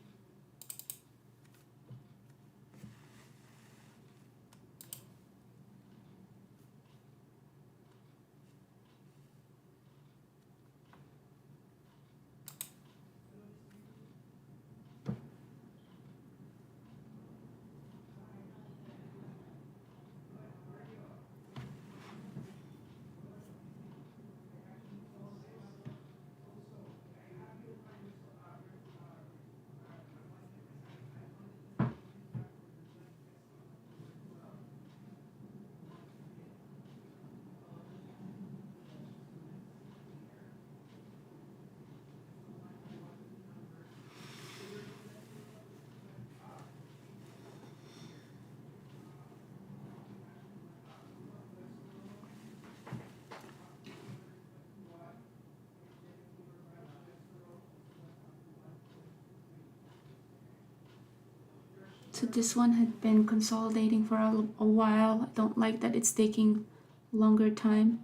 So this one had been consolidating for a while. I don't like that it's taking longer time.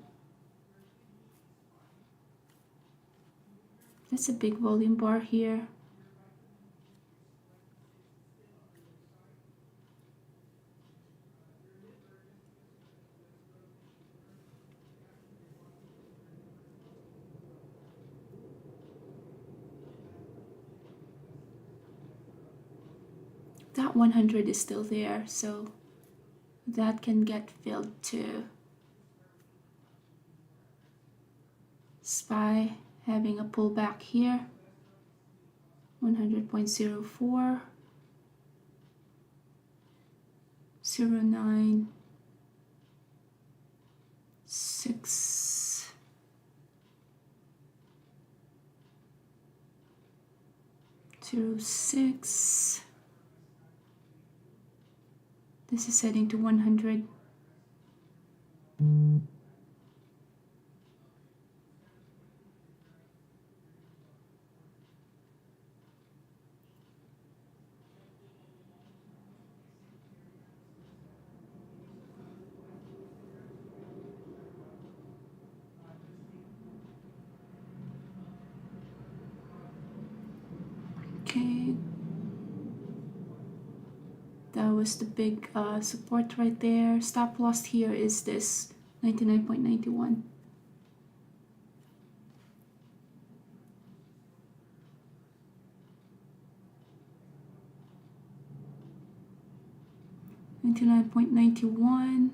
That's a big volume bar here. That 100 is still there, so that can get filled too. SPY having a pullback here, 100.04, 09, 6, 06. This is heading to 100. Okay. That was the big support right there. Stop loss here is this 99.91. $99.91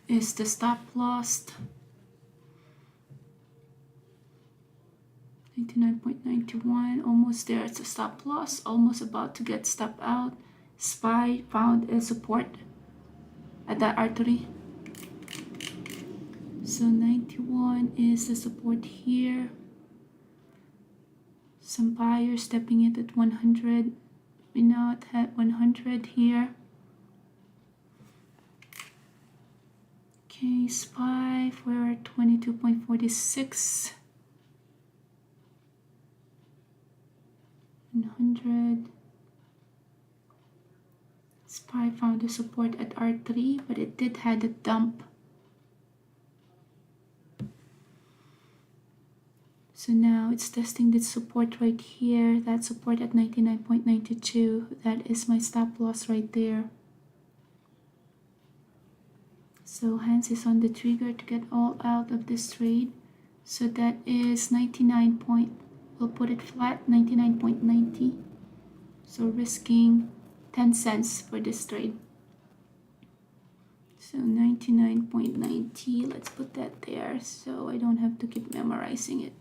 is the stop loss. 99.91, almost there. It's a stop loss, almost about to get stop out. SPY found a support at that artery. So 91 is the support here. Some buyers stepping in at 100. We now at 100 here. Okay, SPY, we're at 22.46. 100. SPY found a support at R3, but it did had a dump. So now it's testing this support right here. That support at 99.92. That is my stop loss right there. So hands is on the trigger to get all out of this trade. So that is 99. We'll put it flat, 99.90. So risking 10 cents for this trade. So 99.90, let's put that there so I don't have to keep memorizing it.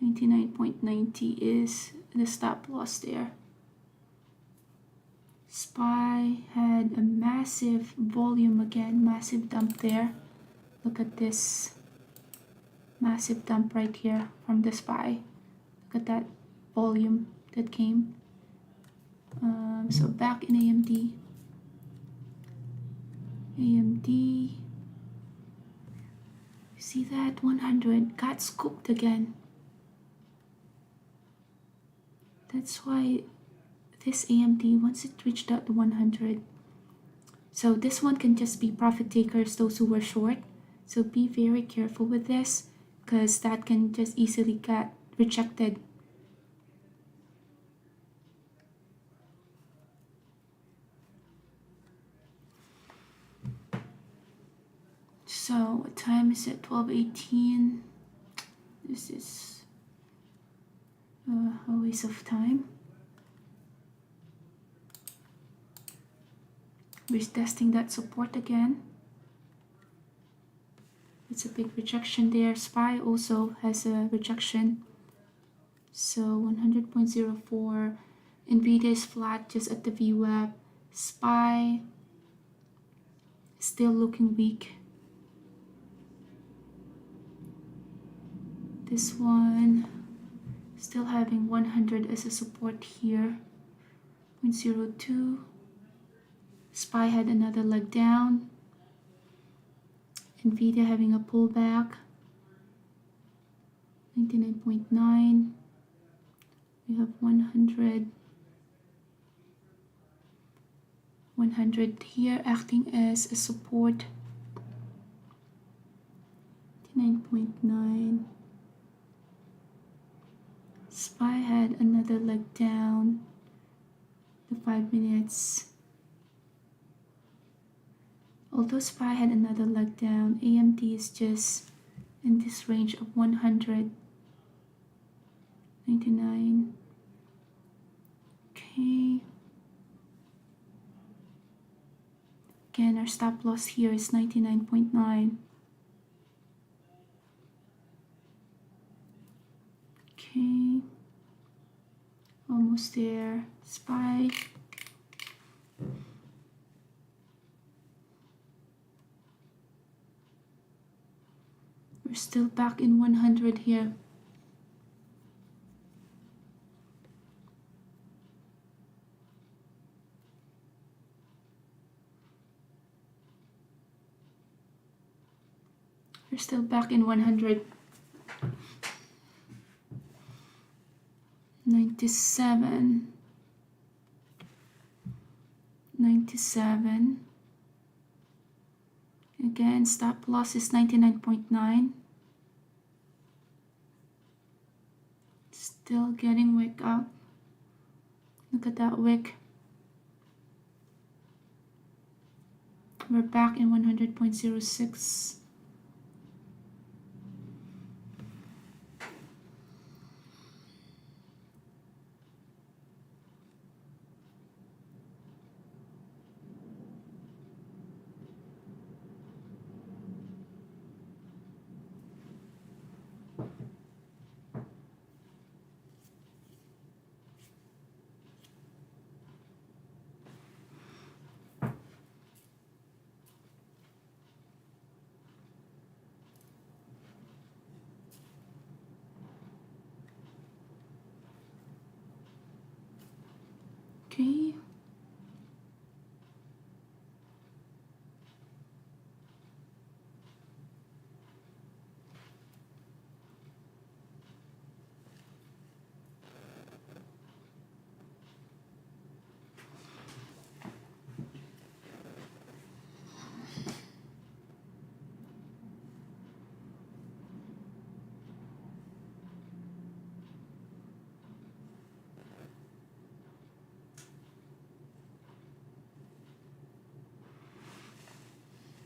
99.90 is the stop loss there. SPY had a massive volume again, massive dump there. Look at this massive dump right here from the SPY. Look at that volume that came. So back in AMD. AMD. See that 100 got scooped again. That's why this AMD, once it reached that 100, so this one can just be profit takers, those who were short. So be very careful with this, because that can just easily get rejected. So what time is it? 12:18. This is a waste of time. We're testing that support again. It's a big rejection there. SPY also has a rejection. So 100.04. NVIDIA is flat just at the VWAP. SPY still looking weak. This one still having 100 as a support here. 0.02. SPY had another leg down. NVIDIA having a pullback. 99.9. We have 100. 100 here acting as a support. 99.9. SPY had another leg down. The 5 minutes. Although SPY had another leg down, AMD is just in this range of 100. 99. Okay. Again, our stop loss here is 99.9. Okay. Almost there. SPY. We're still back in 100 here. We're still back in 100. 97. 97. Again, stop loss is 99.9. Still getting wick up. Look at that wick. We're back in 100.06. Okay.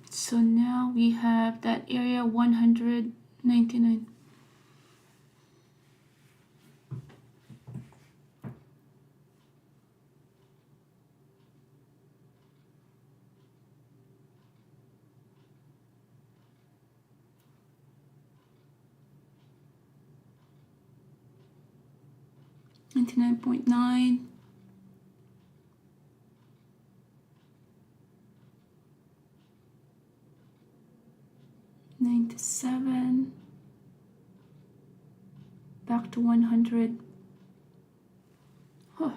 So now we have that area 199. .9. 97, back to 100. Huh.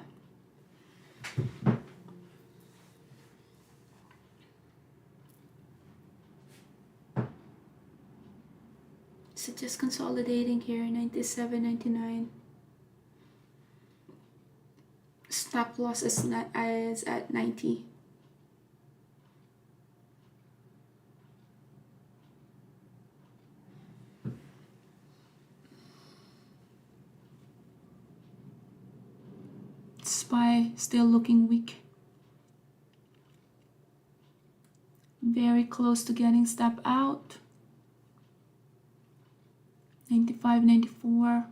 So just consolidating here, 97, 99. Stop loss is at 90. SPY still looking weak. Very close to getting stop out. 95, 94.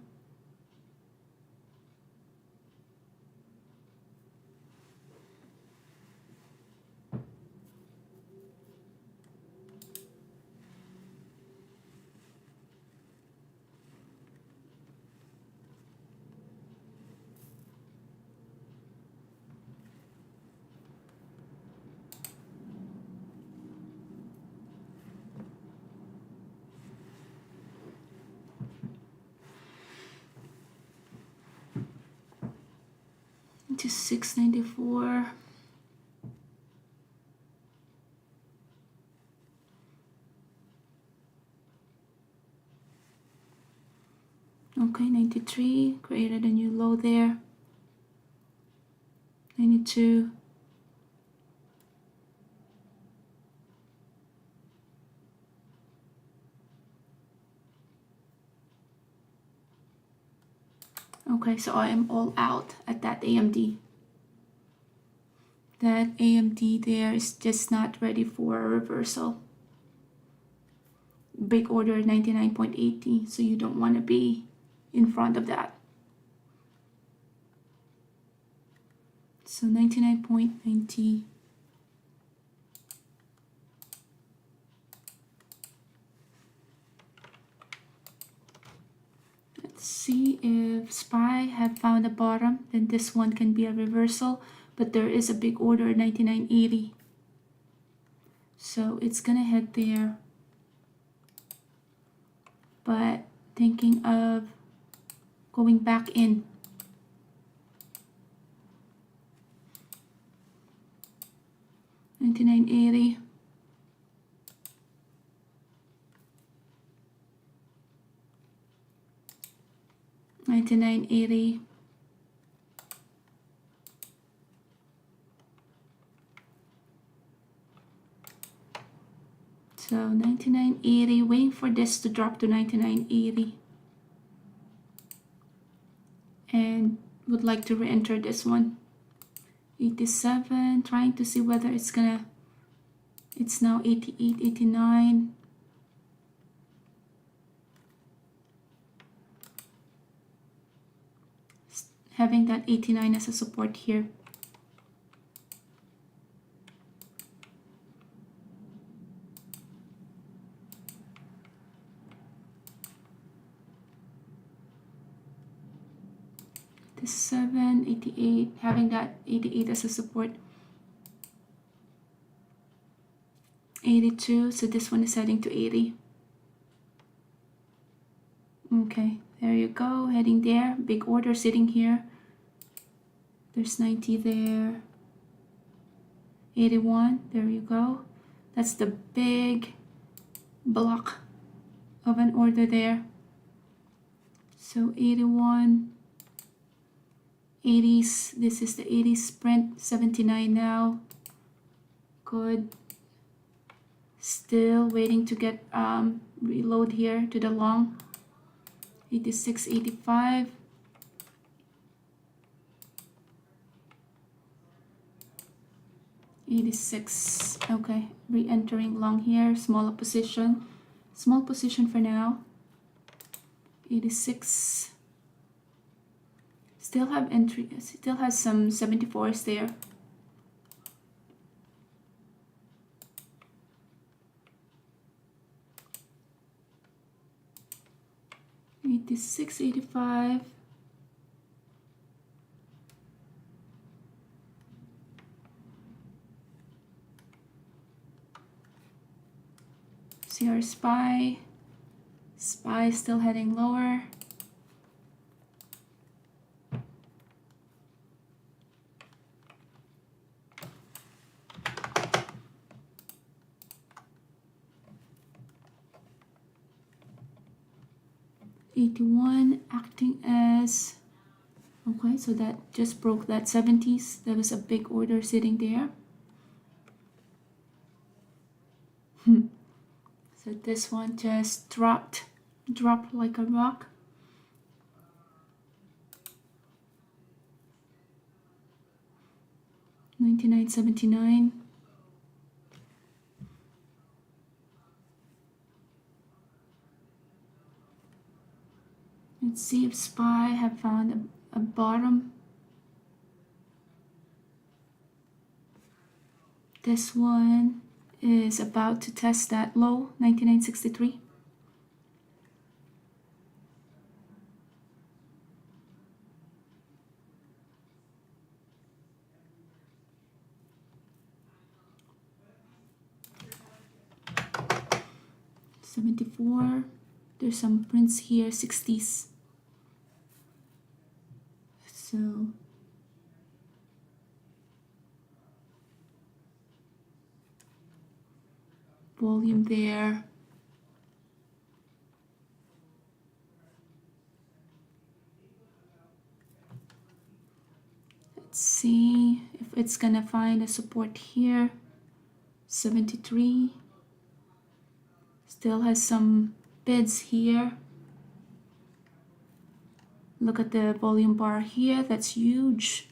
To 694. Okay, 93, created a new low there. 92. Okay, so I am all out at that AMD. That AMD there is just not ready for a reversal. Big order 99.80, so you don't want to be in front of that. So 99.90. Let's see if SPY have found a bottom, then this one can be a reversal, but there is a big order 99.80. So it's gonna head there. But thinking of going back in. $99.80. $99.80. So $99.80, waiting for this to drop to $99.80. And would like to re-enter this one. 87, trying to see whether it's gonna, it's now 88, 89. Having that 89 as a support here. This 7, 88, having that 88 as a support. 82, so this one is heading to 80. Okay, there you go, heading there. Big order sitting here. There's 90 there. 81, there you go. That's the big block of an order there. So 81, 80s, this is the 80s sprint, 79 now. Good. Still waiting to get reload here to the long. 86, 85. $86. Okay, re-entering long here, smaller position. Small position for now. 86. Still have entry, still has some 74s there. $86, $85. See our SPY. SPY still heading lower. $81 acting as, okay, so that just broke that 70s. There was a big order sitting there. So this one just dropped like a rock. $99.79. Let's see if SPY have found a bottom. This one is about to test that low, 99.63. $74. There's some prints here, 60s. So volume there. Let's see if it's gonna find a support here. 73. Still has some bids here. Look at the volume bar here, that's huge.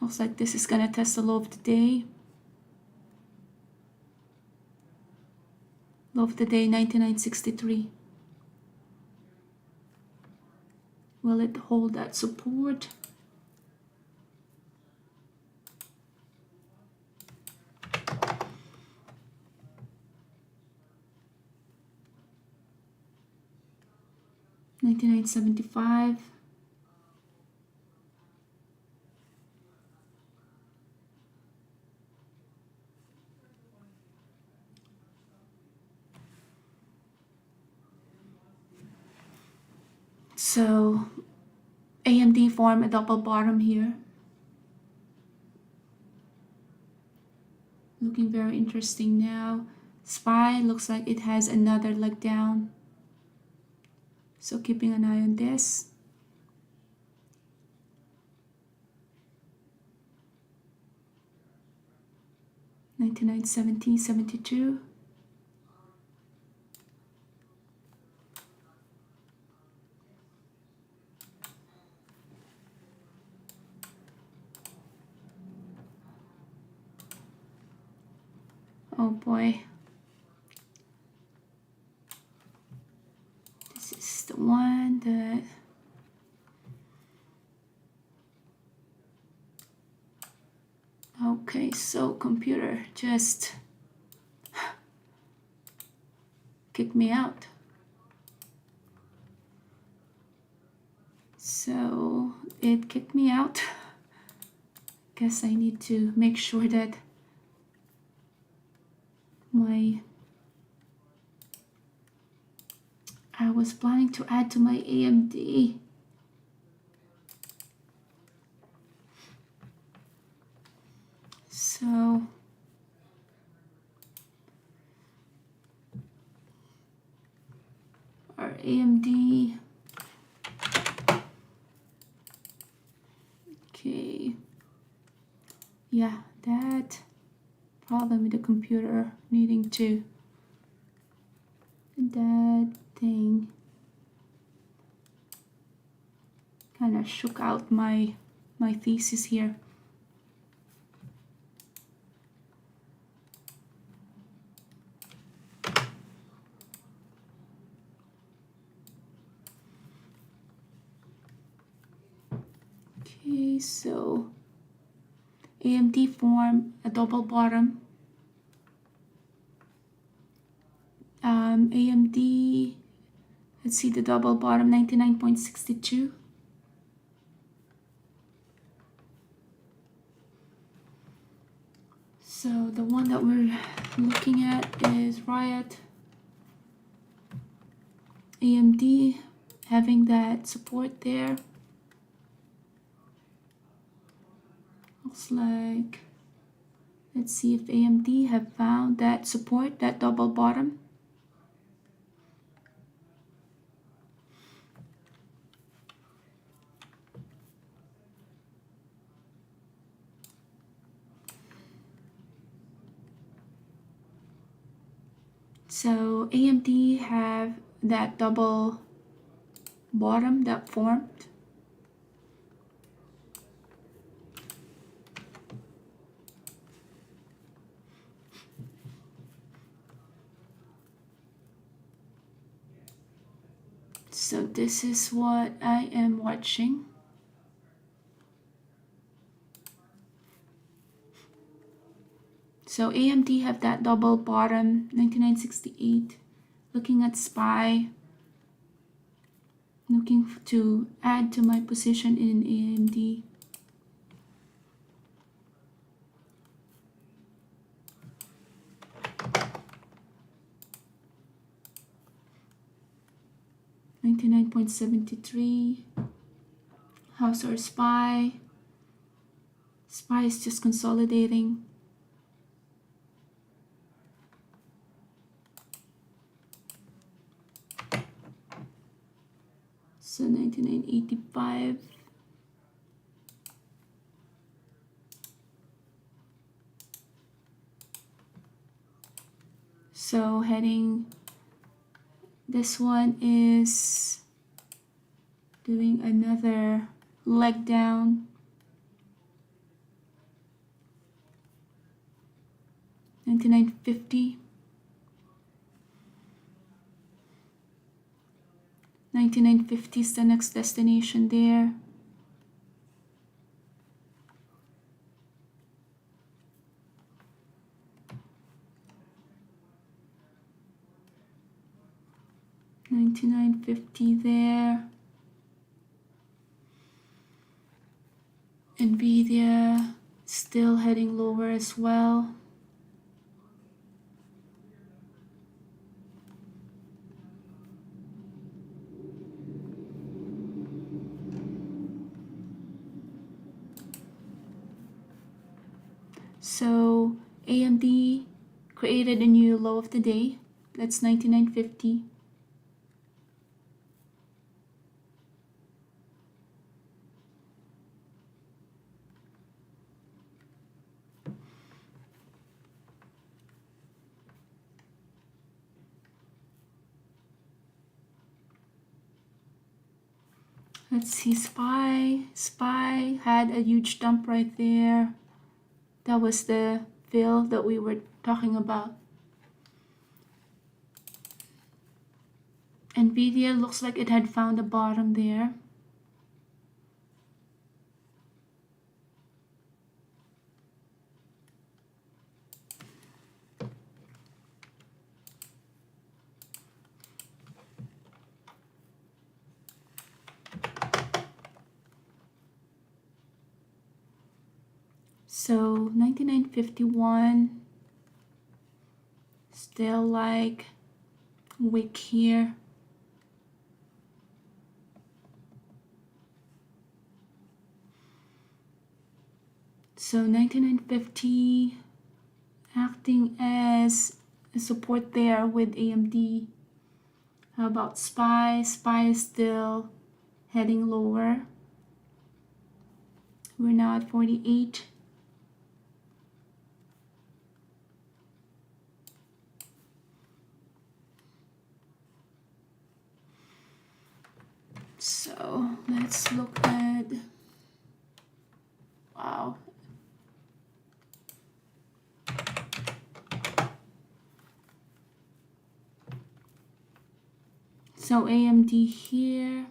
Looks like this is gonna test the low of the day. Low of the day, 99.63. Will it hold that support? $99.75. So AMD form a double bottom here. Looking very interesting now. SPY looks like it has another leg down. So keeping an eye on this. $99.70, $72. Oh boy. This is the one that okay, so computer just kicked me out. So it kicked me out. Guess I need to make sure that I was planning to add to my AMD. So our AMD, okay, yeah, that problem with the computer needing to, that thing kind of shook out my thesis here. Okay, so AMD form a double bottom. AMD, let's see the double bottom, 99.62. So the one that we're looking at is Riot. AMD having that support there. Looks like, let's see if AMD have found that support, that double bottom. So AMD have that double bottom that formed. So this is what I am watching. So AMD have that double bottom, 9968. Looking at SPY, looking to add to my position in AMD. $99.73. How's our SPY? SPY is just consolidating. So 99.85. So heading, this one is doing another leg down. 99.50. 99.50 is the next destination there. $99.50 there. Nvidia still heading lower as well. So AMD created a new low of the day. That's 99.50. Let's see, SPY. SPY had a huge dump right there. That was the fill that we were talking about. Nvidia looks like it had found a bottom there. So 99.51, still like wick here. So 99.50 acting as a support there with AMD. How about SPY? SPY is still heading lower. We're now at 48. So let's look at, wow. So AMD here,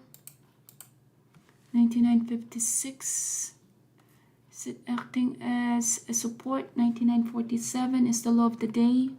99.56. Is it acting as a support? 99.47 is the low of the day.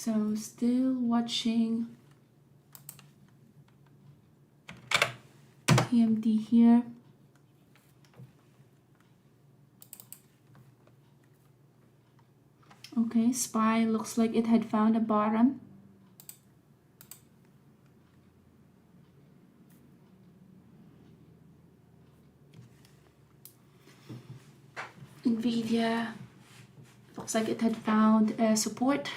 So still watching AMD here. Okay, SPY looks like it had found a bottom. NVIDIA looks like it had found a support.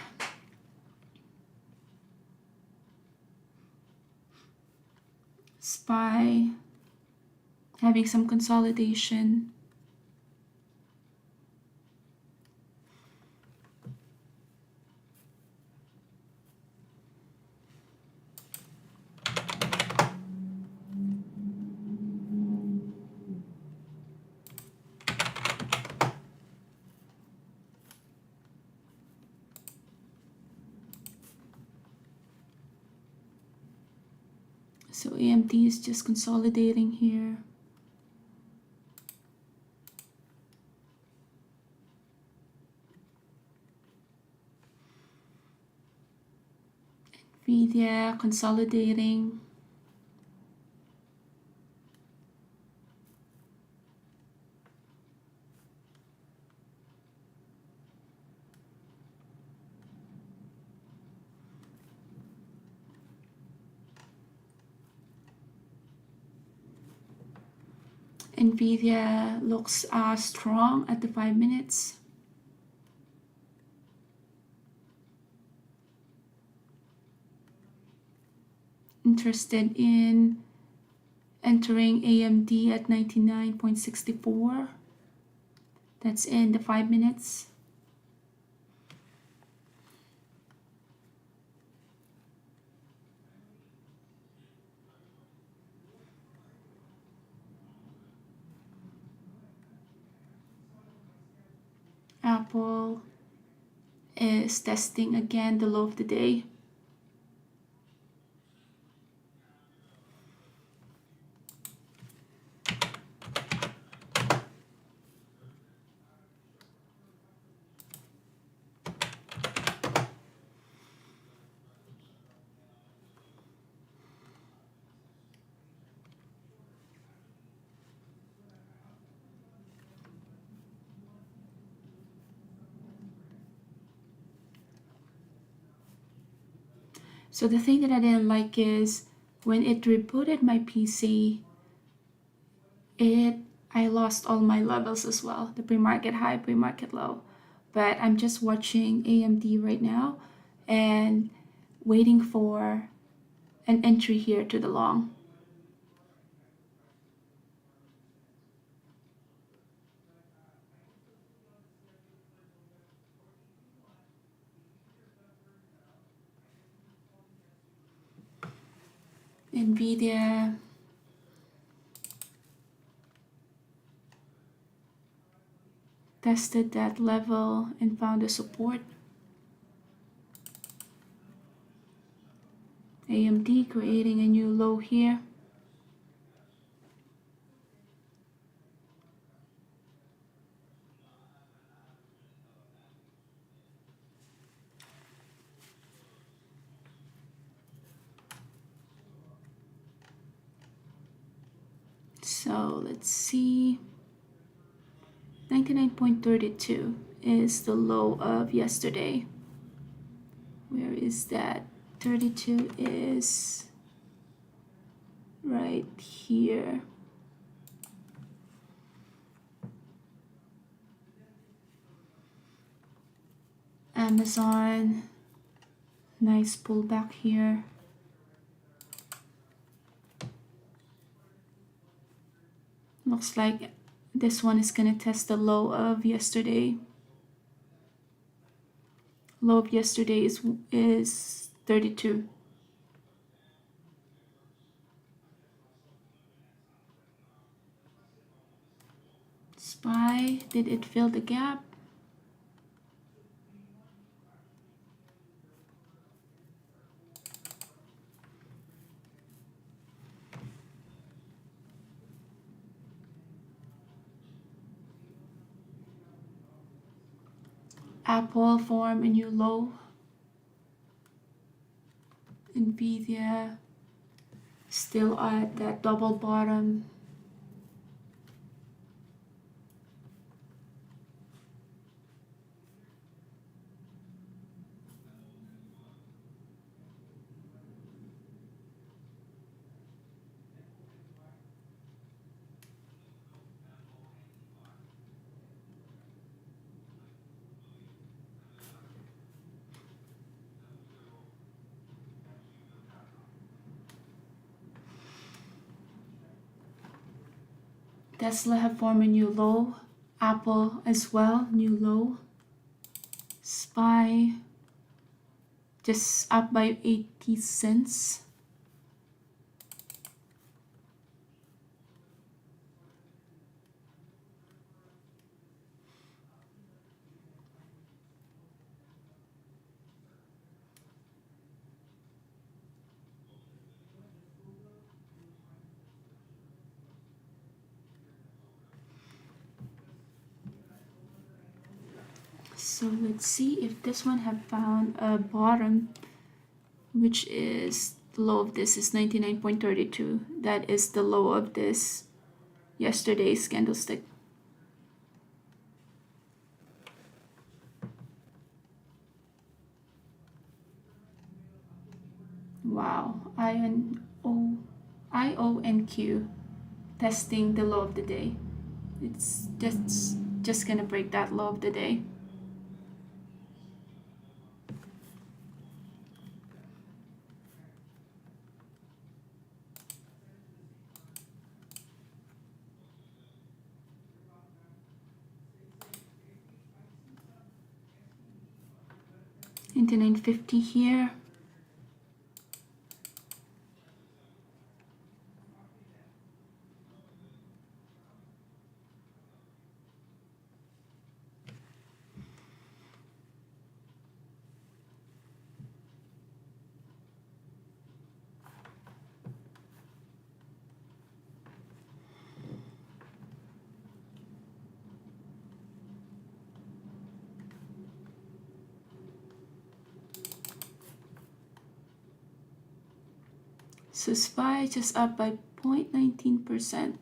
SPY having some consolidation. So AMD is just consolidating here. NVIDIA consolidating. NVIDIA looks strong at the 5 minutes. Interested in entering AMD at 99.64. That's in the 5 minutes. Apple is testing again the low of the day. So the thing that I didn't like is when it rebooted my PC, I lost all my levels as well, the pre-market high, pre-market low. But I'm just watching AMD right now and waiting for an entry here to the long. NVIDIA tested that level and found a support. AMD creating a new low here. So let's see. 99.32 is the low of yesterday. Where is that? 32 is right here. Amazon, nice pullback here. Looks like this one is gonna test the low of yesterday. Low of yesterday is 32. SPY, did it fill the gap? Apple form a new low. Nvidia still at that double bottom. Tesla have formed a new low. Apple as well, new low. SPY just up by 80 cents. So let's see if this one have found a bottom, which is the low of this is 99.32. That is the low of this yesterday's candlestick. Wow, IONQ testing the low of the day. It's just gonna break that low of the day. Into 950 here. So SPY just up by 0.19%.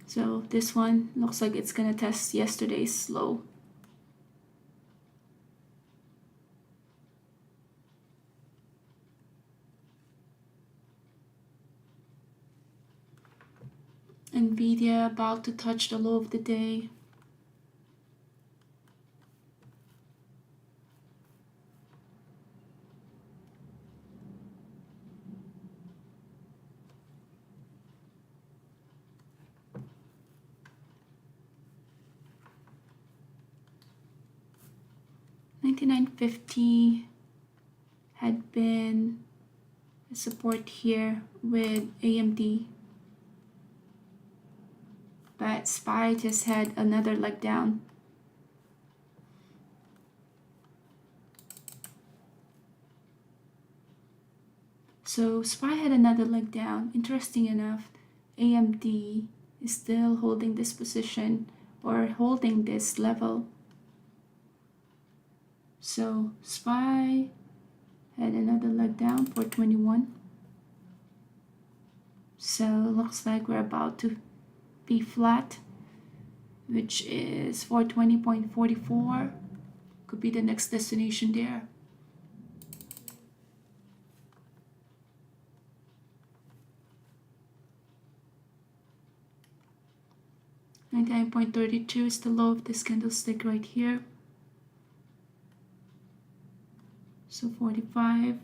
So this one looks like it's gonna test yesterday's low. Nvidia about to touch the low of the day. $99.50 had been a support here with AMD, but SPY just had another leg down. So SPY had another leg down. Interesting enough, AMD is still holding this position or holding this level. So SPY had another leg down for 21. So looks like we're about to be flat, which is 420.44. Could be the next destination there. $99.32 is the low of this candlestick right here. So 45.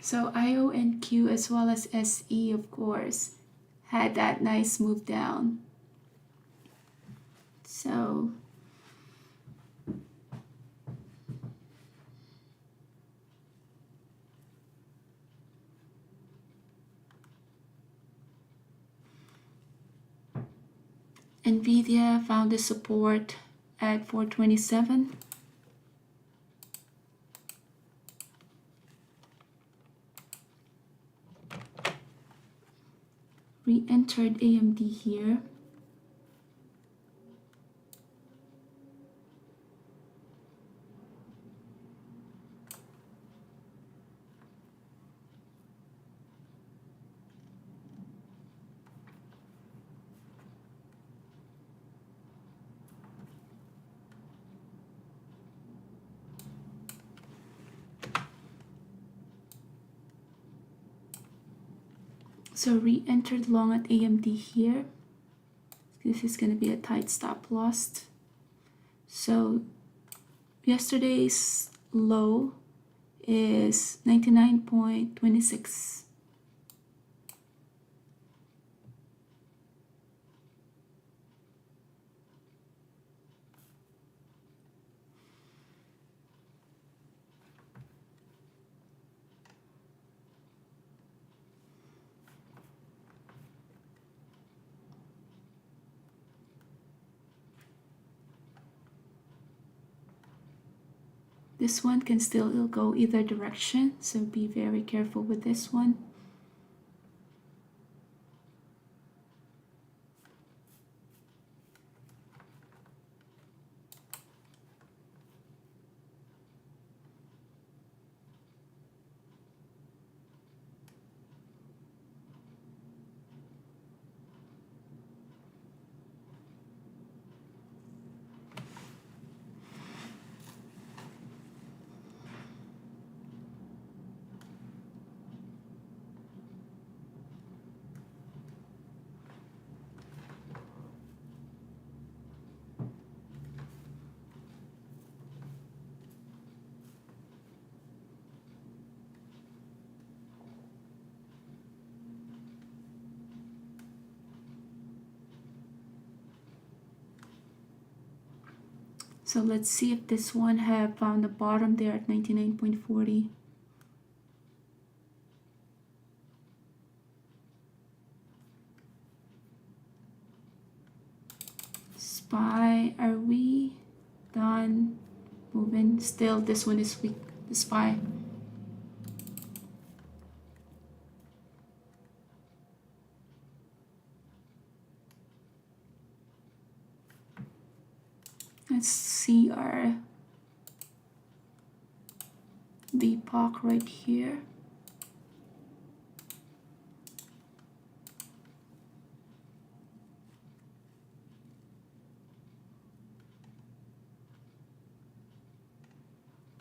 So IONQ as well as SE, of course, had that nice move down. So Nvidia found the support at 427. Re-entered AMD here. So re-entered long at AMD here. This is going to be a tight stop loss. So yesterday's low is 99.26. This one can still go either direction, so be very careful with this one. So let's see if this one have found the bottom there at 99.40. SPY, are we done? Moving. Still, this one is weak. The SPY. Let's see our VPOC right here.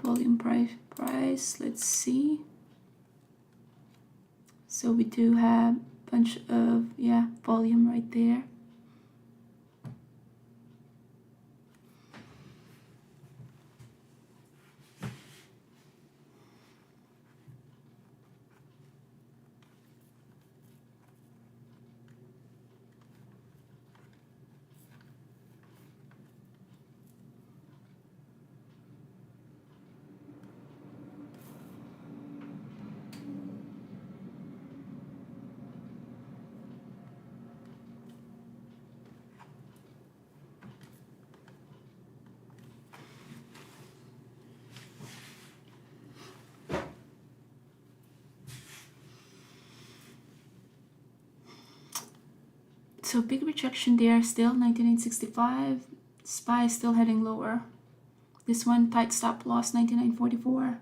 Volume price, let's see. So we do have a bunch of, yeah, volume right there. So big rejection there, still 99.65. SPY still heading lower. This one tight stop loss 99.44.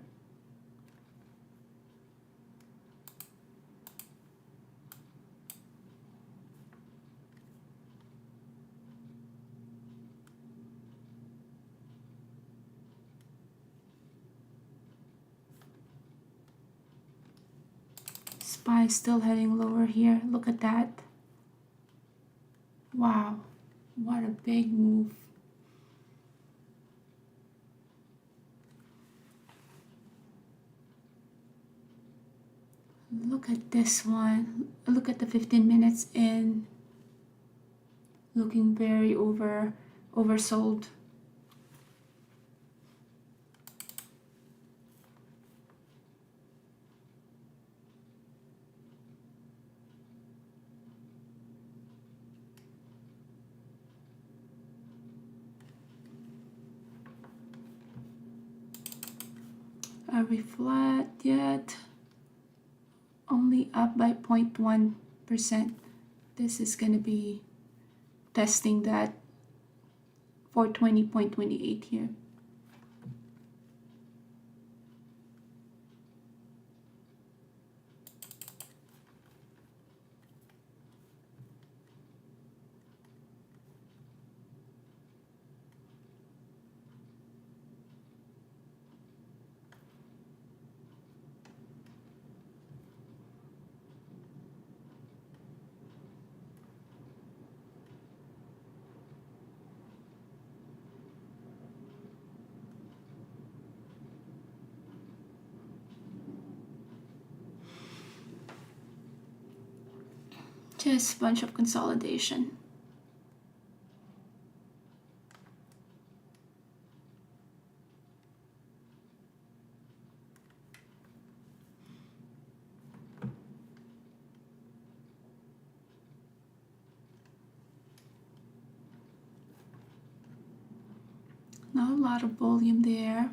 SPY still heading lower here. Look at that. Wow, what a big move. Look at this one. Look at the 15 minutes in. Looking very oversold. Are we flat yet? Only up by 0.1%. This is going to be testing that 420.28 here. Just a bunch of consolidation. Not a lot of volume there.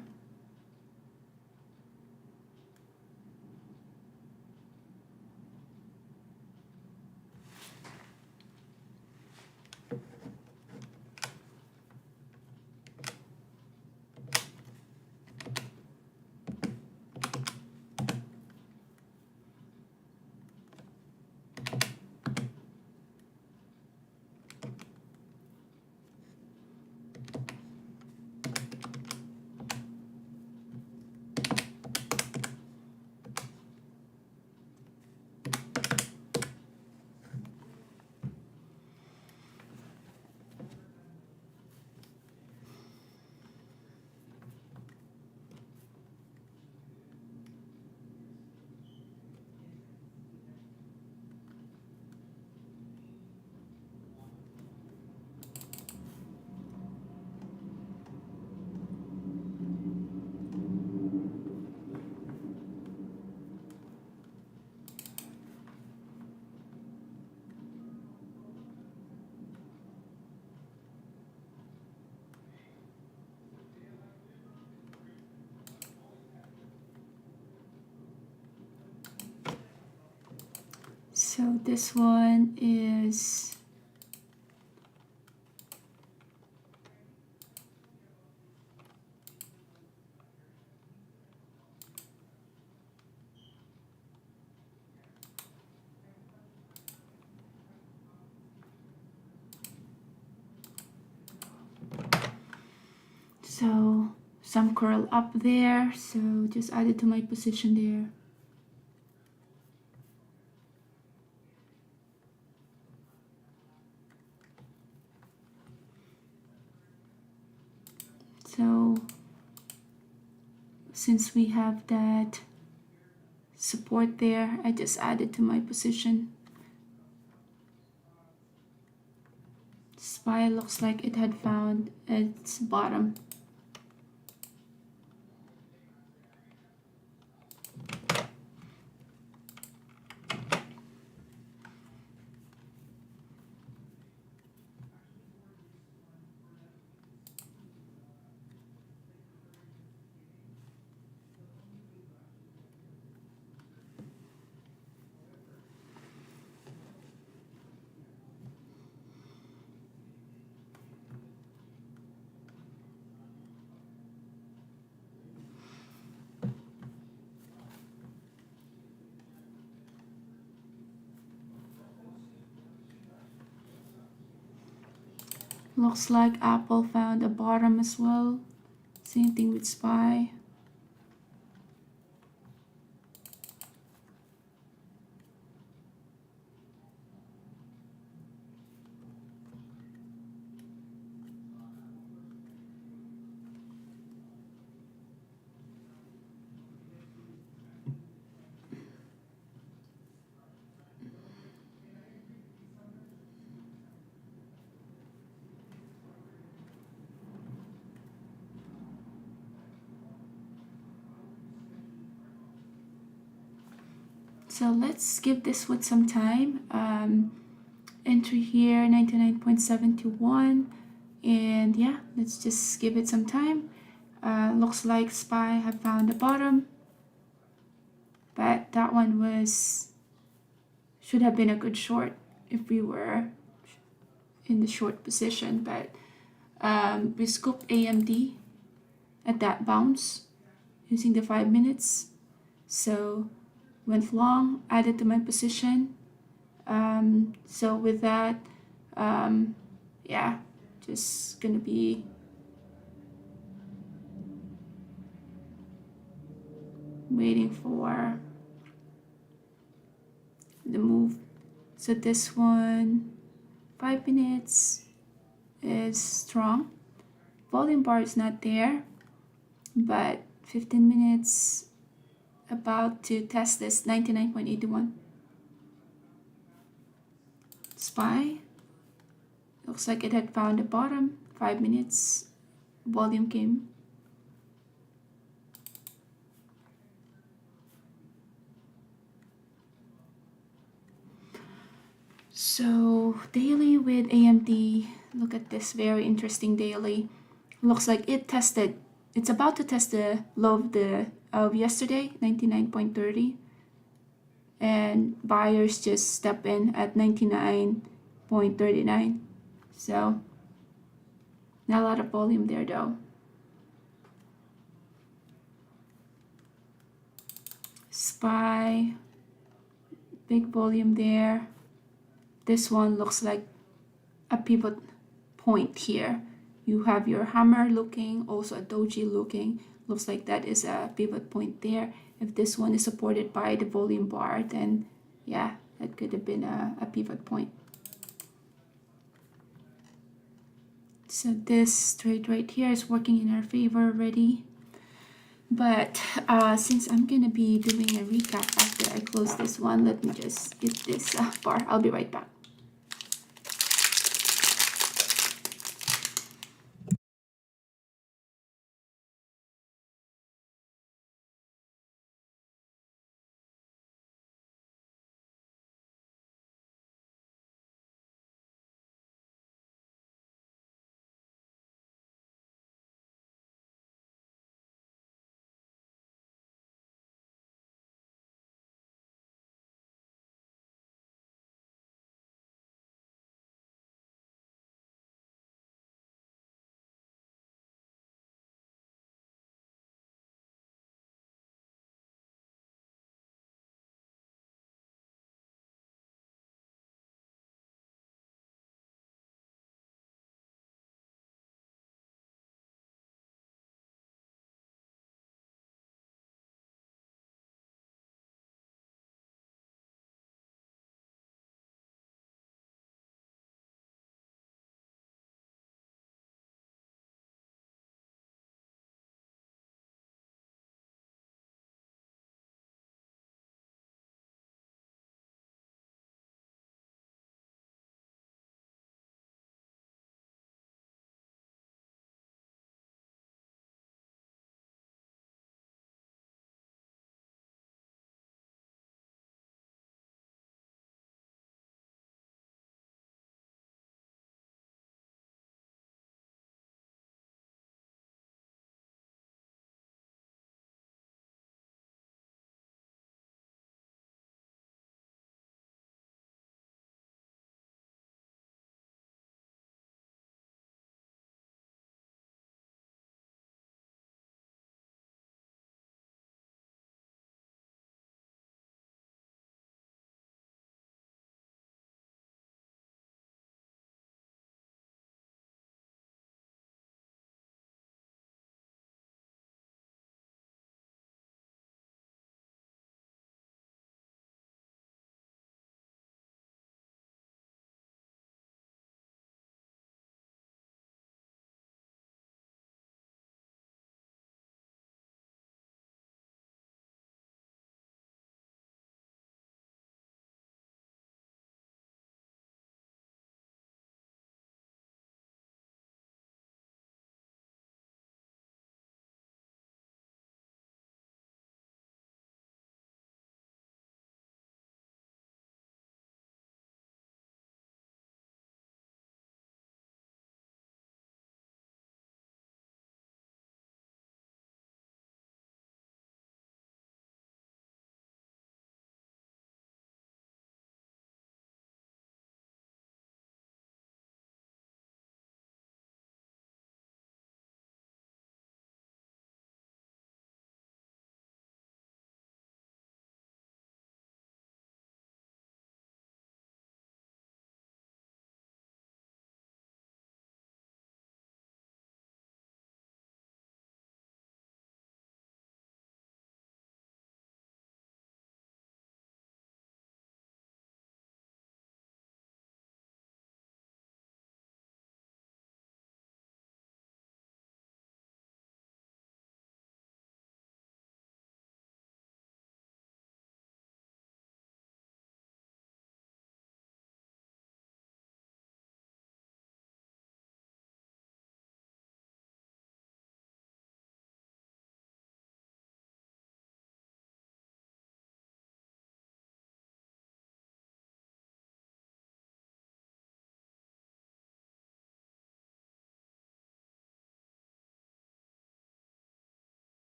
So this one is so some curl up there, so just add it to my position there. So since we have that support there, I just add it to my position. SPY looks like it had found its bottom. Looks like Apple found a bottom as well. Same thing with SPY. So let's give this one some time. Entry here 99.721, and yeah, let's just give it some time. Looks like SPY have found the bottom, but that one should have been a good short if we were in the short position, but we scooped AMD at that bounce using the 5 minutes, so went long, added to my position. So with that, yeah, just gonna be waiting for the move. So this one, 5 minutes is strong. Volume bar is not there, but 15 minutes about to test this 99.81. SPY looks like it had found the bottom. 5 minutes volume came. So daily with AMD, look at this very interesting daily. Looks like it's about to test the low of yesterday, 99.30, and buyers just step in at 99.39. So not a lot of volume there though. SPY, big volume there. This one looks like a pivot point here. You have your hammer looking, also a doji looking. Looks like that is a pivot point there. If this one is supported by the volume bar, then yeah, that could have been a pivot point. So this trade right here is working in our favor already. But since I'm gonna be doing a recap after I close this one, let me just get this bar. I'll be right back.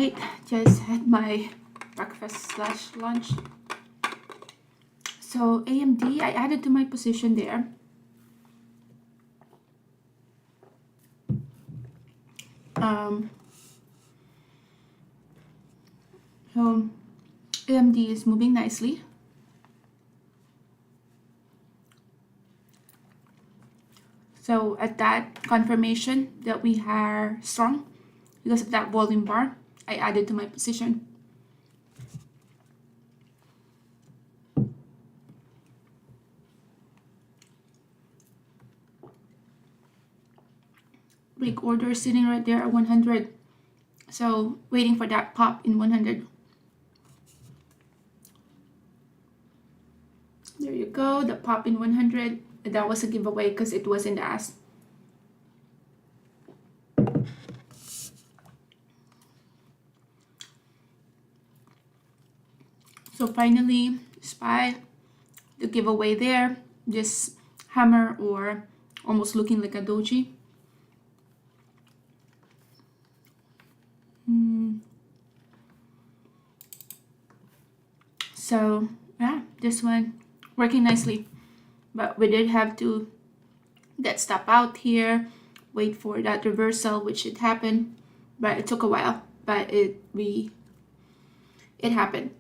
right, just had my breakfast slash lunch. So AMD, I added to my position there. So AMD is moving nicely. So at that confirmation that we are strong because of that volume bar, I added to my position. Break order sitting right there at 100. So waiting for that pop in 100. There you go, the pop in 100. That was a giveaway because it wasn't asked. So finally, SPY, the giveaway there, this hammer or almost looking like a doji. So yeah, this one working nicely, but we did have to get stop out here, wait for that reversal, which it happened, but it took a while, but it happened.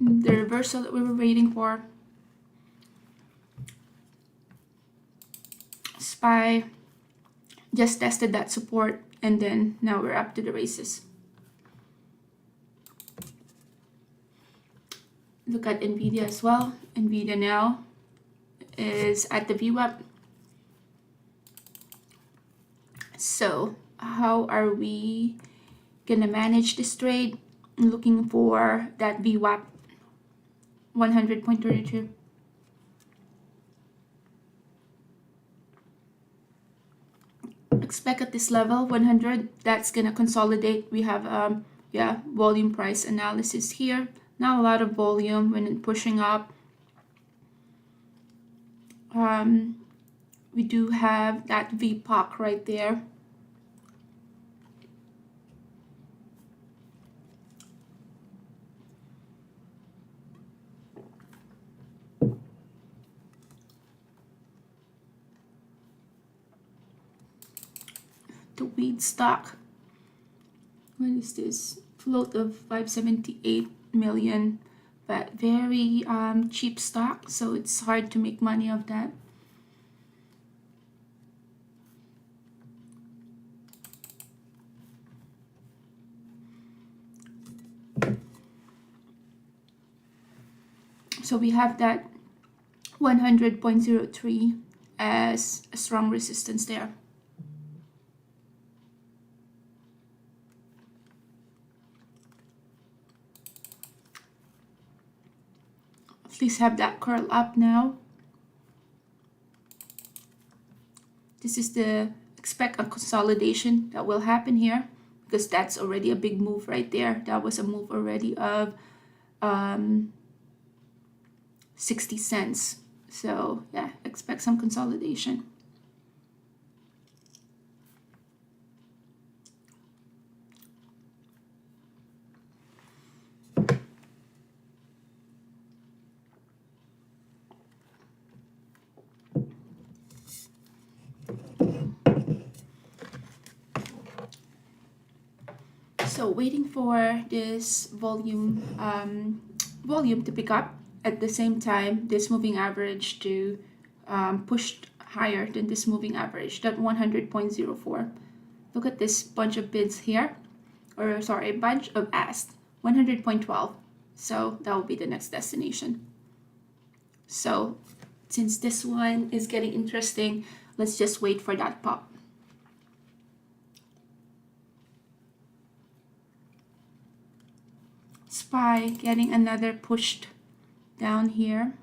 The reversal that we were waiting for. SPY just tested that support, and then now we're up to the races. Look at NVIDIA as well. NVIDIA now is at the VWAP. So how are we gonna manage this trade? I'm looking for that VWAP 100.32. Expect at this level 100, that's gonna consolidate. We have volume price analysis here. Not a lot of volume when pushing up. We do have that VPOC right there. The weed stock. What is this? Float of 578 million, but very cheap stock, so it's hard to make money of that. So we have that 100.03 as a strong resistance there. Please have that curl up now. This is the expect a consolidation that will happen here because that's already a big move right there. That was a move already of 60 cents. So yeah, expect some consolidation. So waiting for this volume to pick up. At the same time, this moving average to push higher than this moving average, that 100.04. Look at this bunch of bids here, or sorry, a bunch of asks, 100.12. So that will be the next destination. So since this one is getting interesting, let's just wait for that pop. SPY getting another pushed down here.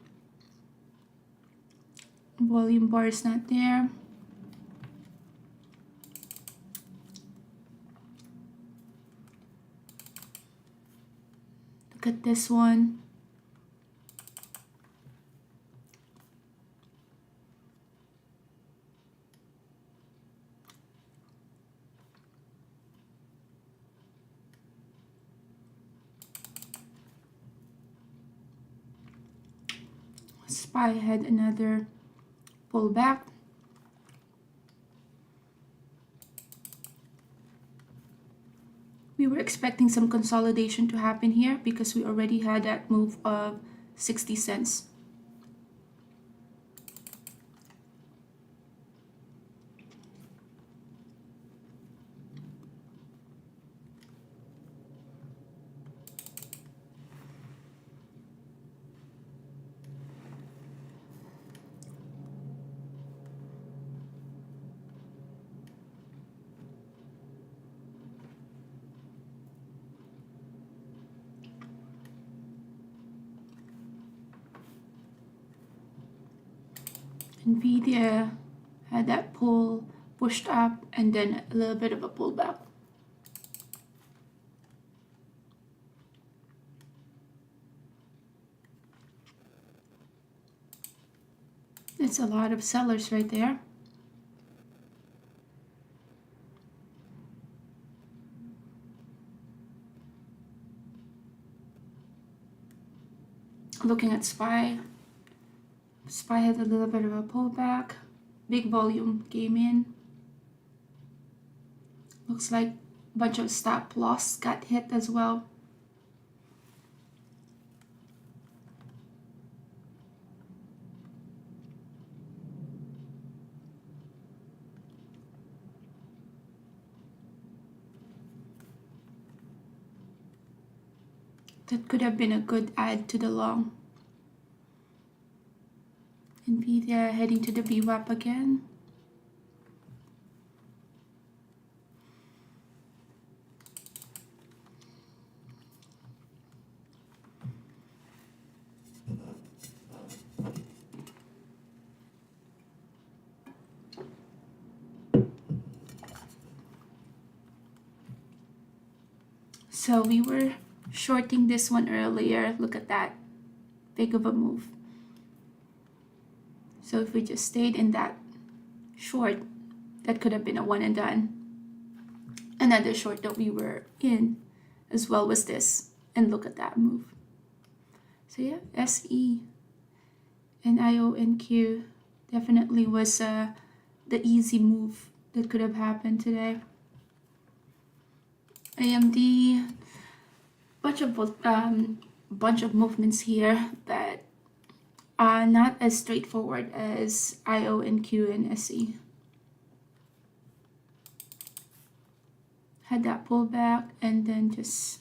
Volume bar is not there. Look at this one. SPY had another pullback. We were expecting some consolidation to happen here because we already had that move of 60 cents. Nvidia had that pull pushed up and then a little bit of a pullback. It's a lot of sellers right there. Looking at SPY, SPY had a little bit of a pullback. Big volume came in. Looks like a bunch of stop loss got hit as well. That could have been a good add to the long. Nvidia heading to the VWAP again. So we were shorting this one earlier. Look at that. Big of a move. So if we just stayed in that short, that could have been a one and done. Another short that we were in as well was this. And look at that move. So yeah, SE and IONQ definitely was the easy move that could have happened today. AMD, bunch of movements here, but not as straightforward as IONQ and SE. Had that pullback and then just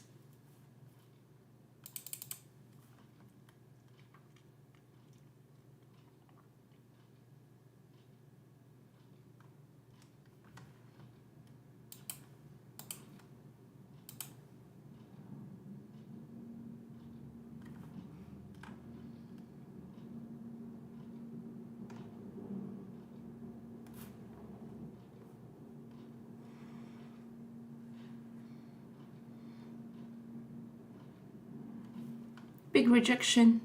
big rejection.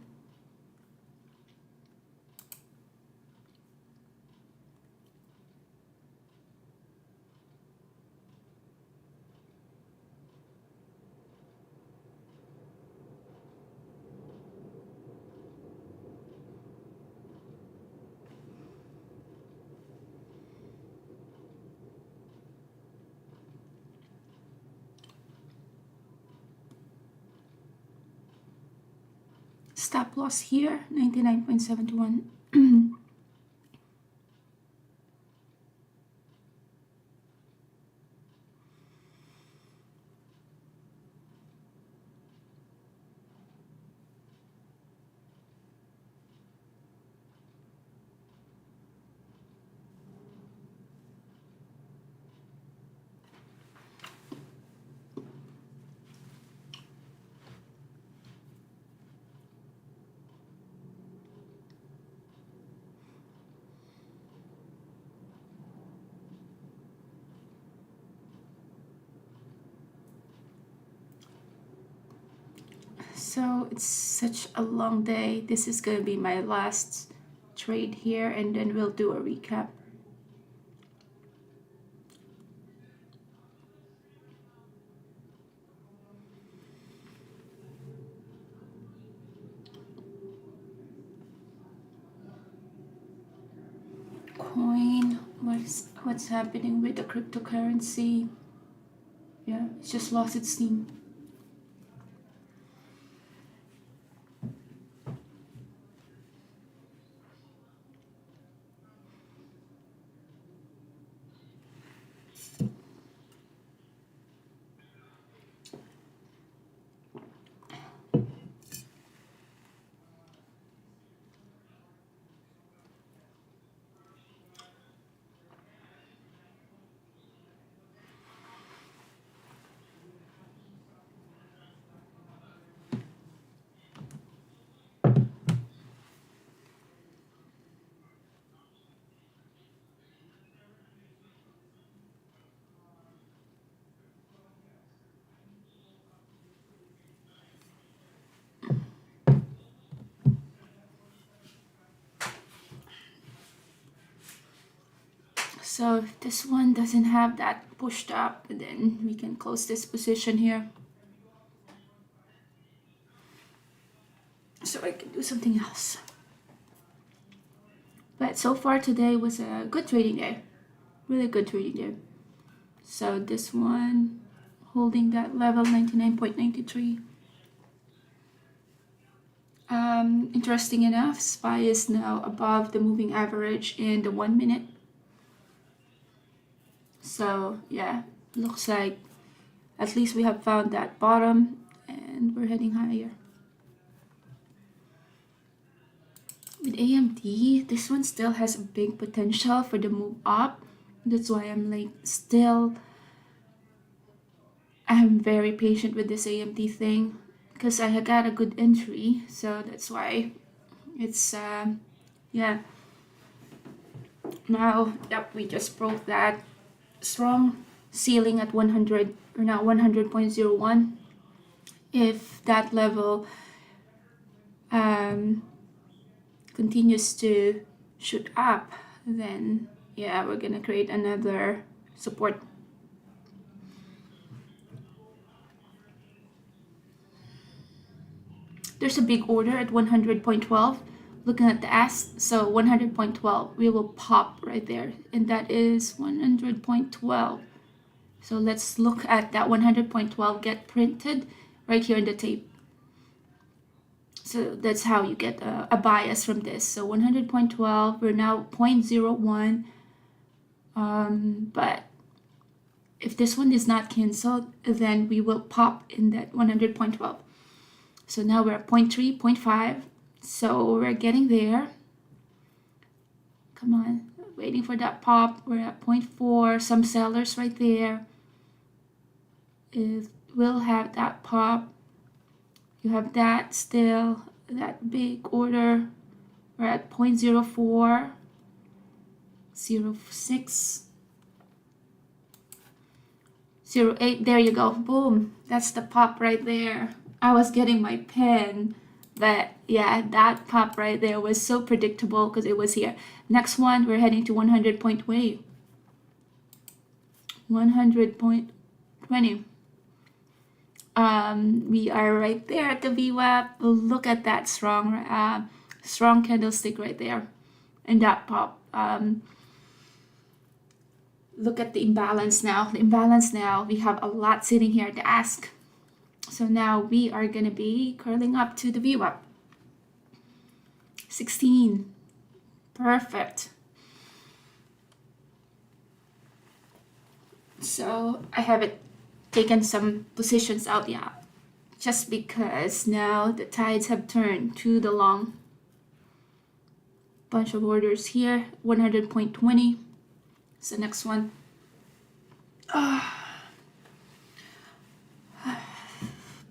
Stop loss here, 99.71. So it's such a long day. This is gonna be my last trade here and then we'll do a recap. Bitcoin, what's happening with the cryptocurrency? Yeah, it's just lost its steam. So if this one doesn't have that pushed up, then we can close this position here. So I can do something else. But so far today was a good trading day. Really good trading day. So this one holding that level 99.93. Interesting enough, SPY is now above the moving average in the 1 minute. So yeah, looks like at least we have found that bottom and we're heading higher. With AMD, this one still has a big potential for the move up. That's why I'm very patient with this AMD thing because I had got a good entry, so that's why it's yeah. Now, yep, we just broke that strong ceiling at 100 or now 100.01. If that level continues to shoot up, then yeah, we're gonna create another support. There's a big order at 100.12. Looking at the S, so 100.12, we will pop right there, and that is 100.12. So let's look at that 100.12 get printed right here in the tape. So that's how you get a bias from this. So 100.12, we're now 0.01. But if this one is not canceled, then we will pop in that 100.12. So now we're at 0.3, 0.5. So we're getting there. Come on, waiting for that pop. We're at 0.4. Some sellers right there. It will have that pop. You have that still, that big order. We're at 0.04, 0.6, 0.8. There you go. Boom. That's the pop right there. I was getting my pen, but yeah, that pop right there was so predictable because it was here. Next one, we're heading to 100.20. 100.20. We are right there at the VWAP. Look at that strong candlestick right there, and that pop. Look at the imbalance now. The imbalance now. We have a lot sitting here to ask. So now we are gonna be curling up to the VWAP. 16. Perfect. So I haven't taken some positions out yet, just because now the tides have turned to the long. Bunch of orders here, 100.20. So next one.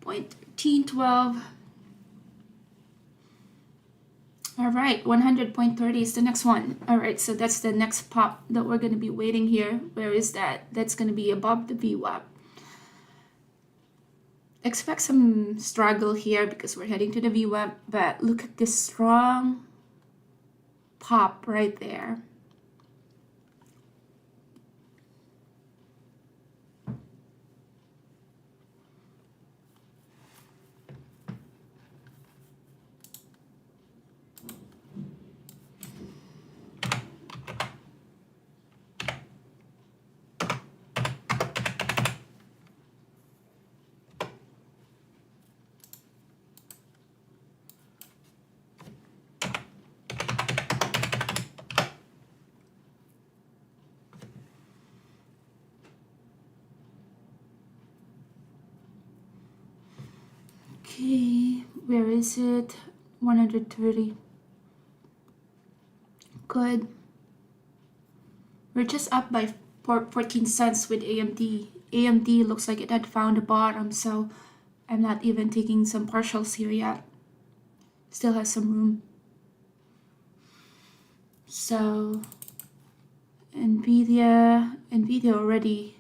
0.1312. All right, 100.30 is the next one. All right, so that's the next pop that we're going to be waiting here. Where is that? That's going to be above the VWAP. Expect some struggle here because we're heading to the VWAP, but look at this strong pop right there. Okay, where is it? 130. Good. We're just up by 14 cents with AMD. AMD looks like it had found a bottom, so I'm not even taking some partials here yet. Still has some room. So Nvidia already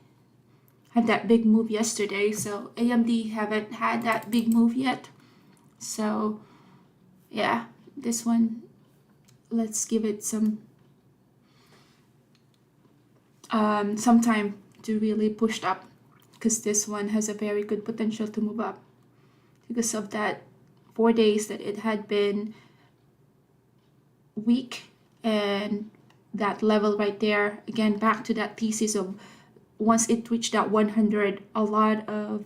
had that big move yesterday, so AMD haven't had that big move yet. So yeah, this one, let's give it some time to really push up, because this one has a very good potential to move up because of that 4 days that it had been weak, and that level right there again, back to that thesis of once it reached that 100, a lot of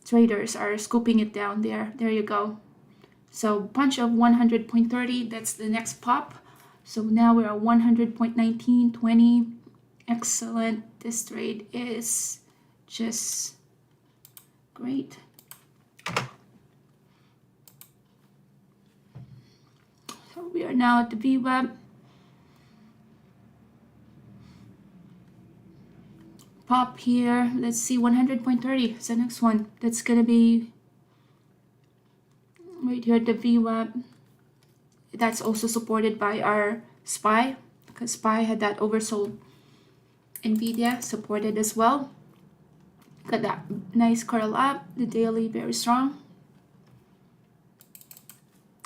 traders are scooping it down there. There you go. So bunch of 100.30, that's the next pop. So now we're at 100.1920. Excellent. This trade is just great. So we are now at the VWAP. Pop here. Let's see, 100.30 is the next one. That's gonna be right here at the VWAP. That's also supported by our SPY, because SPY had that oversold. Nvidia supported as well. Got that nice curl up. The daily very strong.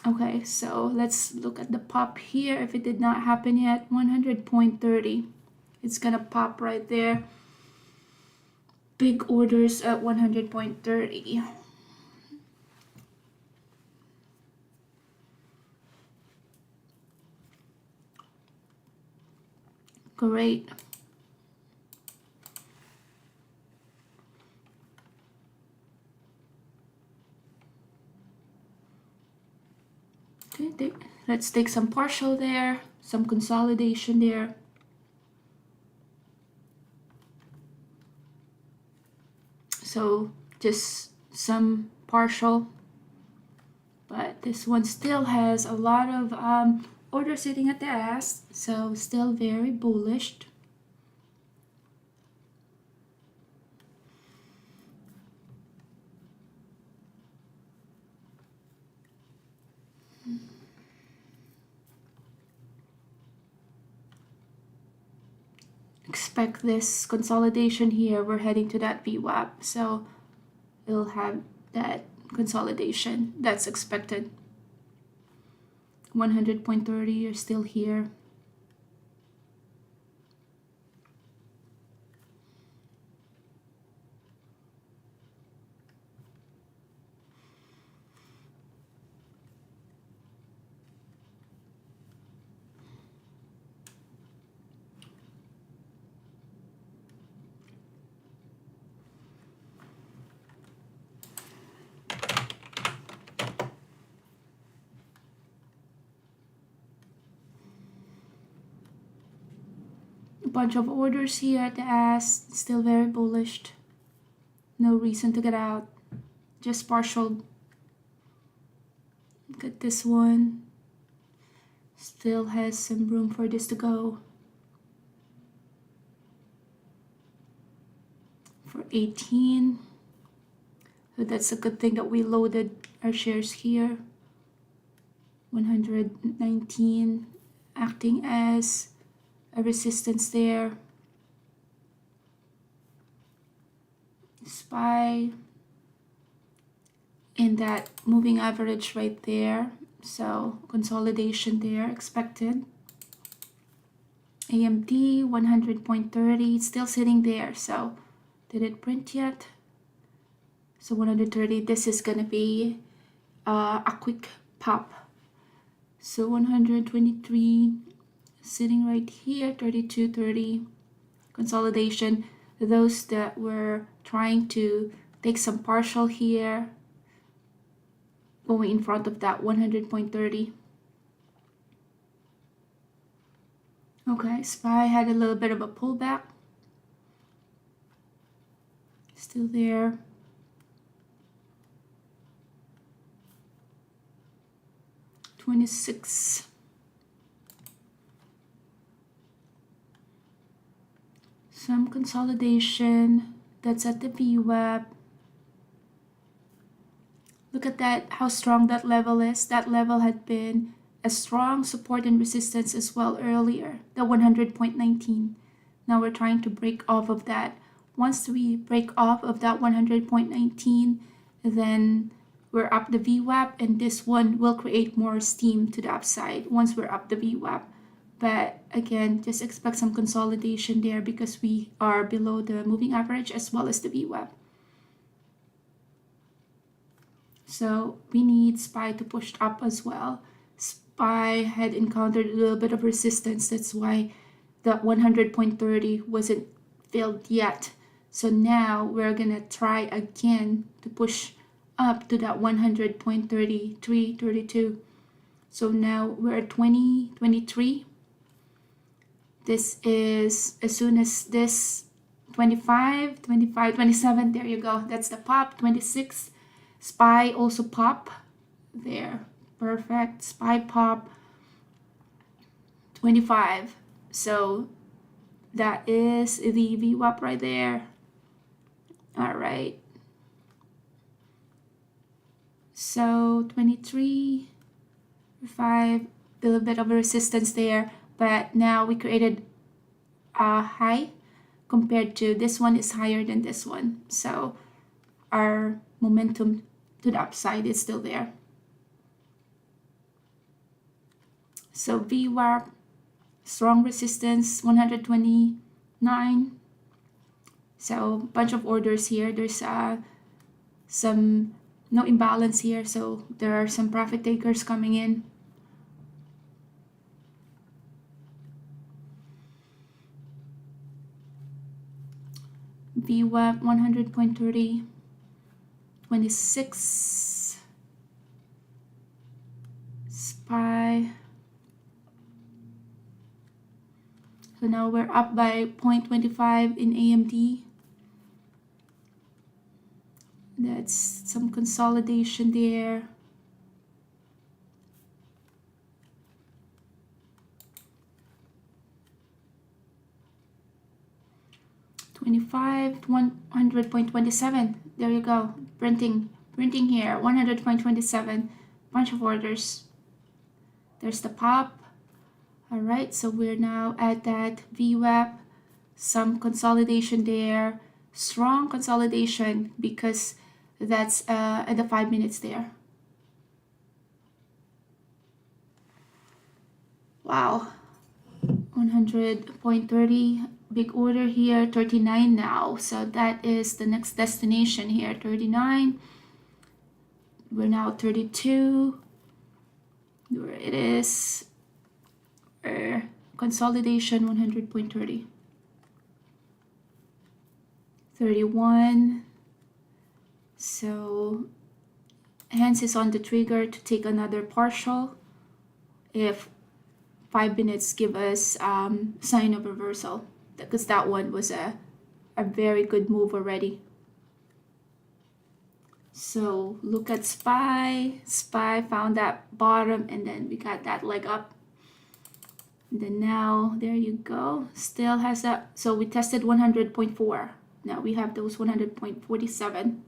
Okay, so let's look at the pop here. If it did not happen yet, 100.30. It's gonna pop right there. Big orders at 100.30. Great. Okay, let's take some partial there, some consolidation there. So just some partial, but this one still has a lot of orders sitting at the ass, so still very bullish. Expect this consolidation here. We're heading to that VWAP, so it'll have that consolidation that's expected. 100.30 are still here. A bunch of orders here at the ass, still very bullish. No reason to get out, just partial. Look at this one, still has some room for this to go. For 18, so that's a good thing that we loaded our shares here. 119 acting as a resistance there. SPY in that moving average right there, so consolidation there expected. AMD 100.30, still sitting there, so did it print yet? So 130, this is gonna be a quick pop. So 123 sitting right here, 32.30 consolidation. Those that were trying to take some partial here, going in front of that 100.30. Okay, SPY had a little bit of a pullback. Still there. 26. Some consolidation. That's at the VWAP. Look at that, how strong that level is. That level had been a strong support and resistance as well earlier, the 100.19. Now we're trying to break off of that. Once we break off of that 100.19, then we're up the VWAP, and this one will create more steam to the upside once we're up the VWAP. But again, just expect some consolidation there because we are below the moving average as well as the VWAP. So we need SPY to push up as well. SPY had encountered a little bit of resistance. That's why that 100.30 wasn't filled yet. So now we're gonna try again to push up to that 100.33, 32. So now we're at 20, 23. This is as soon as this 25, 25, 27, there you go. That's the pop, 26. SPY also pop there. Perfect. SPY pop 25. So that is the VWAP right there. All right. So 23, 5, a little bit of a resistance there. But now we created a high compared to this one is higher than this one. So our momentum to the upside is still there. So VWAP, strong resistance, 129. So bunch of orders here. There's some no imbalance here. So there are some profit takers coming in. VWAP 100.30, 26. SPY. So now we're up by 0.25 in AMD. That's some consolidation there. $25, 100.27. There you go. Printing here. 100.27. Bunch of orders. There's the pop. All right, so we're now at that VWAP. Some consolidation there. Strong consolidation because that's at the 5 minutes there. Wow. 100.30. Big order here, 39 now. So that is the next destination here, 39. We're now 32. There it is. Consolidation, 100.30. 31. So hence is on the trigger to take another partial if 5 minutes give us sign of reversal, because that one was a very good move already. So look at SPY. SPY found that bottom and then we got that leg up. And then now there you go. Still has that. So we tested 100.4. Now we have those 100.47.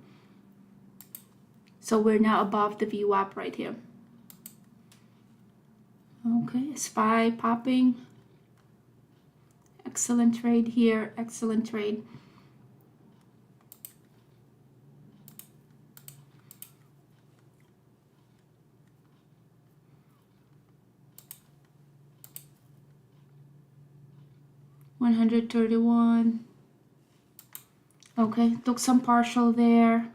So we're now above the VWAP right here. Okay, SPY popping. Excellent trade here. Excellent trade. $131. Okay, took some partial there.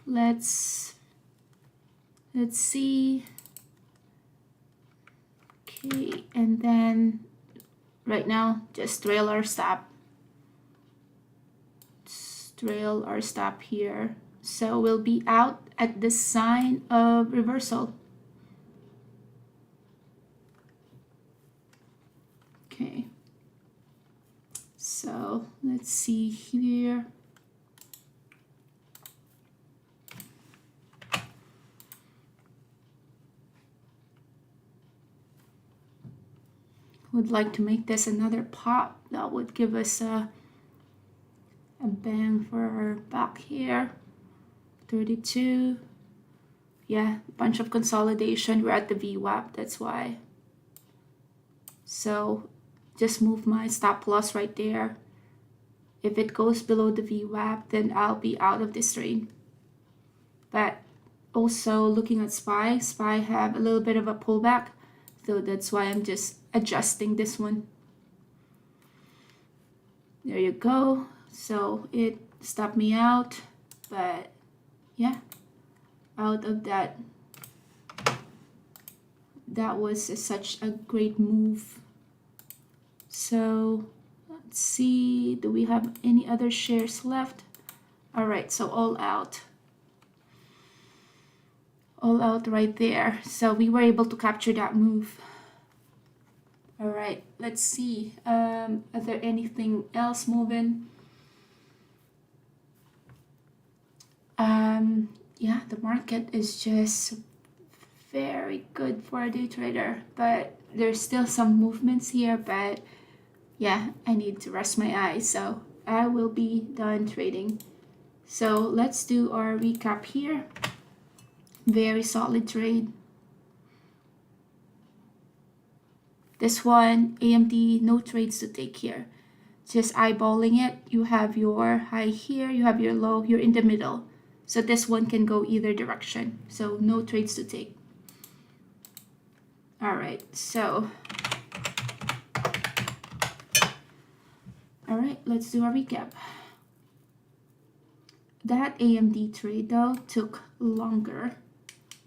Let's see. Okay, and then right now just trail our stop. Just trail our stop here. So we'll be out at the sign of reversal. Okay. So let's see here. would like to make this another pop. That would give us a bang for our back here. 32. Yeah, bunch of consolidation. We're at the VWAP, that's why. So just move my stop loss right there. If it goes below the VWAP, then I'll be out of this trade. But also looking at SPY have a little bit of a pullback, so that's why I'm just adjusting this one. There you go. So it stopped me out, but yeah, out of that. That was such a great move. So let's see, do we have any other shares left? All right, so all out right there. So we were able to capture that move. All right, let's see. Are there anything else moving? Yeah, the market is just very good for a day trader, but there's still some movements here. But yeah, I need to rest my eyes, so I will be done trading. So let's do our recap here. Very solid trade. This one, AMD, no trades to take here. Just eyeballing it. You have your high here, you have your low, you're in the middle. So this one can go either direction. So no trades to take. All right, so. All right, let's do a recap. That AMD trade though took longer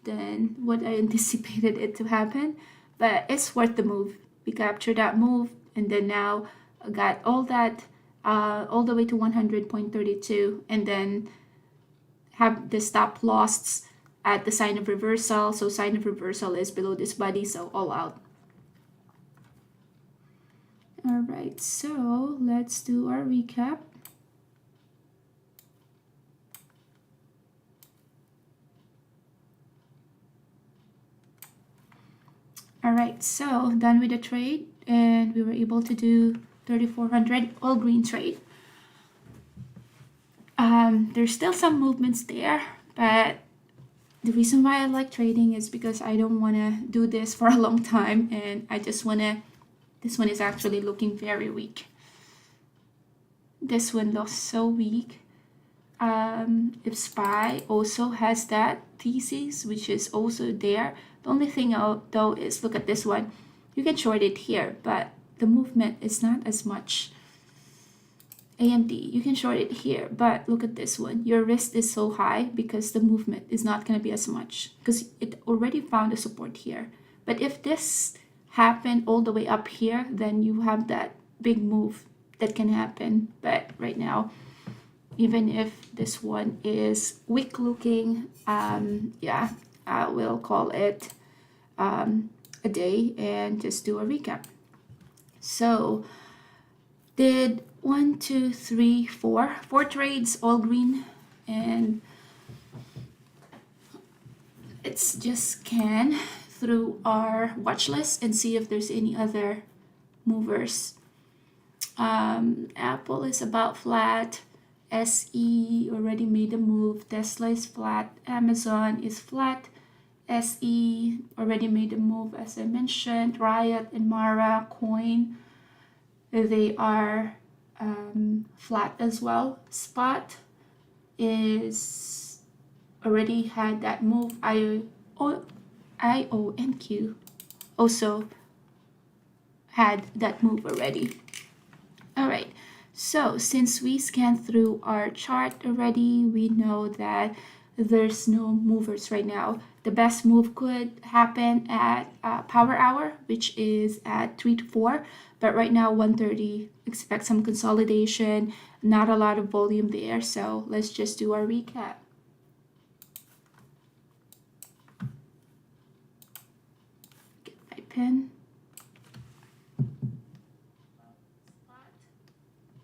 than what I anticipated it to happen, but it's worth the move. We captured that move, and then now got all that all the way to 100.32, and then have the stop loss at the sign of reversal. So sign of reversal is below this body, so all out. All right, so let's do our recap. All right, so done with the trade, and we were able to do 3,400 all green trade. There's still some movements there, but the reason why I like trading is because I don't want to do this for a long time, and I just want to. This one is actually looking very weak. This one looks so weak. If SPY also has that thesis, which is also there, the only thing though is, look at this one. You can short it here, but the movement is not as much. AMD, you can short it here, but look at this one. Your risk is so high because the movement is not going to be as much because it already found a support here. But if this happened all the way up here, then you have that big move that can happen. But right now, even if this one is weak looking, yeah, I will call it a day and just do a recap. So did 4 trades, all green, and let's just scan through our watch list and see if there's any other movers. Apple is about flat. SE already made a move. Tesla is flat. Amazon is flat. SE already made a move, as I mentioned. Riot and Mara Coin, they are flat as well. Spot is already had that move. IONQ also had that move already. All right, so since we scanned through our chart already, we know that there's no movers right now. The best move could happen at power hour, which is at 3 to 4, but right now 1:30. Expect some consolidation, not a lot of volume there. So let's just do our recap. Get my pen.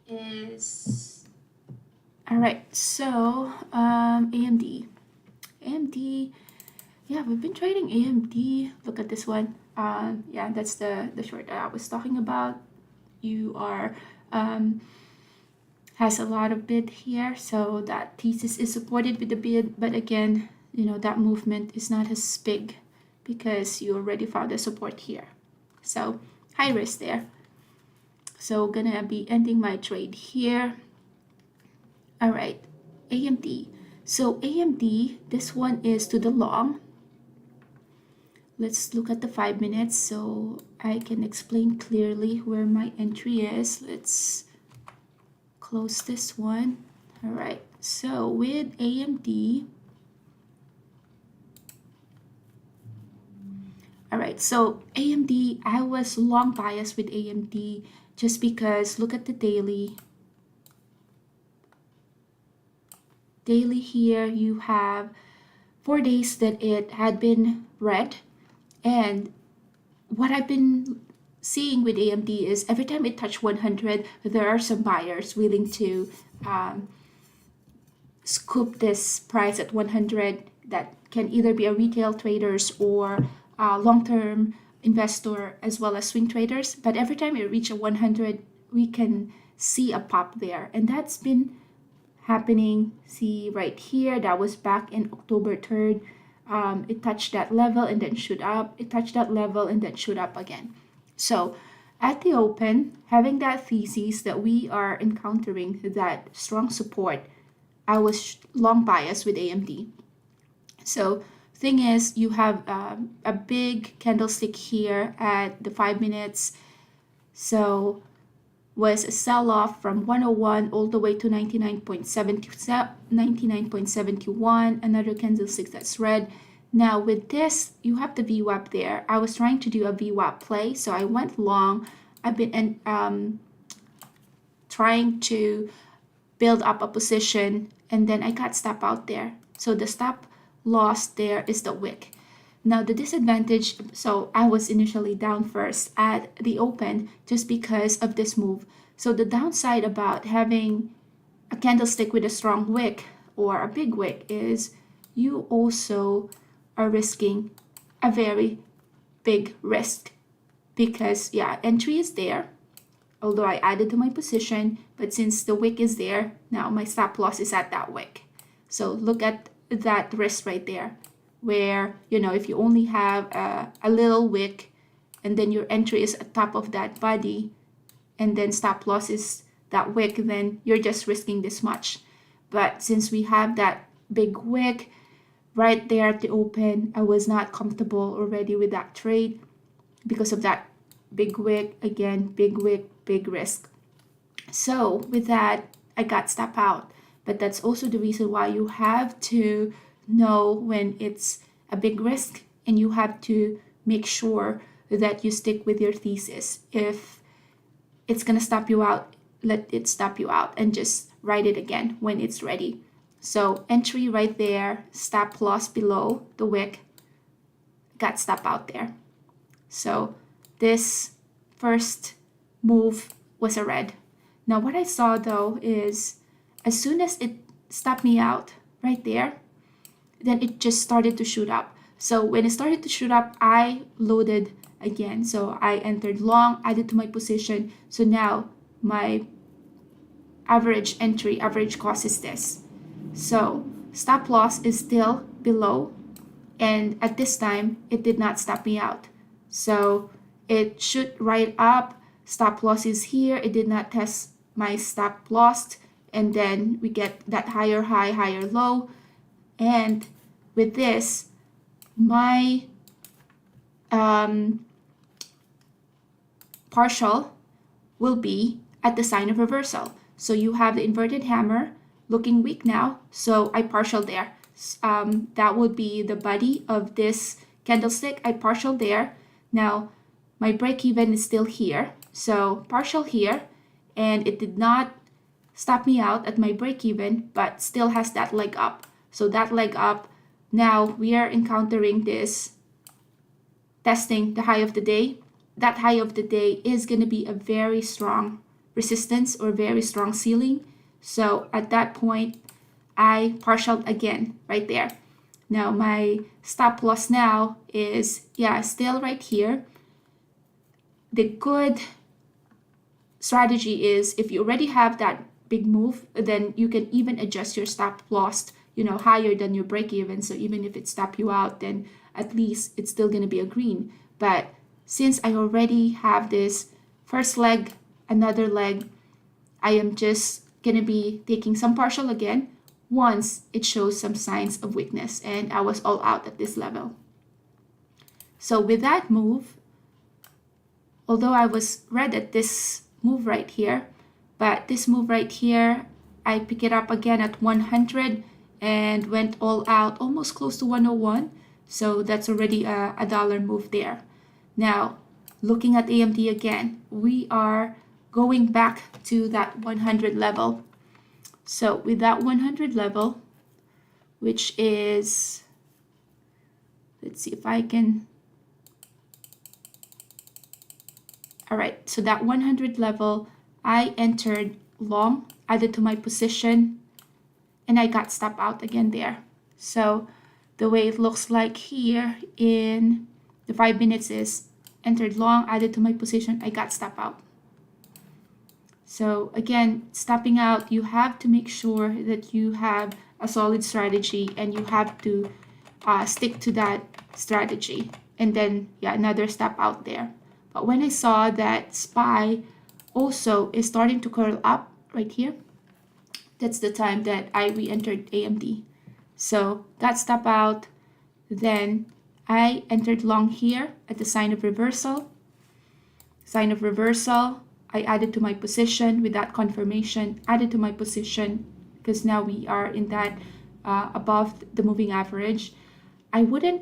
Is all right. So AMD, yeah, we've been trading AMD. Look at this one. Yeah, that's the short that I was talking about. You are um, has a lot of bid here, so that thesis is supported with the bid, but again, that movement is not as big because you already found the support here. So high risk there. So gonna be ending my trade here. All right, AMD. So AMD, this one is to the long. Let's look at the 5 minutes so I can explain clearly where my entry is. Let's close this one. All right, so with AMD, all right, so AMD, I was long biased with AMD just because look at the daily. Daily here, you have 4 days that it had been red. And what I've been seeing with AMD is every time it touched 100, there are some buyers willing to scoop this price at 100 that can either be a retail traders or long-term investor as well as swing traders. But every time it reaches a 100, we can see a pop there. And that's been happening. See right here, that was back in October 3rd. It touched that level and then shoot up. It touched that level and then shoot up again. So at the open, having that thesis that we are encountering that strong support, I was long biased with AMD. So thing is, you have a big candlestick here at the 5 minutes. So was a sell-off from 101 all the way to 99.71, another candlestick that's red. Now with this, you have the VWAP there. I was trying to do a VWAP play, so I went long. I've been trying to build up a position, and then I got stop out there. So the stop loss there is the wick. Now the disadvantage, so I was initially down first at the open just because of this move. So the downside about having a candlestick with a strong wick or a big wick is you also are risking a very big risk because yeah, entry is there, although I added to my position, but since the wick is there, now my stop loss is at that wick. So look at that risk right there, where if you only have a little wick and then your entry is at top of that body and then stop loss is that wick, then you're just risking this much. But since we have that big wick right there at the open, I was not comfortable already with that trade because of that big wick. Again, big wick, big risk. So with that, I got stop out. But that's also the reason why you have to know when it's a big risk and you have to make sure that you stick with your thesis. If it's going to stop you out, let it stop you out and just write it again when it's ready. So entry right there, stop loss below the wick, got stop out there. So this first move was a red. Now what I saw though is as soon as it stopped me out right there, then it just started to shoot up. So when it started to shoot up, I loaded again. So I entered long, added to my position. So now my average entry, average cost is this. So stop loss is still below. And at this time, it did not stop me out. So it shoot right up. Stop loss is here. It did not test my stop loss. And then we get that higher high, higher low. And with this, my partial will be at the sign of reversal. So you have the inverted hammer looking weak now. So I partial there. That would be the body of this candlestick. I partial there. Now my break even is still here. So partial here, and it did not stop me out at my break even, but still has that leg up. So that leg up, now we are encountering this testing the high of the day. That high of the day is going to be a very strong resistance or very strong ceiling. So at that point, I partialed again right there. Now my stop loss now is, yeah, still right here. The good strategy is if you already have that big move, then you can even adjust your stop loss, higher than your break even. So even if it stop you out, then at least it's still going to be a green. But since I already have this first leg, another leg, I am just going to be taking some partial again once it shows some signs of weakness, and I was all out at this level. So with that move, although I was red at this move right here, but this move right here, I pick it up again at 100 and went all out, almost close to 101. So that's already a dollar move there. Now, looking at AMD again, we are going back to that 100 level. So with that 100 level, which is, let's see if I can, all right, so that 100 level, I entered long, added to my position, and I got stop out again there. So the way it looks like here in the 5 minutes is entered long, added to my position, I got stop out. So again, stopping out, you have to make sure that you have a solid strategy and you have to stick to that strategy. And then, yeah, another stop out there. But when I saw that SPY also is starting to curl up right here, that's the time that I re-entered AMD. So got stop out, then I entered long here at the sign of reversal. Sign of reversal, I added to my position with that confirmation, added to my position because now we are in that above the moving average. I wouldn't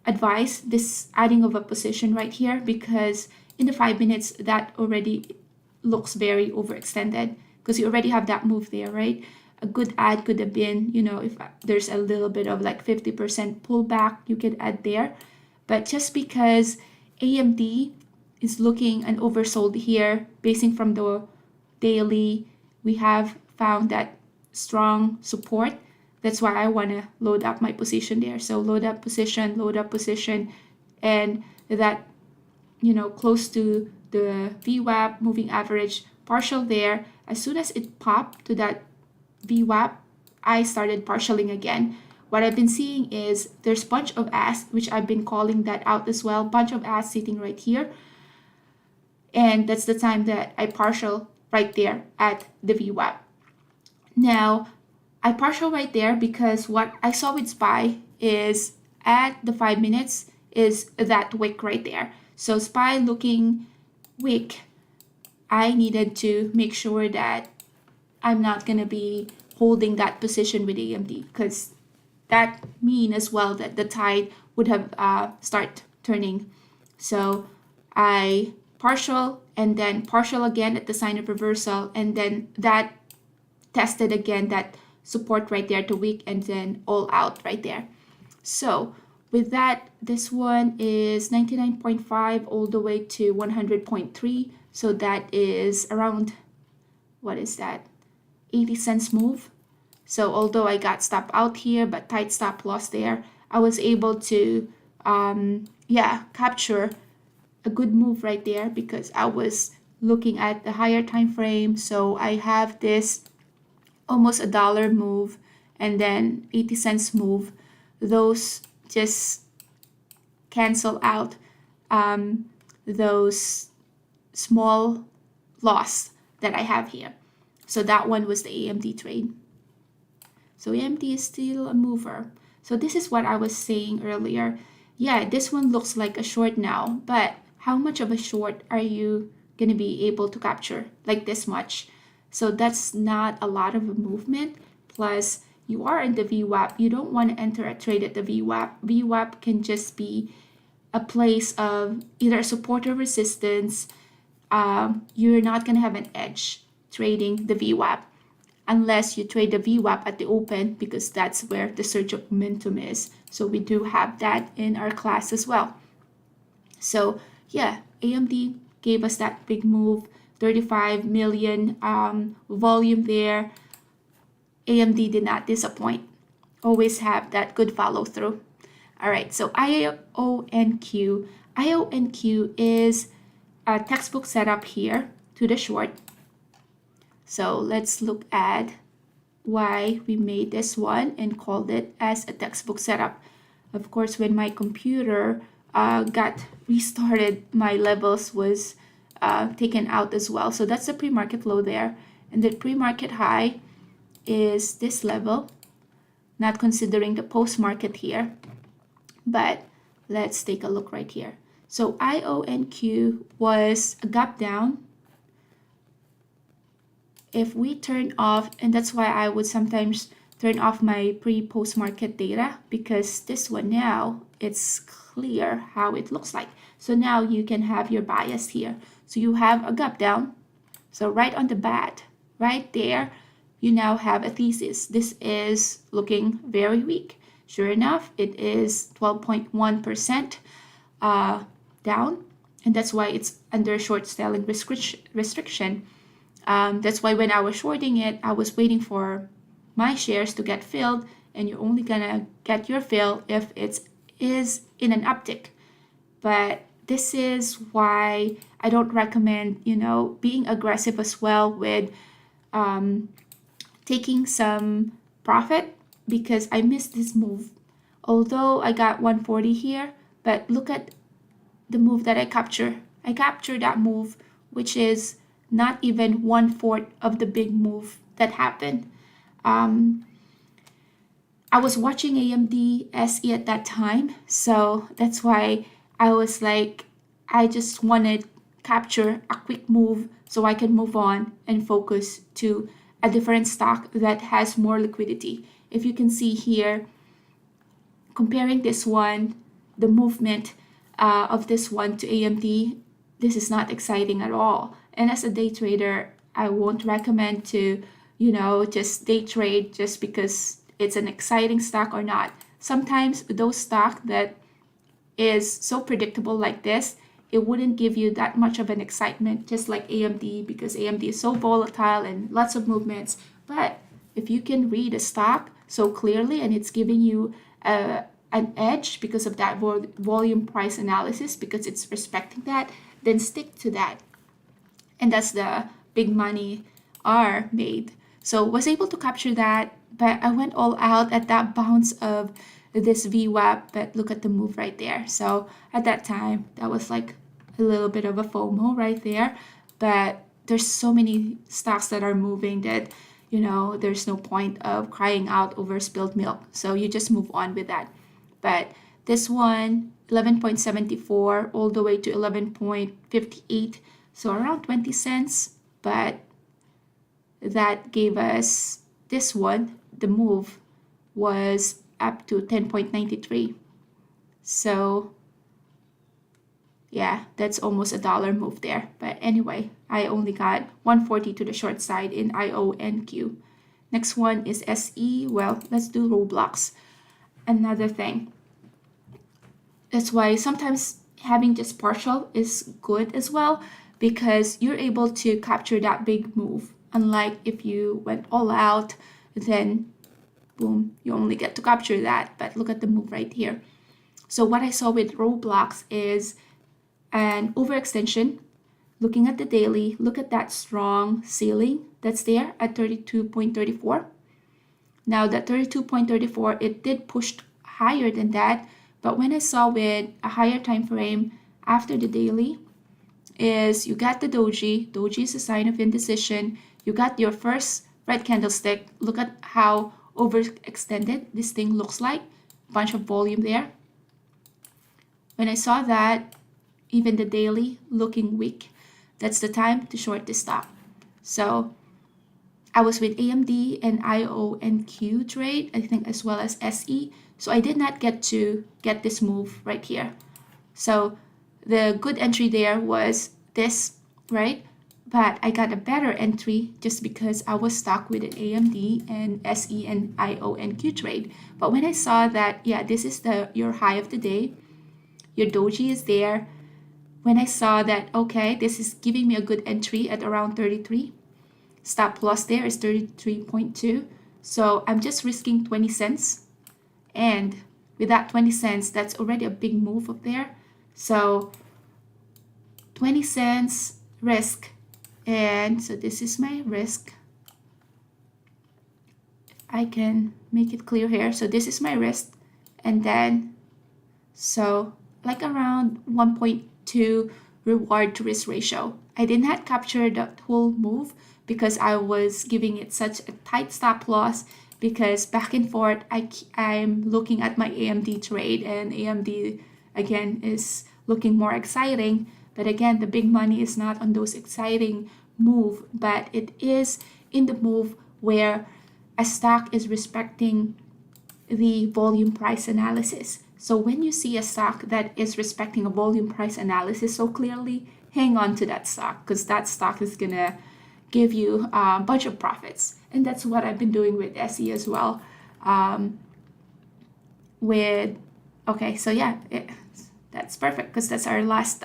advise this adding of a position right here because in the 5 minutes that already looks very overextended because you already have that move there, right? A good add could have been, if there's a little bit of like 50% pullback, you could add there. But just because AMD is looking and oversold here, basing from the daily, we have found that strong support. That's why I want to load up my position there. So load up position, and that, close to the VWAP moving average partial there. As soon as it popped to that VWAP, I started partialing again. What I've been seeing is there's a bunch of ass, which I've been calling that out as well, bunch of ass sitting right here. And that's the time that I partial right there at the VWAP. Now, I partial right there because what I saw with SPY is at the 5 minutes is that wick right there. So SPY looking weak, I needed to make sure that I'm not going to be holding that position with AMD because that mean as well that the tide would have start turning. So I partial and then partial again at the sign of reversal, and then that tested again that support right there to weak, and then all out right there. So with that, this one is 99.5 all the way to 100.3. So that is around, what is that, 80 cents move. So although I got stop out here, but tight stop loss there, I was able to, capture a good move right there because I was looking at the higher time frame. So I have this almost a dollar move and then 80 cents move. Those just cancel out those small loss that I have here. So that one was the AMD trade. So AMD is still a mover. So this is what I was saying earlier. Yeah, this one looks like a short now, but how much of a short are you going to be able to capture? Like this much. So that's not a lot of a movement. Plus, you are in the VWAP. You don't want to enter a trade at the VWAP. VWAP can just be a place of either support or resistance. You're not going to have an edge trading the VWAP unless you trade the VWAP at the open because that's where the surge of momentum is. So we do have that in our class as well. So yeah, AMD gave us that big move, 35 million volume there. AMD did not disappoint. always have that good follow through. All right, so IONQ. IONQ is a textbook setup here to the short. So let's look at why we made this one and called it as a textbook setup. Of course, when my computer got restarted, my levels was taken out as well. So that's the pre-market low there. And the pre-market high is this level, not considering the post-market here. But let's take a look right here. So IONQ was a gap down. If we turn off, and that's why I would sometimes turn off my pre-post market data, because this one now, it's clear how it looks like. So now you can have your bias here. So you have a gap down. So right on the bat, right there, you now have a thesis. This is looking very weak. Sure enough, it is 12.1% down, and that's why it's under short selling restriction. That's why when I was shorting it, I was waiting for my shares to get filled, and you're only gonna get your fill if it is in an uptick. But this is why I don't recommend, being aggressive as well with taking some profit, because I missed this move. Although I got 140 here, but look at the move that I captured. I captured that move, which is not even 1/4 of the big move that happened. I was watching AMD SE at that time, so that's why I was like, I just wanted to capture a quick move so I can move on and focus to a different stock that has more liquidity. If you can see here, comparing this one, the movement of this one to AMD, this is not exciting at all. And as a day trader, I won't recommend to, just day trade just because it's an exciting stock or not. Sometimes those stock that is so predictable like this, it wouldn't give you that much of an excitement, just like AMD, because AMD is so volatile and lots of movements. But if you can read a stock so clearly and it's giving you an edge because of that volume price analysis, because it's respecting that, then stick to that. And that's the big money are made. So was able to capture that, but I went all out at that bounce of this VWAP, but look at the move right there. So at that time, that was like a little bit of a FOMO right there, but there's so many stocks that are moving that, there's no point of crying out over spilled milk. So you just move on with that. But this one, 11.74 all the way to 11.58, so around 20 cents, but that gave us this one, the move was up to 10.93. So yeah, that's almost $1 move there. But anyway, I only got 140 to the short side in IONQ. Next one is SE. Well, let's do Roblox. Another thing. That's why sometimes having just partial is good as well, because you're able to capture that big move. Unlike if you went all out, then boom, you only get to capture that. But look at the move right here. So what I saw with Roblox is an overextension. Looking at the daily, look at that strong ceiling that's there at 32.34. Now that 32.34, it did push higher than that, but when I saw with a higher time frame after the daily, is you got the doji. Doji is a sign of indecision. You got your first red candlestick. Look at how overextended this thing looks like. Bunch of volume there. When I saw that, even the daily looking weak, that's the time to short this stock. So I was with AMD and IONQ trade, I think, as well as SE. So I did not get to get this move right here. So the good entry there was this, right? But I got a better entry just because I was stuck with an AMD and SE and IONQ trade. But when I saw that, yeah, this is your high of the day, your doji is there. When I saw that, okay, this is giving me a good entry at around 33. Stop loss there is 33.2. So I'm just risking 20 cents And with that 20 cents, that's already a big move up there. So 20 cents risk. And so this is my risk. I can make it clear here. So this is my risk. And then, so like around 1.2 reward to risk ratio. I did not capture the whole move because I was giving it such a tight stop loss, because back and forth I'm looking at my AMD trade, and AMD again is looking more exciting. But again, the big money is not on those exciting move, but it is in the move where a stock is respecting the volume price analysis. So when you see a stock that is respecting a volume price analysis so clearly, hang on to that stock, because that stock is gonna give you a bunch of profits. And that's what I've been doing with SE as well. Okay, so yeah, that's perfect, because that's our last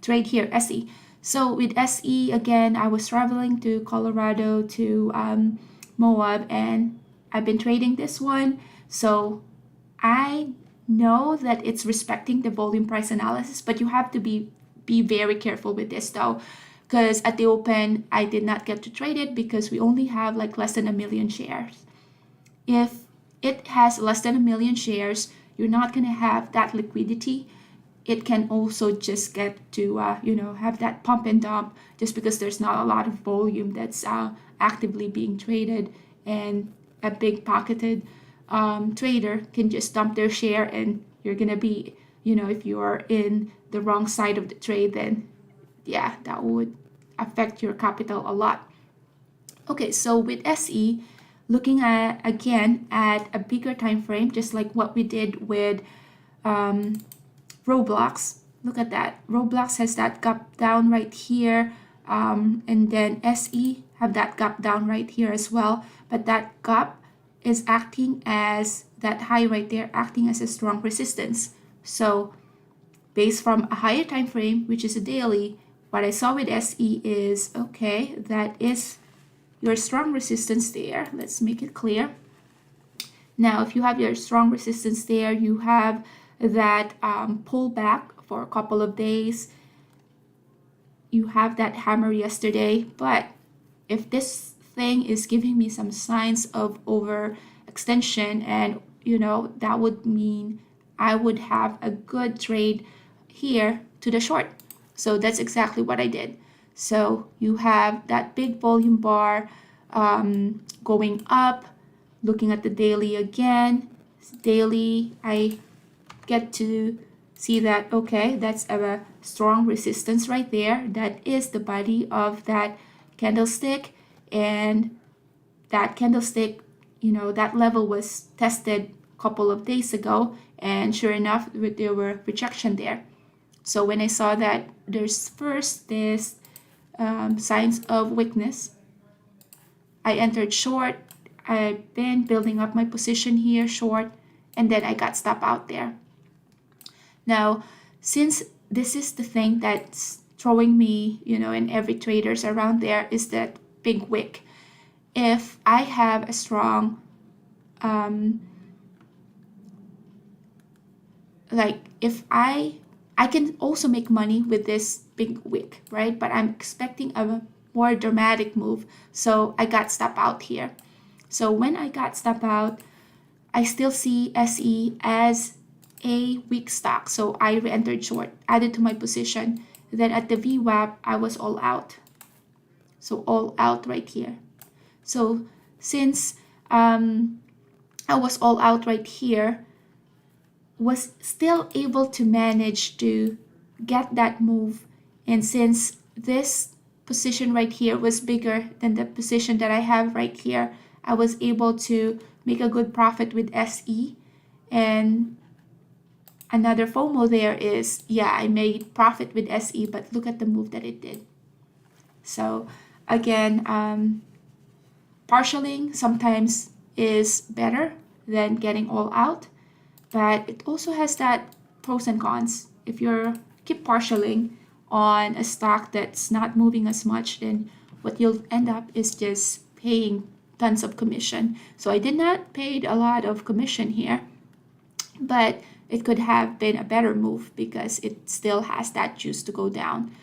trade here, SE. So with SE, again, I was traveling to Colorado to Moab, and I've been trading this one. So I know that it's respecting the volume price analysis, but you have to be very careful with this though, because at the open I did not get to trade it because we only have like less than 1 million shares. If it has less than 1 million shares, you're not going to have that liquidity. It can also just get to have that pump and dump just because there's not a lot of volume that's actively being traded, and a big pocketed trader can just dump their share, and you're gonna be, if you're in the wrong side of the trade, then yeah, that would affect your capital a lot. Okay, so with SE, looking at again at a bigger time frame, just like what we did with Roblox. Look at that. Roblox has that gap down right here, and then SE have that gap down right here as well. But that gap is acting as that high right there, acting as a strong resistance. So based from a higher time frame, which is a daily, what I saw with SE is, okay, that is your strong resistance there. Let's make it clear. Now, if you have your strong resistance there, you have that pullback for a couple of days. You have that hammer yesterday, but if this thing is giving me some signs of overextension, and that would mean I would have a good trade here to the short. So that's exactly what I did. So you have that big volume bar going up. Looking at the daily again, daily I get to see that, okay, that's a strong resistance right there. That is the body of that candlestick, and that candlestick, that level was tested a couple of days ago, and sure enough, there were rejection there. So when I saw that there's first this signs of weakness, I entered short. I've been building up my position here short, and then I got stopped out there. Now, since this is the thing that's throwing me, and every traders around there, is that big wick. If I have a strong, if I can also make money with this big wick, right? But I'm expecting a more dramatic move, so I got stopped out here. So when I got stopped out, I still see SE as a weak stock, so I re-entered short, added to my position. Then at the VWAP, I was all out. So all out right here. So since I was all out right here, was still able to manage to get that move. And since this position right here was bigger than the position that I have right here, I was able to make a good profit with SE. And another FOMO there is, yeah, I made profit with SE, but look at the move that it did. So again, partialing sometimes is better than getting all out, but it also has that pros and cons. If you're keep partialing on a stock that's not moving as much, then what you'll end up is just paying tons of commission. So I did not pay a lot of commission here, but it could have been a better move because it still has that juice to go down.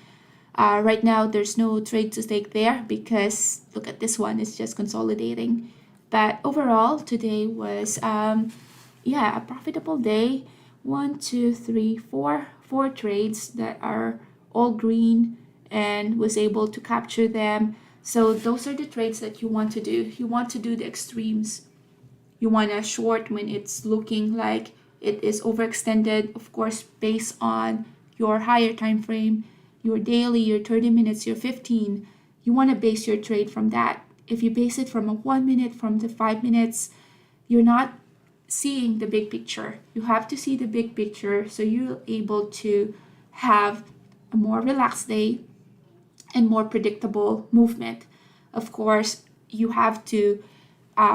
Right now, there's no trade to take there because look at this one, it's just consolidating. But overall, today was, a profitable day. One, two, three, four trades that are all green and was able to capture them. So those are the trades that you want to do. You want to do the extremes. You want to short when it's looking like it is overextended, of course, based on your higher time frame, your daily, your 30 minutes, your 15. You want to base your trade from that. If you base it from a 1 minute, from the 5 minutes, you're not seeing the big picture. You have to see the big picture so you're able to have a more relaxed day and more predictable movement. Of course, you have to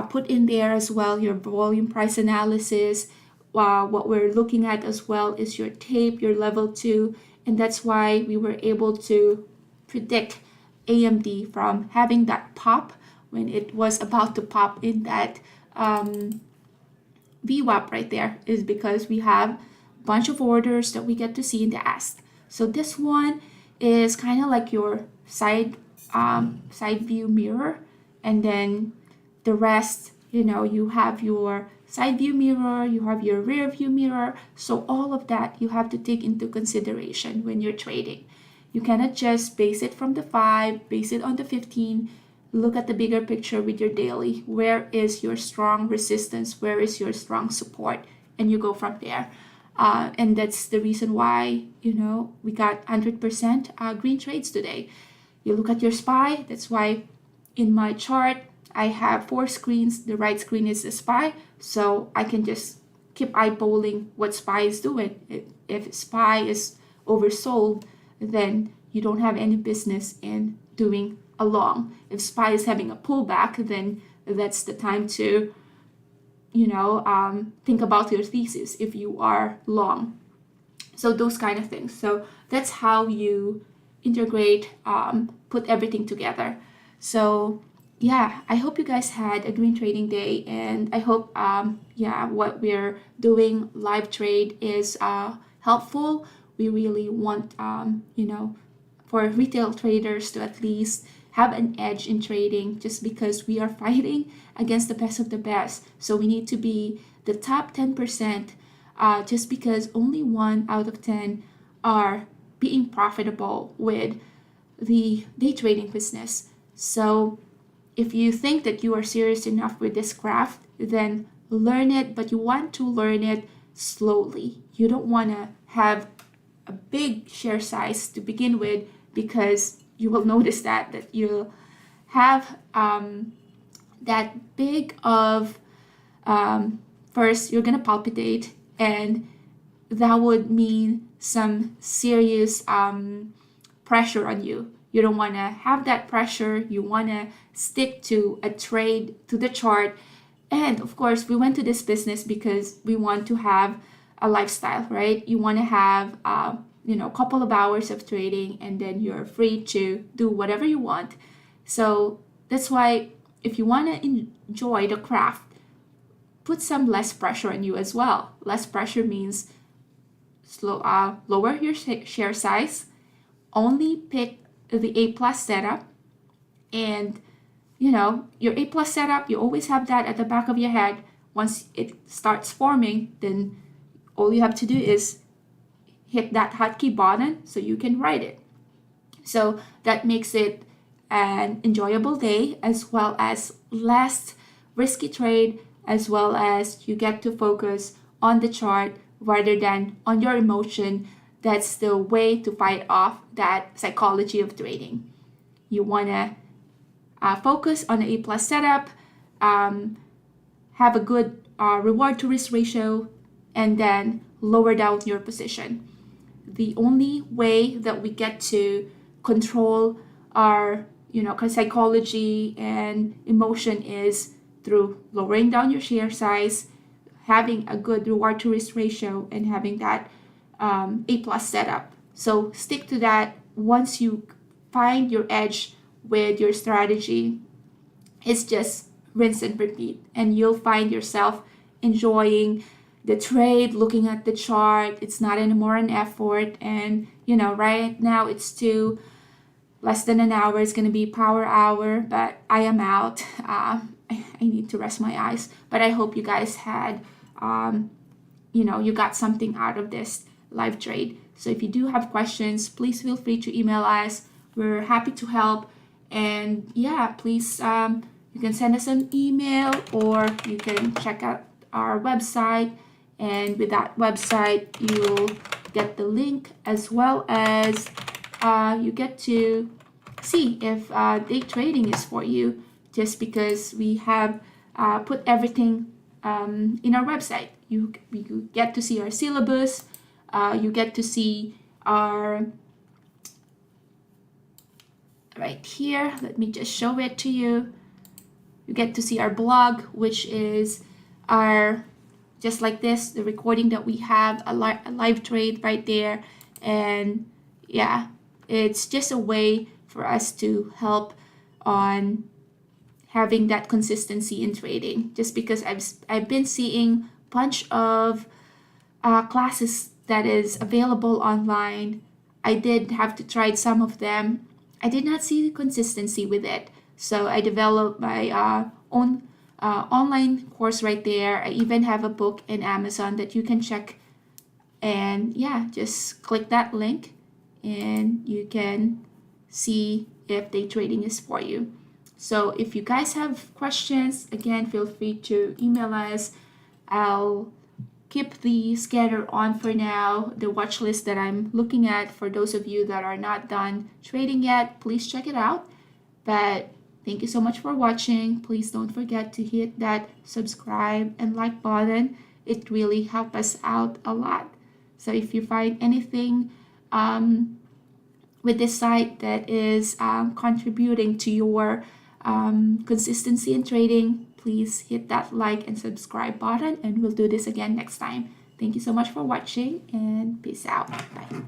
put in there as well your volume price analysis. What we're looking at as well is your tape, your level 2, and that's why we were able to predict AMD from having that pop when it was about to pop in that VWAP right there, is because we have a bunch of orders that we get to see in the ask. So this one is kind of like your side view mirror, and then the rest, you have your side view mirror, you have your rear view mirror. So all of that you have to take into consideration when you're trading. You cannot just base it from the 5, base it on the 15. Look at the bigger picture with your daily. Where is your strong resistance? Where is your strong support? And you go from there. And that's the reason why, we got 100% green trades today. You look at your SPY. That's why in my chart, I have 4 screens. The right screen is the SPY. So I can just keep eyeballing what SPY is doing. If SPY is oversold, then you don't have any business in doing a long. If SPY is having a pullback, then that's the time to, think about your thesis if you are long. So those kind of things. So that's how you integrate, put everything together. So yeah, I hope you guys had a green trading day, and I hope what we're doing live trade is helpful. We really want for retail traders to at least have an edge in trading, just because we are fighting against the best of the best. So we need to be the top 10%, just because only 1 out of 10 are being profitable with the day trading business. So if you think that you are serious enough with this craft, then learn it, but you want to learn it slowly. You don't want to have a big share size to begin with, because you will notice that you'll have that big of first you're gonna palpitate, and that would mean some serious pressure on you. You don't want to have that pressure. You want to stick to a trade, to the chart. And of course, we went to this business because we want to have a lifestyle, right? You want to have a couple of hours of trading, and then you're free to do whatever you want. So that's why if you want to enjoy the craft, put some less pressure on you as well. Less pressure means lower your share size, only pick the A plus setup, and your A plus setup, you always have that at the back of your head. Once it starts forming, then all you have to do is hit that hotkey button so you can write it. So that makes it an enjoyable day, as well as less risky trade, as well as you get to focus on the chart rather than on your emotion. That's the way to fight off that psychology of trading. You want to focus on the A plus setup, have a good reward to risk ratio, and then lower down your position. The only way that we get to control our psychology and emotion is through lowering down your share size, having a good reward to risk ratio, and having that A plus setup. So stick to that. Once you find your edge with your strategy, it's just rinse and repeat, and you'll find yourself enjoying the trade, looking at the chart. It's not anymore an effort. And right now it's too less than an hour. It's going to be power hour, but I am out. I need to rest my eyes. But I hope you guys had, you got something out of this live trade. So if you do have questions, please feel free to email us. We're happy to help. And yeah, please, you can send us an email or you can check out our website. And with that website, you'll get the link as well as you get to see if day trading is for you, just because we have put everything in our website. You get to see our syllabus, you get to see our, right here, let me just show it to you. You get to see our blog, which is our, just like this, the recording that we have, a live trade right there. And yeah, it's just a way for us to help on having that consistency in trading, just because I've been seeing a bunch of classes that is available online. I did have to try some of them. I did not see the consistency with it, so I developed my own online course right there. I even have a book in Amazon that you can check, and yeah, just click that link and you can see if day trading is for you. So if you guys have questions, again, feel free to email us. I'll keep the scanner on for now, the watch list that I'm looking at. For those of you that are not done trading yet, please check it out. But thank you so much for watching. Please don't forget to hit that subscribe and like button. It really helps us out a lot. So if you find anything with this site that is contributing to your consistency in trading, please hit that like and subscribe button, and we'll do this again next time. Thank you so much for watching, and peace out. Bye.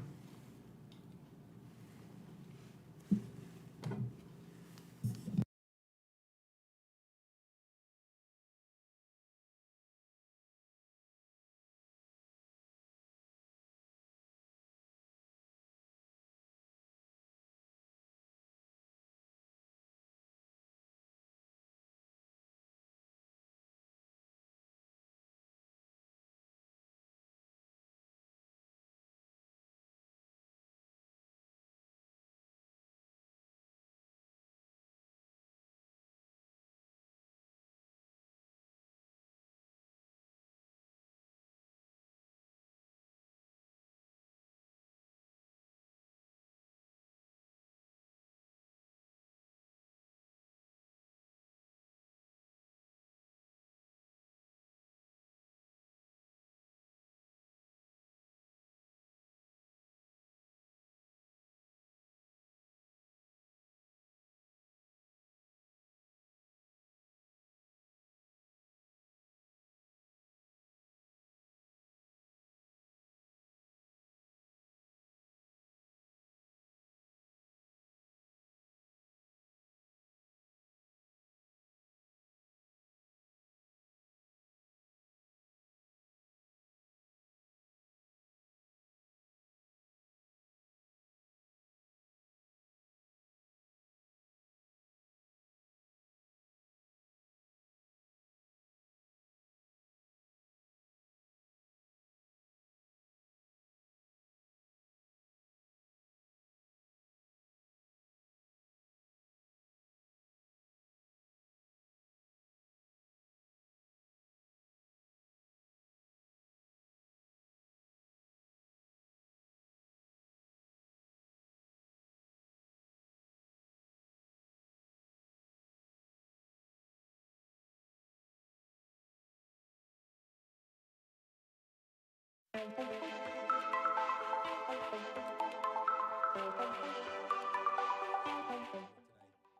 Tonight,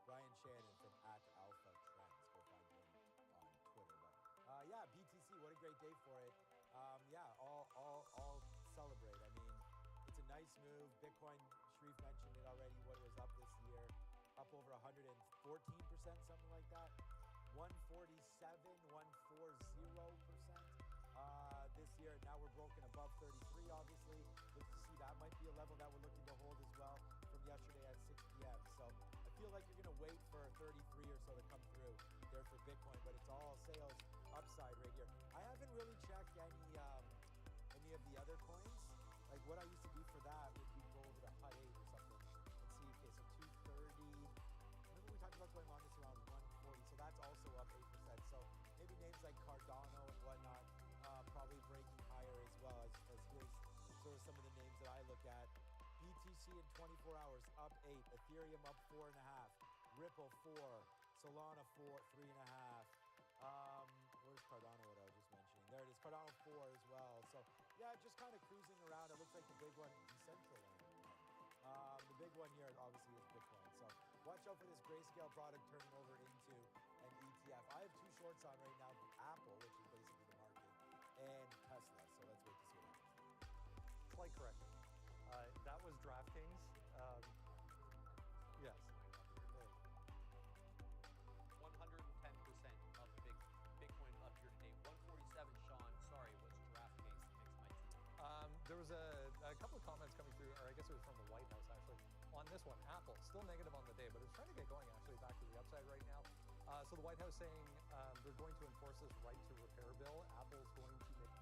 Brian Shannon from At Alpha Trends. Go find him on Twitter. But yeah, BTC, what a great day for it. Yeah, all celebrate. I mean, it's a nice move. Bitcoin, Sharif mentioned it already. What it was up this year, up over 114%, something like that. 147, 140%. this year. Now we're broken above 33, obviously. Looks to see that might be a level that we're looking to hold as well from yesterday at 6 p.m. So I feel like you're going to wait for 33 or so to come through there for Bitcoin, but it's all sales upside right here. I haven't really checked any of the other coins. Like what I used to do for that would be go over to HUD 8 or something and see, okay, so 230. Remember we talked about going on this around 140, so that's also up 8%. So maybe names like Cardano and whatnot, probably breaking higher as well as here's sort of some of the names that I look at. BTC in 24 hours up 8, Ethereum up 4.5, Ripple 4, Solana 4, 3.5. Where's Cardano? What I was just mentioning. There it is, Cardano 4 as well. So yeah, just kind of cruising around. It looks like the big one, Decentraland. The big one here obviously is Bitcoin. So watch out for this grayscale product turning over into an ETF. I have two shorts on right now: Apple, which is basically the market, and Tesla. So let's wait to see what happens. Slight correction. That was DraftKings. Yes. 110% of Bitcoin up here today. 147, Sean. Sorry, was DraftKings. Mixed my two. There was a couple of comments coming through, or I guess it was from the White House actually, on this one. Apple, still negative on the day, but it's trying to get going actually back to the upside right now. So the White House saying they're going to enforce this right to repair bill. Apple's going to make.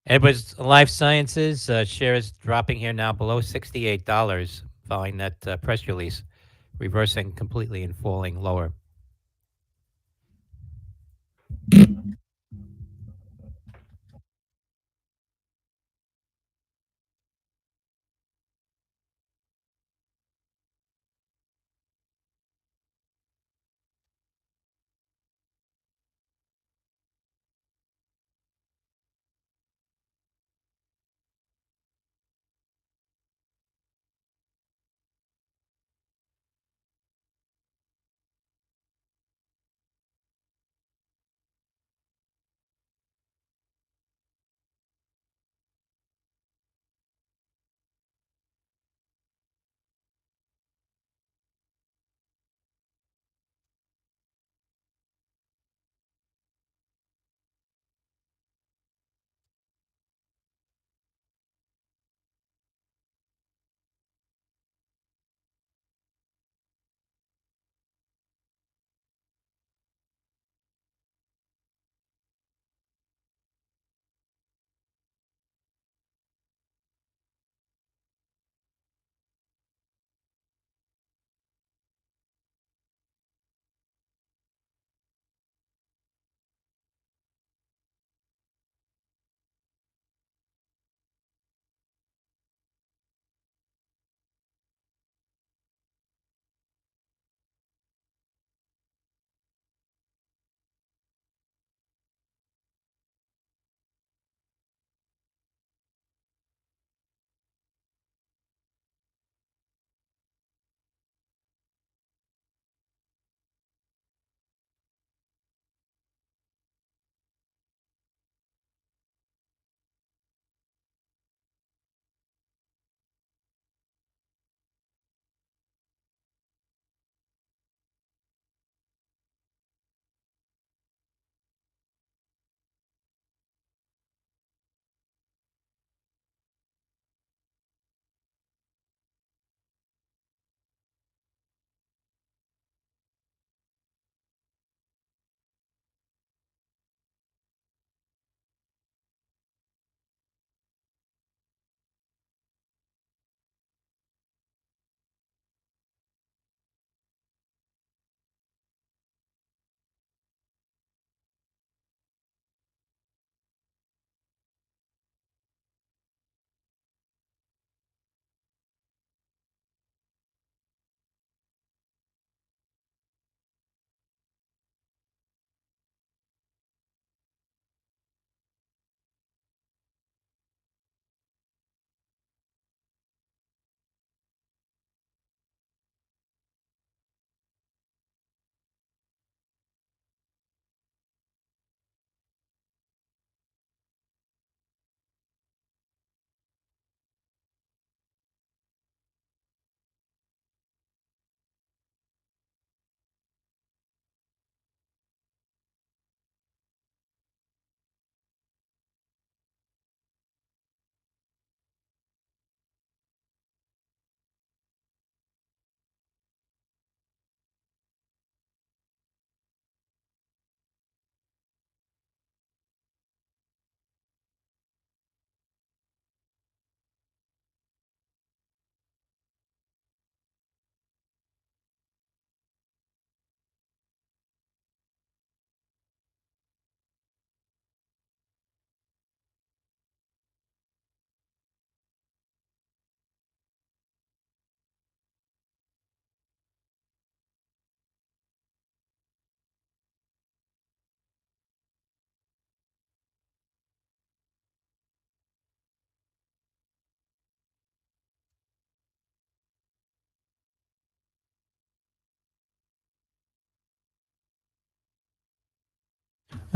Edwards Life Sciences shares dropping here now below $68 following that press release, reversing completely and falling lower.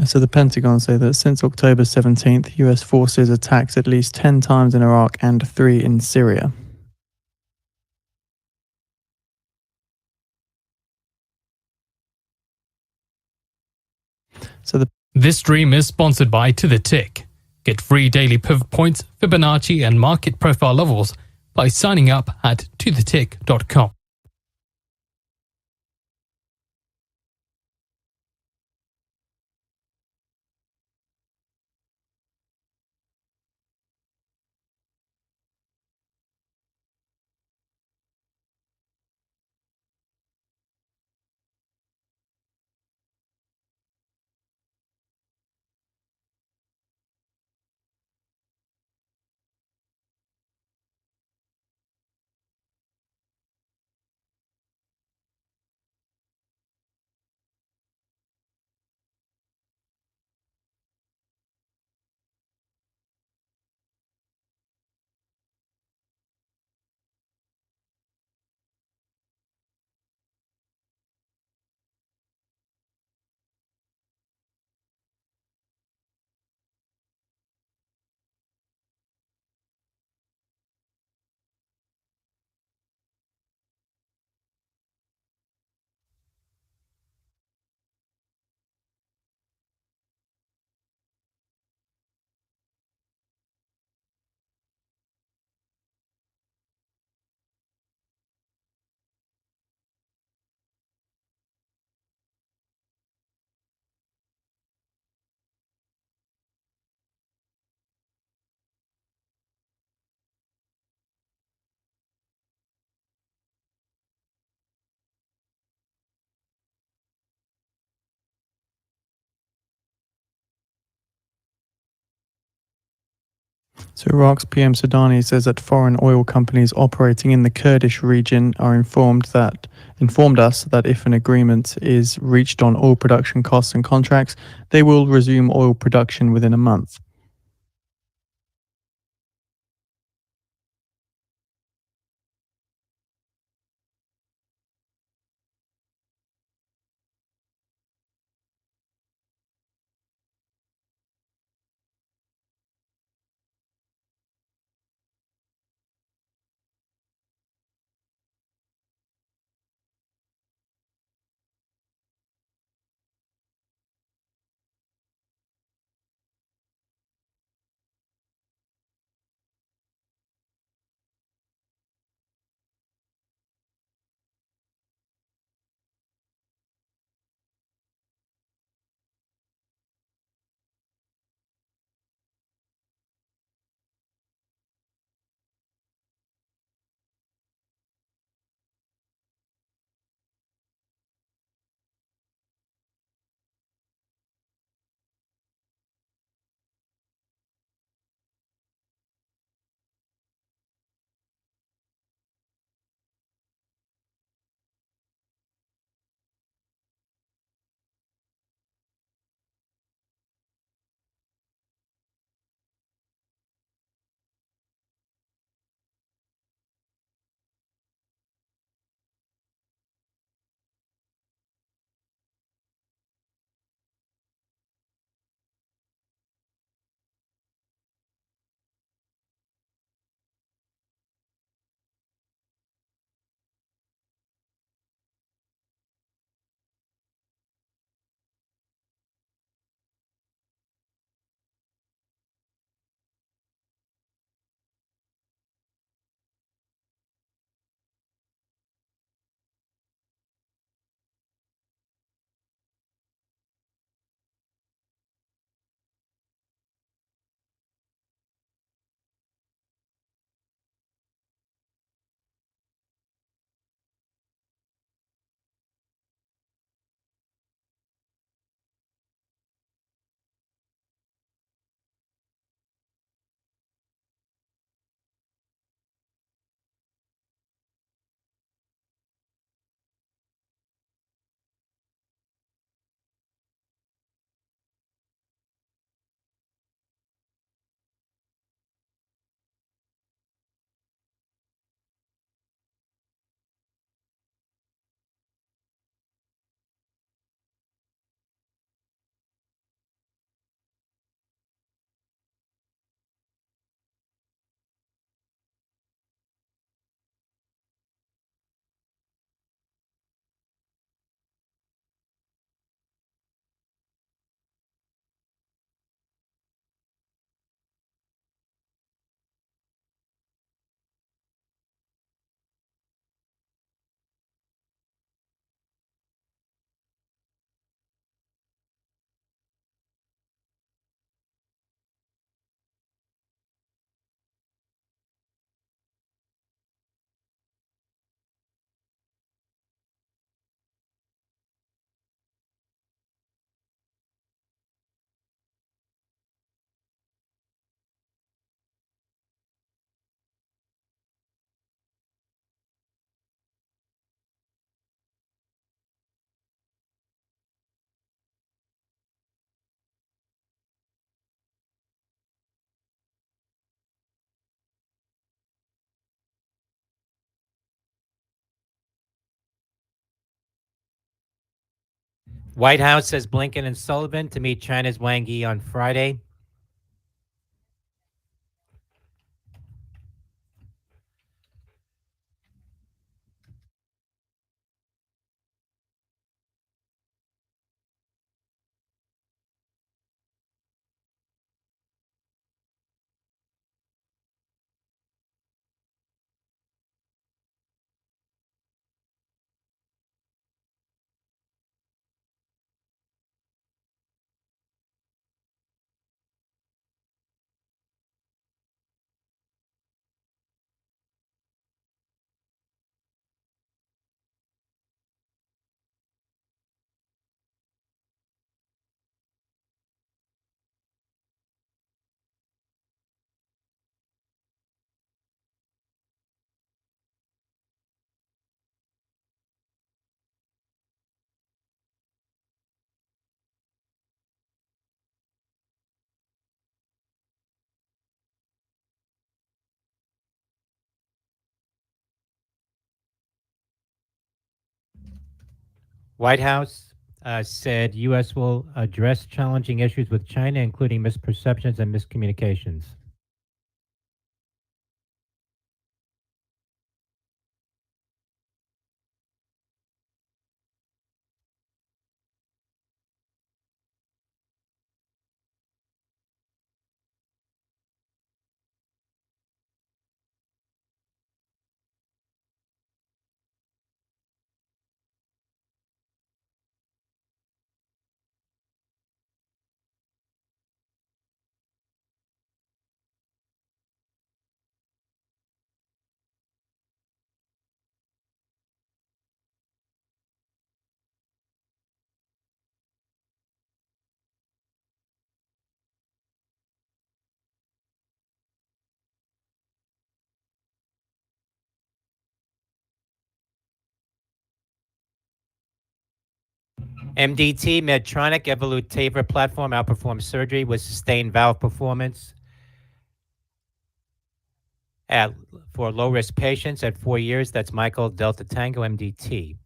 So the Pentagon say that since October 17th, US forces attacked at least 10 times in Iraq and 3 in Syria. This stream is sponsored by To The Tick. Get free daily pivot points, Fibonacci, and market profile levels by signing up at tothetick.com. So Iraq's PM Sudani says that foreign oil companies operating in the Kurdish region are informed us that if an agreement is reached on oil production costs and contracts, they will resume oil production within a month. White House says Blinken and Sullivan to meet China's Wang Yi on Friday. White House said U.S. will address challenging issues with China, including misperceptions and miscommunications. MDT, Medtronic Evolute platform outperforms surgery with sustained valve performance at, for low risk patients at 4 years. That's Michael Delta Tango MDT.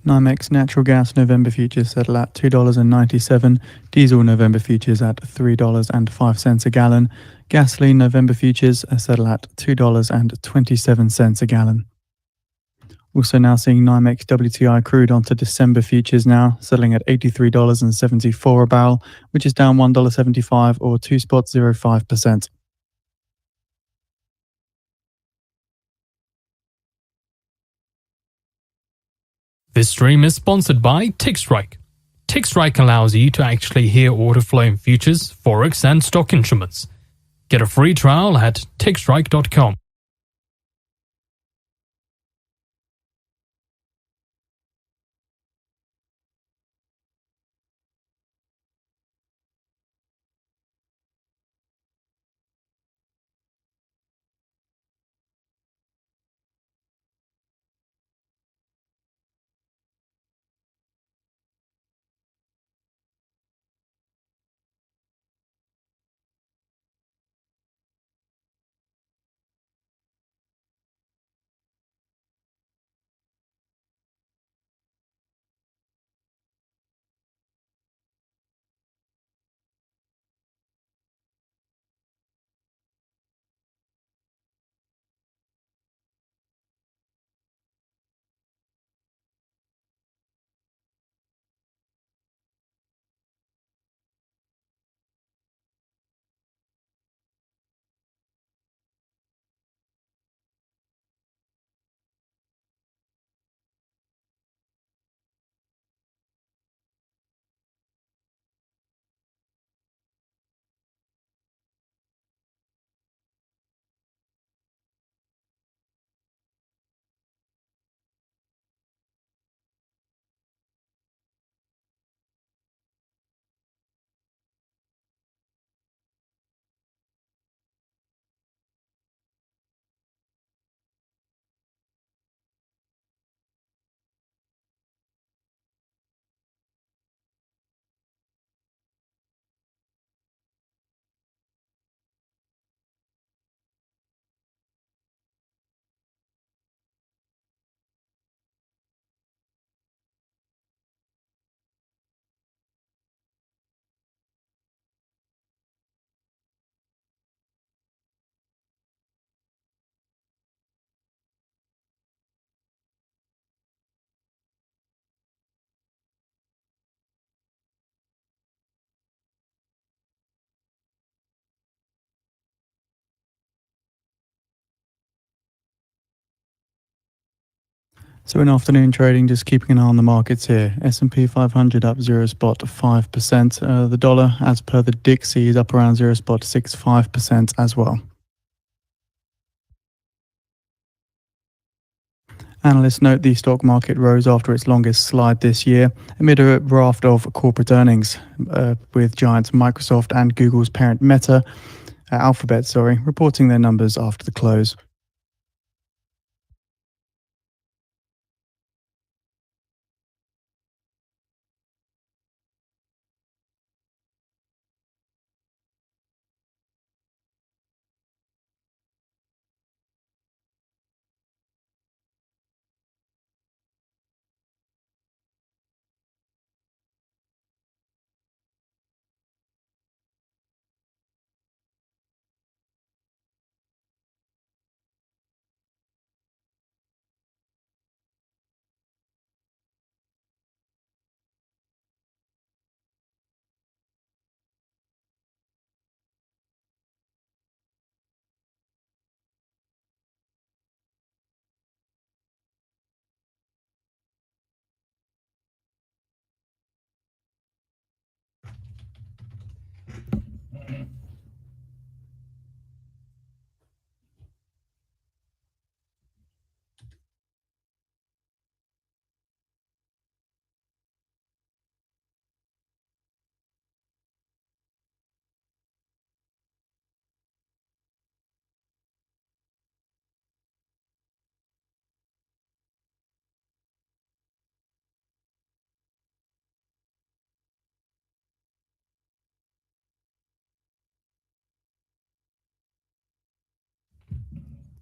NYMEX natural gas November futures settle at $2.97, diesel November futures at $3.05 a gallon, gasoline November futures settle at $2.27 a gallon. Also now seeing NYMEX WTI crude onto December futures now, settling at $83.74 a barrel, which is down $1.75 or 2.05%. This stream is sponsored by TickStrike. TickStrike allows you to actually hear order flow in futures, forex, and stock instruments. Get a free trial at tickstrike.com. So in afternoon trading, just keeping an eye on the markets here. S&P 500 up 0.5%. The dollar, as per the Dixie, is up around 0.65% as well. Analysts note the stock market rose after its longest slide this year amid a raft of corporate earnings, with giants Microsoft and Google's parent Meta, Alphabet, reporting their numbers after the close.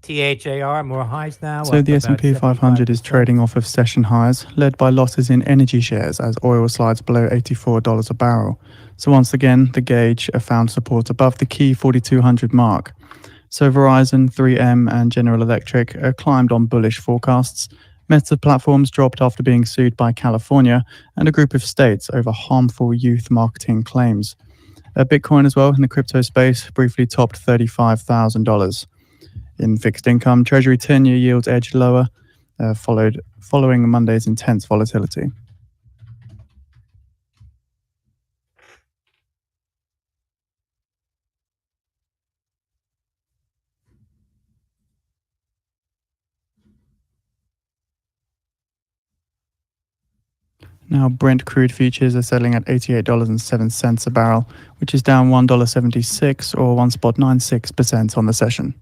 THAR, more highs now. So up the about S&P 500 is 75%. trading off of session highs, led by losses in energy shares as oil slides below $84 a barrel. So once again, the gauge found support above the key 4200 mark. So Verizon, 3M, and General Electric climbed on bullish forecasts. Meta Platforms dropped after being sued by California and a group of states over harmful youth marketing claims. Bitcoin as well in the crypto space briefly topped $35,000. In fixed income, Treasury 10-year yields edged lower, following Monday's intense volatility. Now, Brent crude futures are settling at $88.07 a barrel, which is down $1.76 or 1.96% on the session.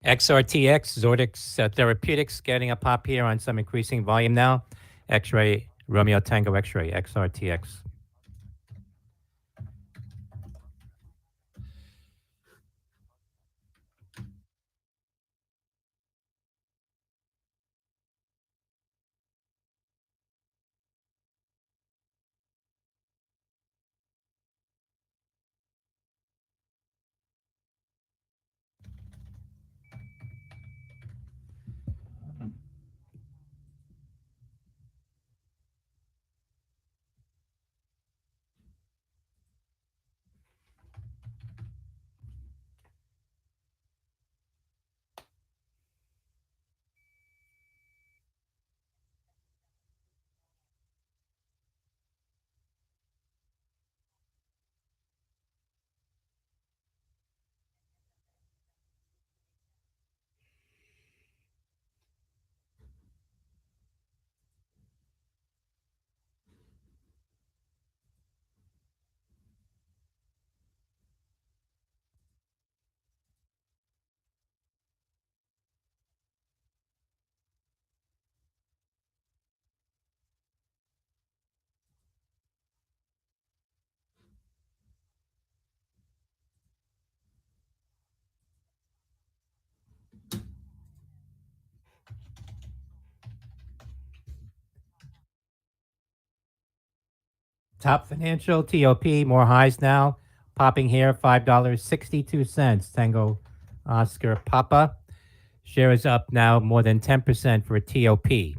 XRTX, Zordix Therapeutics getting a pop here on some increasing volume now. X-ray, Romeo Tango X-ray, XRTX. Top Financial, TOP, more highs now. Popping here, $5.62. Tango Oscar Papa. Share is up now more than 10% for TOP.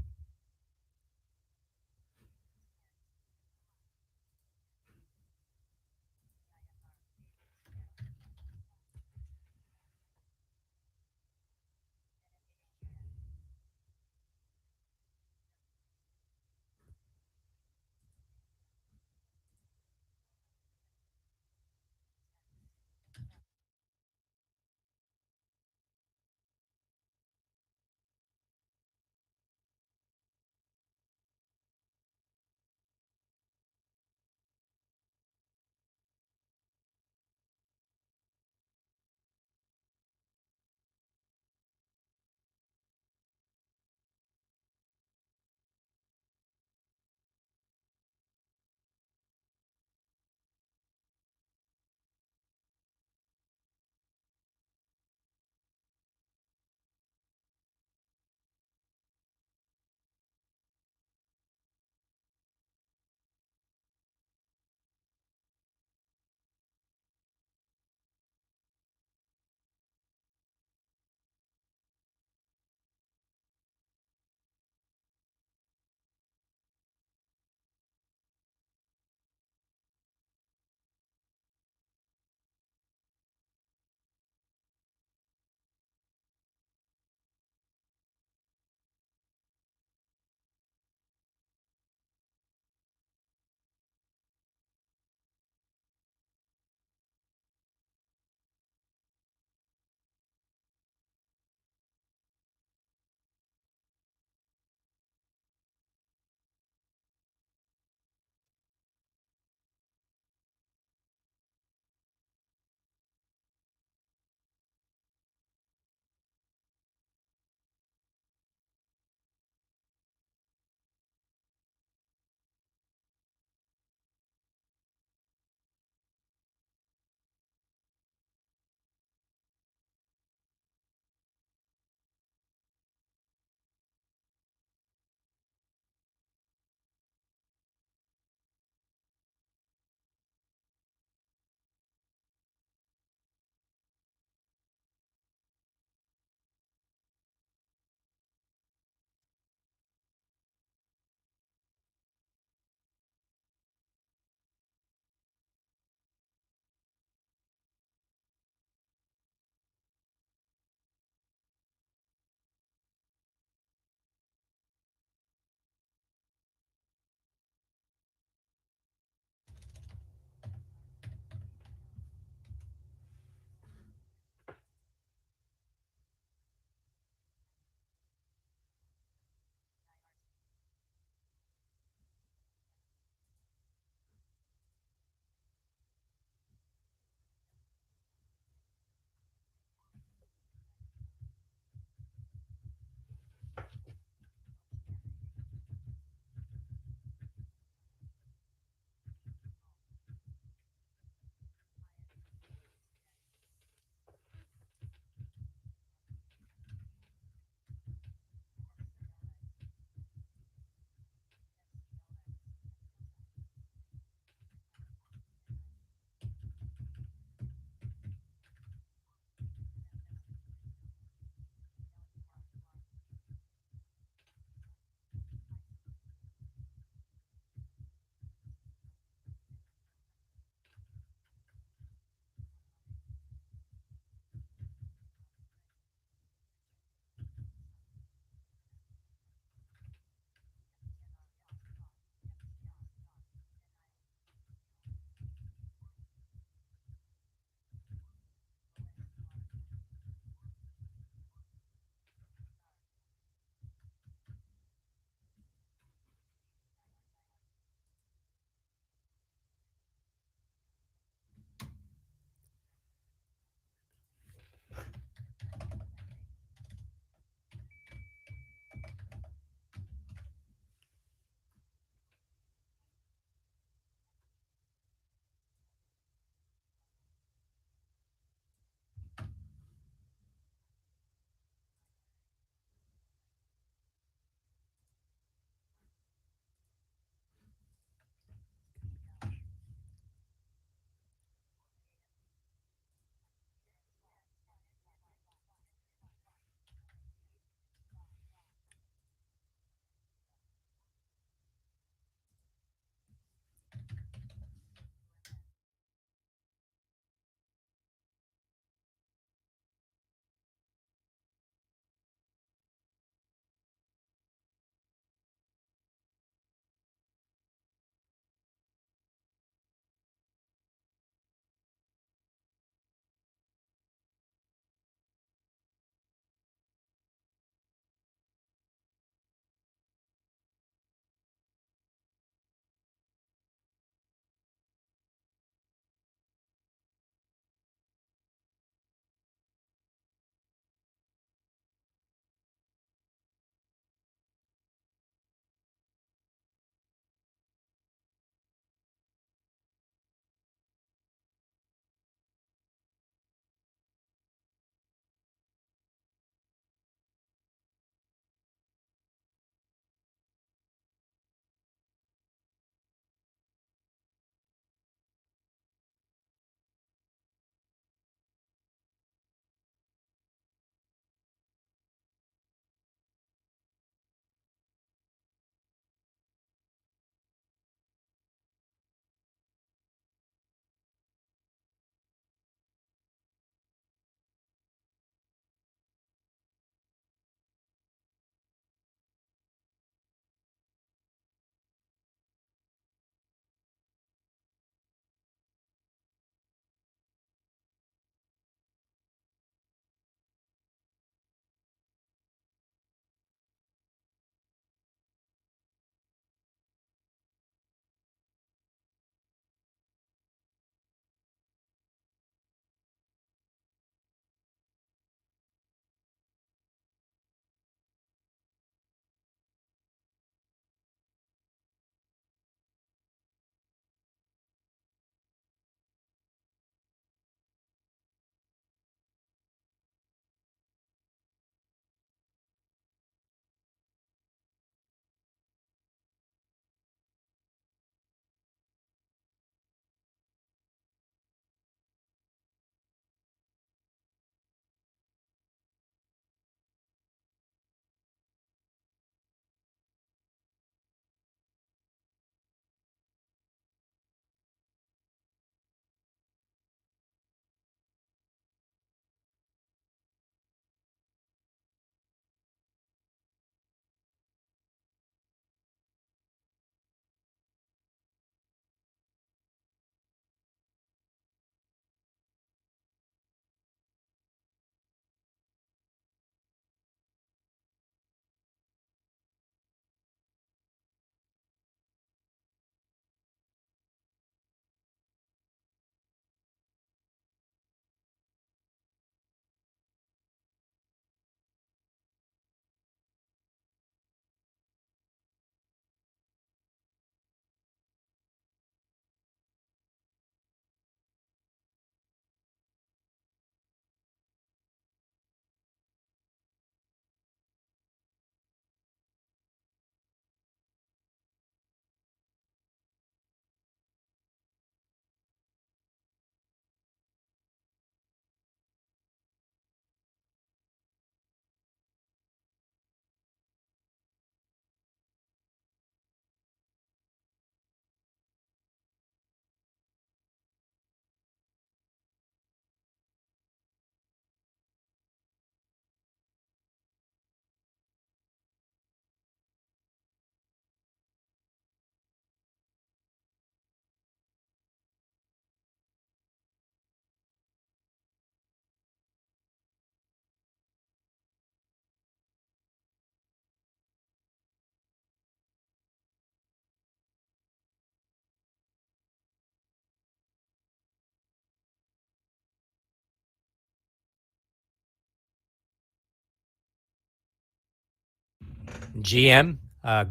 GM,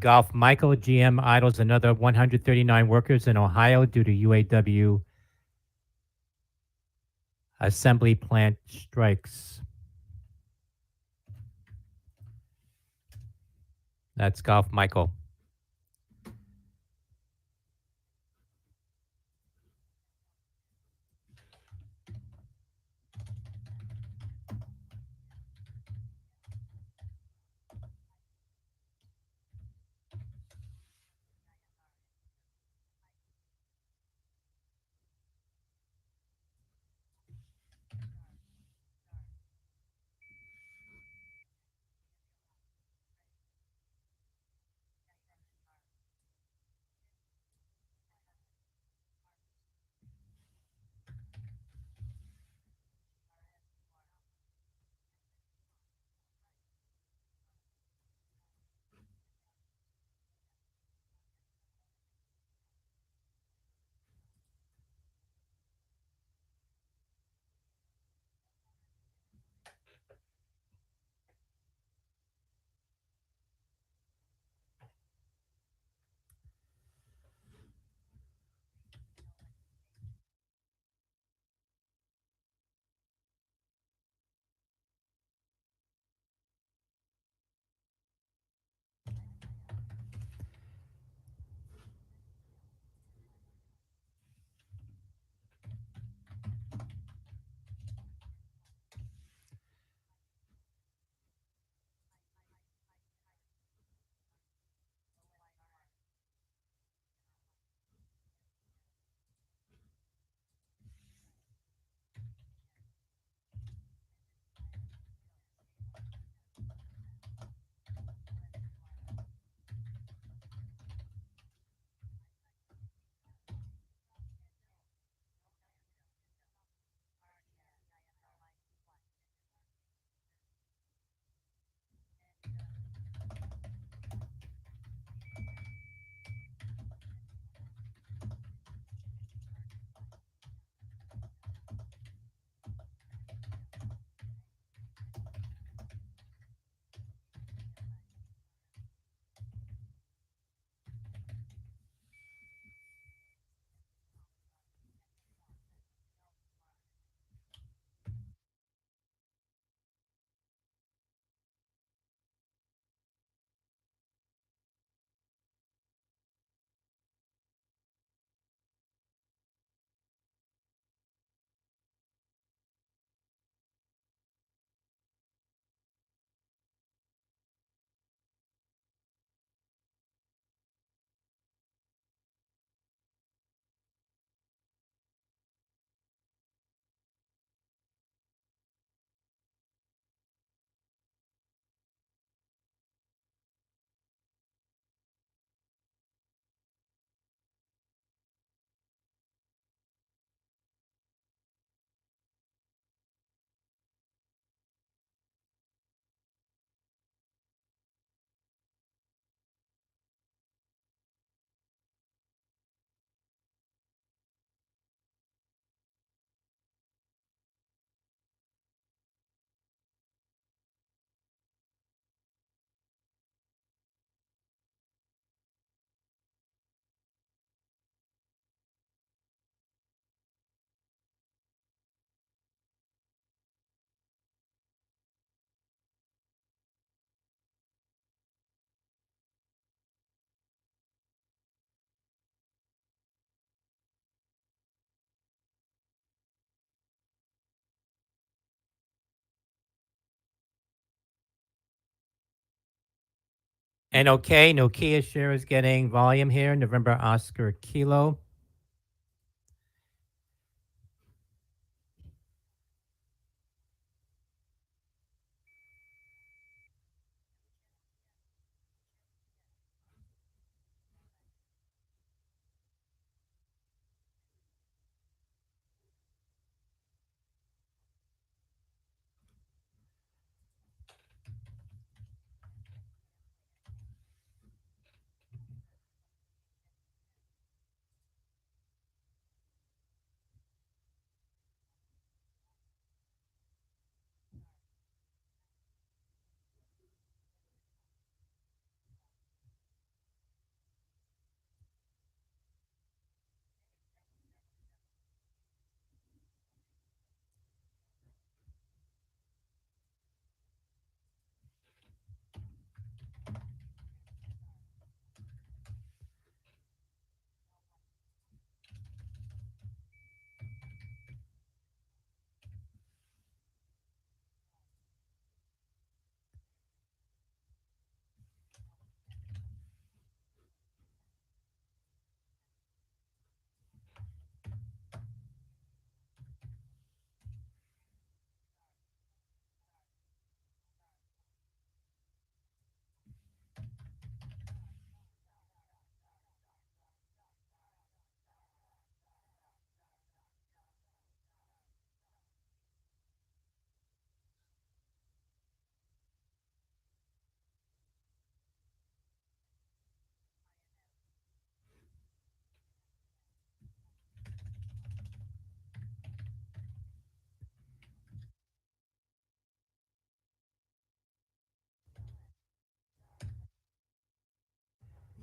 Golf Michael, GM idles another 139 workers in Ohio due to UAW assembly plant strikes. That's Golf Michael. And okay, Nokia share is getting volume here. November Oscar Kilo.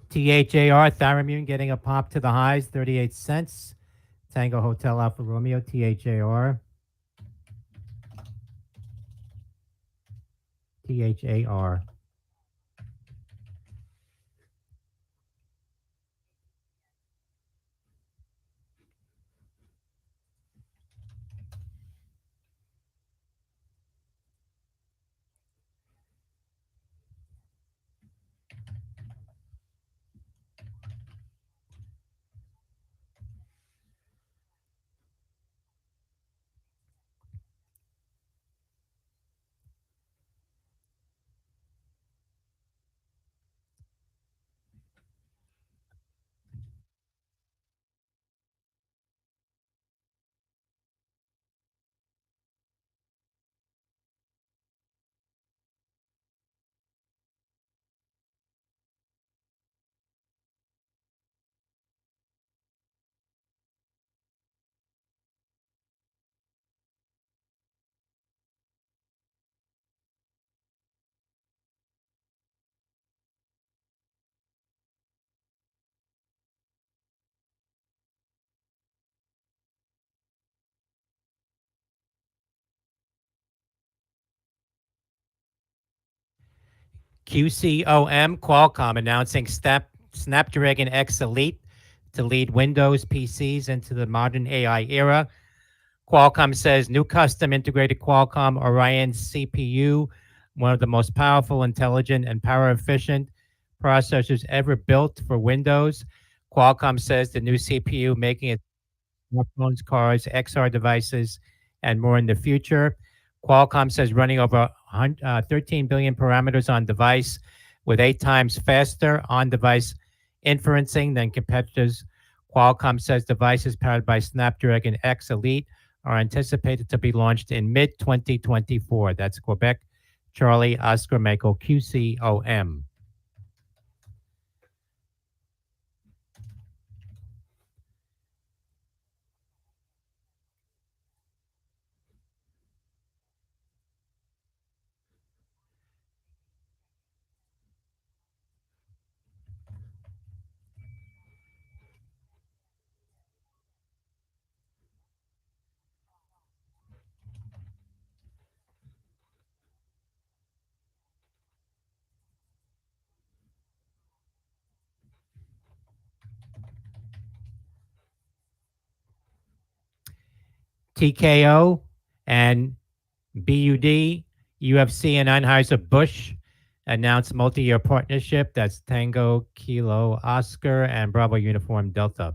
THAR, Tharamune getting a pop to the highs, 38 cents. Tango Hotel Alpha Romeo, THAR. THAR. QCOM, Qualcomm announcing Snapdragon X Elite to lead Windows PCs into the modern AI era. Qualcomm says new custom integrated Qualcomm Orion CPU, one of the most powerful, intelligent, and power efficient processors ever built for Windows. Qualcomm says the new CPU making it smartphones, cars, XR devices, and more in the future. Qualcomm says running over 13 billion parameters on device with 8 times faster on-device inferencing than competitors. Qualcomm says devices powered by Snapdragon X Elite are anticipated to be launched in mid-2024. That's Quebec, Charlie, Oscar, Mako, QCOM. TKO and BUD, UFC, and Anheuser-Busch announced multi-year partnership. That's Tango, Kilo, Oscar, and Bravo Uniform Delta.